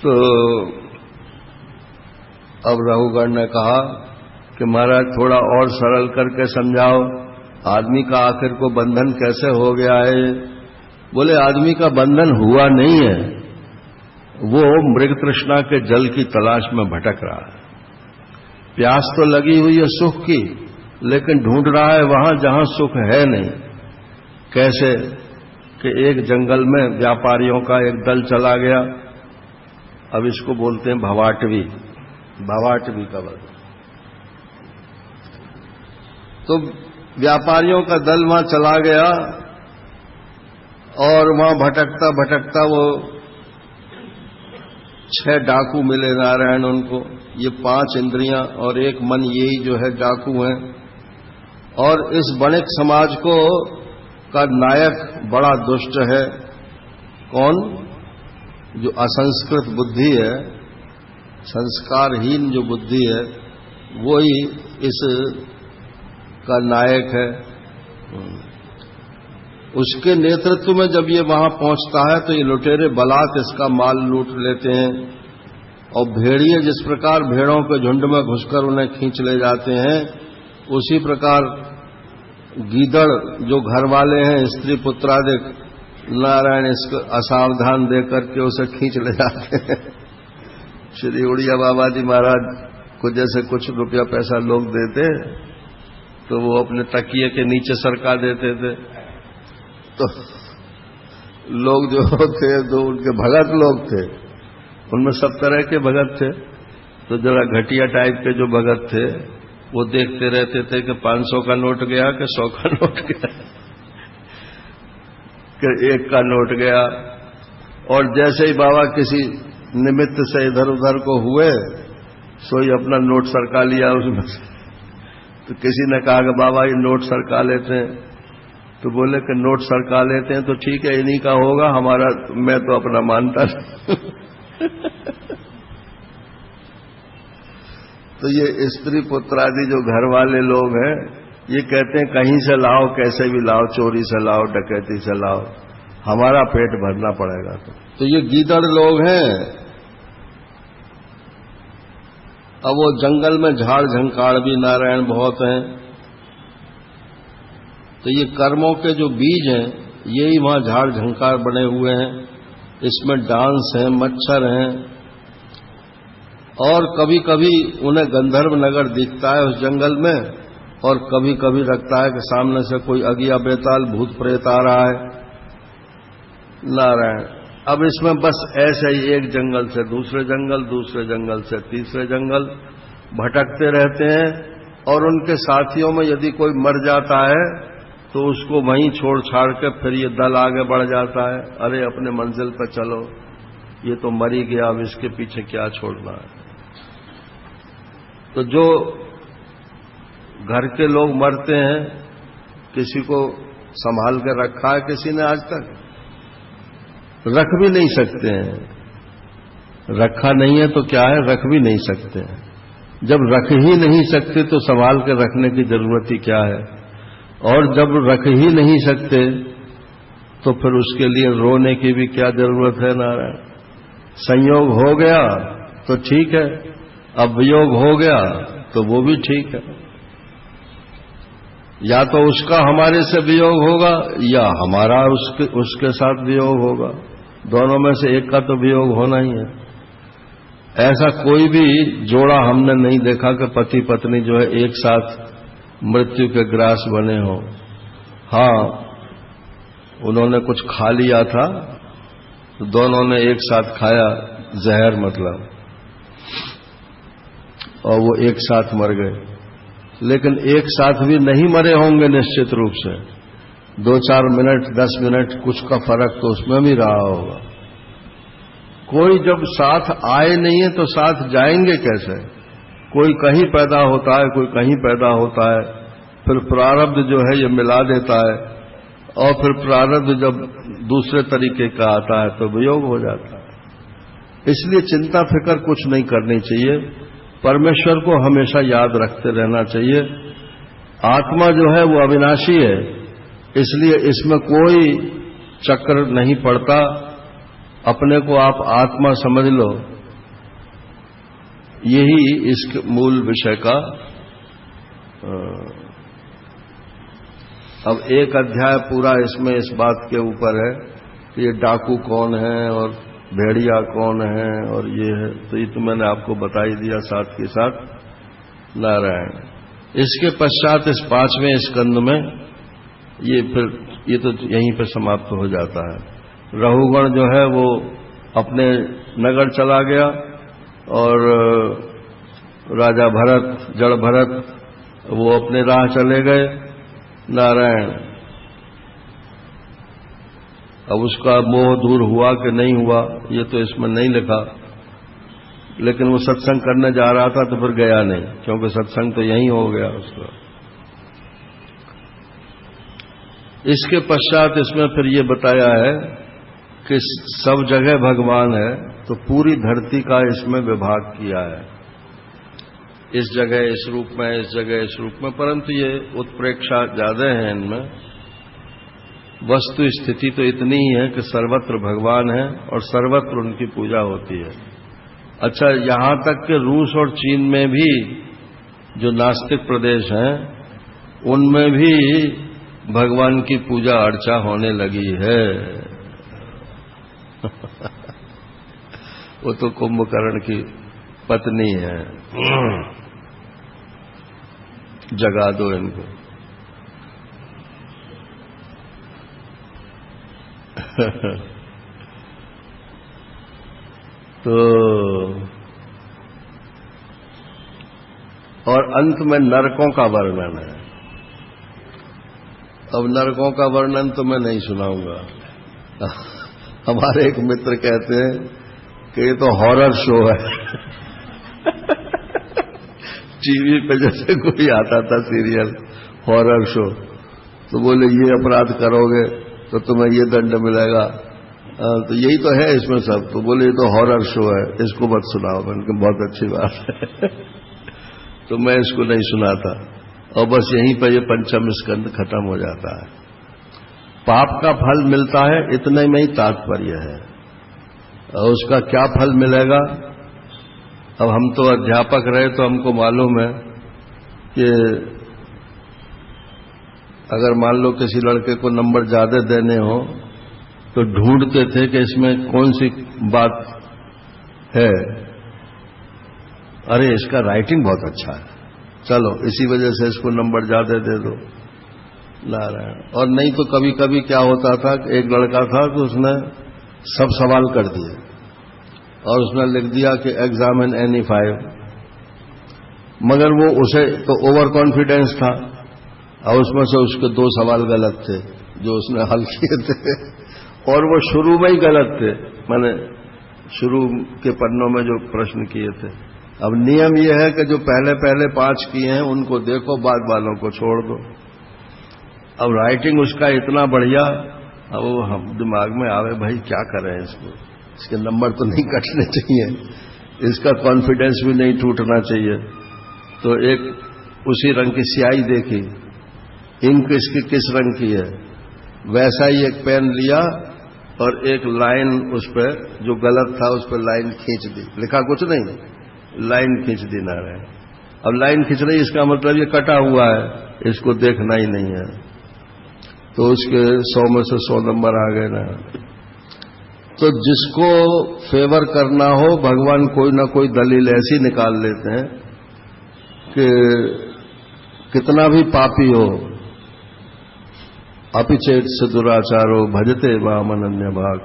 तो अब रघुगण ने कहा कि महाराज थोड़ा और सरल करके समझाओ, आदमी का आखिर को बंधन कैसे हो गया है? बोले आदमी का बंधन हुआ नहीं है, वो मृग तृष्णा के जल की तलाश में भटक रहा है। प्यास तो लगी हुई है सुख की, लेकिन ढूंढ रहा है वहां जहां सुख है नहीं। कैसे कि एक जंगल में व्यापारियों का एक दल चला गया, अब इसको बोलते हैं भवाटवी, भवाटवी का बल। तो व्यापारियों का दल वहां चला गया, और वहां भटकता भटकता वो 6 डाकू मिले नारायण उनको। ये 5 इंद्रियां और 1 मन, यही जो है डाकू हैं। और इस वणिक समाज को का नायक बड़ा दुष्ट है। कौन? जो असंस्कृत बुद्धि है, संस्कारहीन जो बुद्धि है, वो ही इस का नायक है, उसके नेतृत्व में जब ये वहां पहुंचता है तो ये लुटेरे बलात् इसका माल लूट लेते हैं। और भेड़िए जिस प्रकार भेड़ों के झुंड में घुसकर उन्हें खींच ले जाते हैं, उसी प्रकार गीदड़ जो घर वाले हैं, स्त्री पुत्रादिक, नारायण इसको असावधान देकर के उसे खींच ले जाते हैं। श्री उड़िया बाबा जी महाराज को जैसे कुछ रुपया पैसा लोग देते तो वो अपने तकिए के नीचे सरका देते थे, तो लोग जो थे, जो उनके भगत लोग थे, उनमें सब तरह के भगत थे, तो जरा घटिया टाइप के जो भगत थे वो देखते रहते थे कि 500 का नोट गया कि 100 का नोट गया कि 1 का नोट गया। और जैसे ही बाबा किसी निमित्त से इधर उधर को हुए, सोई अपना नोट सरका लिया उसमें। तो किसी ने कहा कि बाबा ये नोट सरका लेते हैं, तो बोले कि नोट सरका लेते हैं तो ठीक है, इन्हीं का होगा, हमारा मैं तो अपना मानता नहीं। तो ये स्त्री पुत्र आदि जो घर वाले लोग हैं, ये कहते हैं कहीं से लाओ, कैसे भी लाओ, चोरी से लाओ, डकैती से लाओ, हमारा पेट भरना पड़ेगा। तो ये गीदड़ लोग हैं। अब वो जंगल में झाड़ झंकाड़ भी नारायण बहुत हैं, तो ये कर्मों के जो बीज हैं यही वहां झाड़ झंकार बने हुए हैं। इसमें डांस है, मच्छर हैं, और कभी कभी उन्हें गंधर्व नगर दिखता है उस जंगल में, और कभी कभी लगता है कि सामने से कोई अगिया बेताल भूत प्रेत आ रहा है। नारायण अब इसमें बस ऐसे ही एक जंगल से दूसरे जंगल, दूसरे जंगल से तीसरे जंगल भटकते रहते हैं। और उनके साथियों में यदि कोई मर जाता है तो उसको वहीं छोड़ छाड़ के फिर ये दल आगे बढ़ जाता है, अरे अपने मंजिल पर चलो, ये तो मर ही गया, अब इसके पीछे क्या छोड़ना है। तो जो घर के लोग मरते हैं, किसी को संभाल कर रखा है किसी ने आज तक? रख भी नहीं सकते हैं। रखा नहीं है तो क्या है, रख भी नहीं सकते हैं। जब रख ही नहीं सकते तो संभाल के रखने की जरूरत ही क्या है। और जब रख ही नहीं सकते तो फिर उसके लिए रोने की भी क्या जरूरत है। नारायण संयोग हो गया तो ठीक है, अब वियोग हो गया तो वो भी ठीक है। या तो उसका हमारे से वियोग होगा या हमारा उसके साथ वियोग होगा, दोनों में से एक का तो वियोग होना ही है। ऐसा कोई भी जोड़ा हमने नहीं देखा कि पति पत्नी जो है एक साथ मृत्यु के ग्रास बने हों। हाँ, उन्होंने कुछ खा लिया था तो दोनों ने एक साथ खाया, जहर मतलब, और वो एक साथ मर गए। लेकिन एक साथ भी नहीं मरे होंगे निश्चित रूप से, 2-4 मिनट 10 मिनट कुछ का फर्क तो उसमें भी रहा होगा। कोई जब साथ आए नहीं है तो साथ जाएंगे कैसे? कोई कहीं पैदा होता है, कोई कहीं पैदा होता है, फिर प्रारब्ध जो है ये मिला देता है, और फिर प्रारब्ध जब दूसरे तरीके का आता है तो वियोग हो जाता है। इसलिए चिंता फिक्र कुछ नहीं करनी चाहिए, परमेश्वर को हमेशा याद रखते रहना चाहिए। आत्मा जो है वो अविनाशी है, इसलिए इसमें कोई चक्र नहीं पड़ता। अपने को आप आत्मा समझ लो, यही इस मूल विषय का। अब एक अध्याय पूरा इसमें इस बात के ऊपर है कि ये डाकू कौन है और भेड़िया कौन है और ये है, तो ये तो मैंने आपको बता ही दिया साथ के साथ। नारायण इसके पश्चात इस 5वें स्कंद में ये तो यहीं पर समाप्त हो जाता है। रहुगण जो है वो अपने नगर चला गया और राजा भरत, जड़ भरत, वो अपने राह चले गए। नारायण अब उसका मोह दूर हुआ कि नहीं हुआ ये तो इसमें नहीं लिखा, लेकिन वो सत्संग करने जा रहा था तो फिर गया नहीं, क्योंकि सत्संग तो यहीं हो गया उसका। इसके पश्चात इसमें फिर ये बताया है कि सब जगह भगवान है, तो पूरी धरती का इसमें विभाग किया है। इस जगह इस रूप में, इस जगह इस रूप में, परंतु ये उत्प्रेक्षा ज्यादा है इनमें। वस्तु स्थिति तो इतनी ही है कि सर्वत्र भगवान है और सर्वत्र उनकी पूजा होती है। अच्छा, यहां तक कि रूस और चीन में भी जो नास्तिक प्रदेश हैं उनमें भी भगवान की पूजा अर्चा होने लगी है। वो तो कुंभकर्ण की पत्नी है। जगा दो इनको। तो और अंत में नरकों का वर्णन है। अब नरकों का वर्णन तो मैं नहीं सुनाऊंगा। हमारे एक मित्र कहते हैं कि ये तो हॉरर शो है। टीवी पे जैसे कोई आता था सीरियल हॉरर शो, तो बोले ये अपराध करोगे तो तुम्हें ये दंड मिलेगा। तो यही तो है इसमें सब। तो बोले ये तो हॉरर शो है, इसको मत सुनाओ। मैंने बहुत अच्छी बात है। तो मैं इसको नहीं सुनाता और बस यहीं पर ये पंचम स्कंद खत्म हो जाता है। पाप का फल मिलता है, इतने में ही तात्पर्य है। और उसका क्या फल मिलेगा? अब हम तो अध्यापक रहे तो हमको मालूम है कि अगर मान लो किसी लड़के को नंबर ज्यादा देने हो तो ढूंढते थे कि इसमें कौन सी बात है। अरे इसका राइटिंग बहुत अच्छा है, चलो इसी वजह से इसको नंबर ज्यादा दे दो। नारायण। और नहीं तो कभी कभी क्या होता था कि एक लड़का था कि उसने सब सवाल कर दिए और उसने लिख दिया कि एग्जाम इन एनी 5, मगर वो उसे तो ओवर कॉन्फिडेंस था और उसमें से उसके 2 सवाल गलत थे जो उसने हल किए थे, और वो शुरू में ही गलत थे। मैंने शुरू के पन्नों में जो प्रश्न किए थे। अब नियम यह है कि जो पहले पहले 5 किए हैं उनको देखो, बाद वालों को छोड़ दो। अब राइटिंग उसका इतना बढ़िया, अब वो हम दिमाग में आवे भाई क्या करें इसको, इसके नंबर तो नहीं कटने चाहिए, इसका कॉन्फिडेंस भी नहीं टूटना चाहिए। तो एक उसी रंग की स्याही देखी, इंक इसकी किस रंग की है, वैसा ही एक पेन लिया और एक लाइन उस पर जो गलत था उस पर लाइन खींच दी। लिखा कुछ नहीं, लाइन खींच दी। नारायण। अब लाइन खींच रही, इसका मतलब ये कटा हुआ है, इसको देखना ही नहीं है। तो उसके 100 में से 100 नंबर आ गए ना। तो जिसको फेवर करना हो भगवान कोई ना कोई दलील ऐसी निकाल लेते हैं कि कितना भी पापी हो, अपिचेत से दुराचारो भजते वाम अनन्य भाग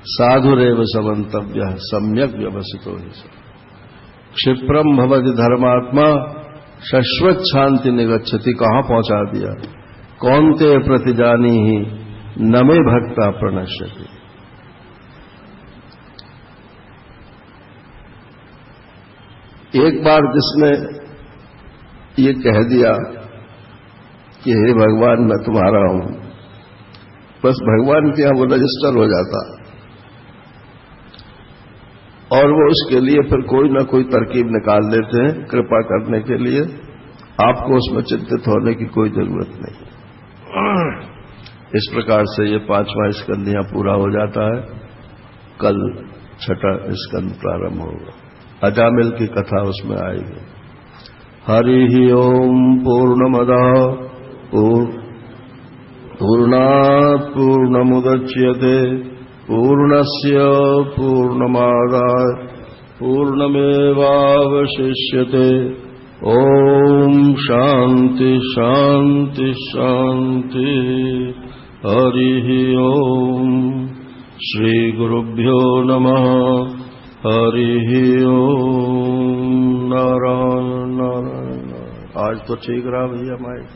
साधुरेव समन्तव्य सम्यक व्यवसितो ही क्षिप्रम भवति धर्मात्मा शाश्वत शांति निगच्छति। कहां पहुंचा दिया? कौनते प्रतिजानी ही नमे भक्ता प्रणश्यति। एक बार जिसने ये कह दिया कि हे भगवान मैं तुम्हारा हूं, बस भगवान के यहां वो रजिस्टर हो जाता और वो उसके लिए फिर कोई ना कोई तरकीब निकाल लेते हैं कृपा करने के लिए। आपको उसमें चिंतित होने की कोई जरूरत नहीं। इस प्रकार से ये 5वां स्कंद यहां पूरा हो जाता है। कल 6ठा स्कंद प्रारंभ होगा। अजामिल की कथा उसमें आएगी। हरि ओम पूर्णमदः पूर्णात् पूर्णमुदच्यते पूर्णस्य पूर्णमादाय पूर्णमेवावशिष्यते। ओम शांति शांति शांति। हरि ओम। श्री गुरुभ्यो नमः। हरि ओम। नारायण नारायण। आज तो ठीक रहा भैया माइक।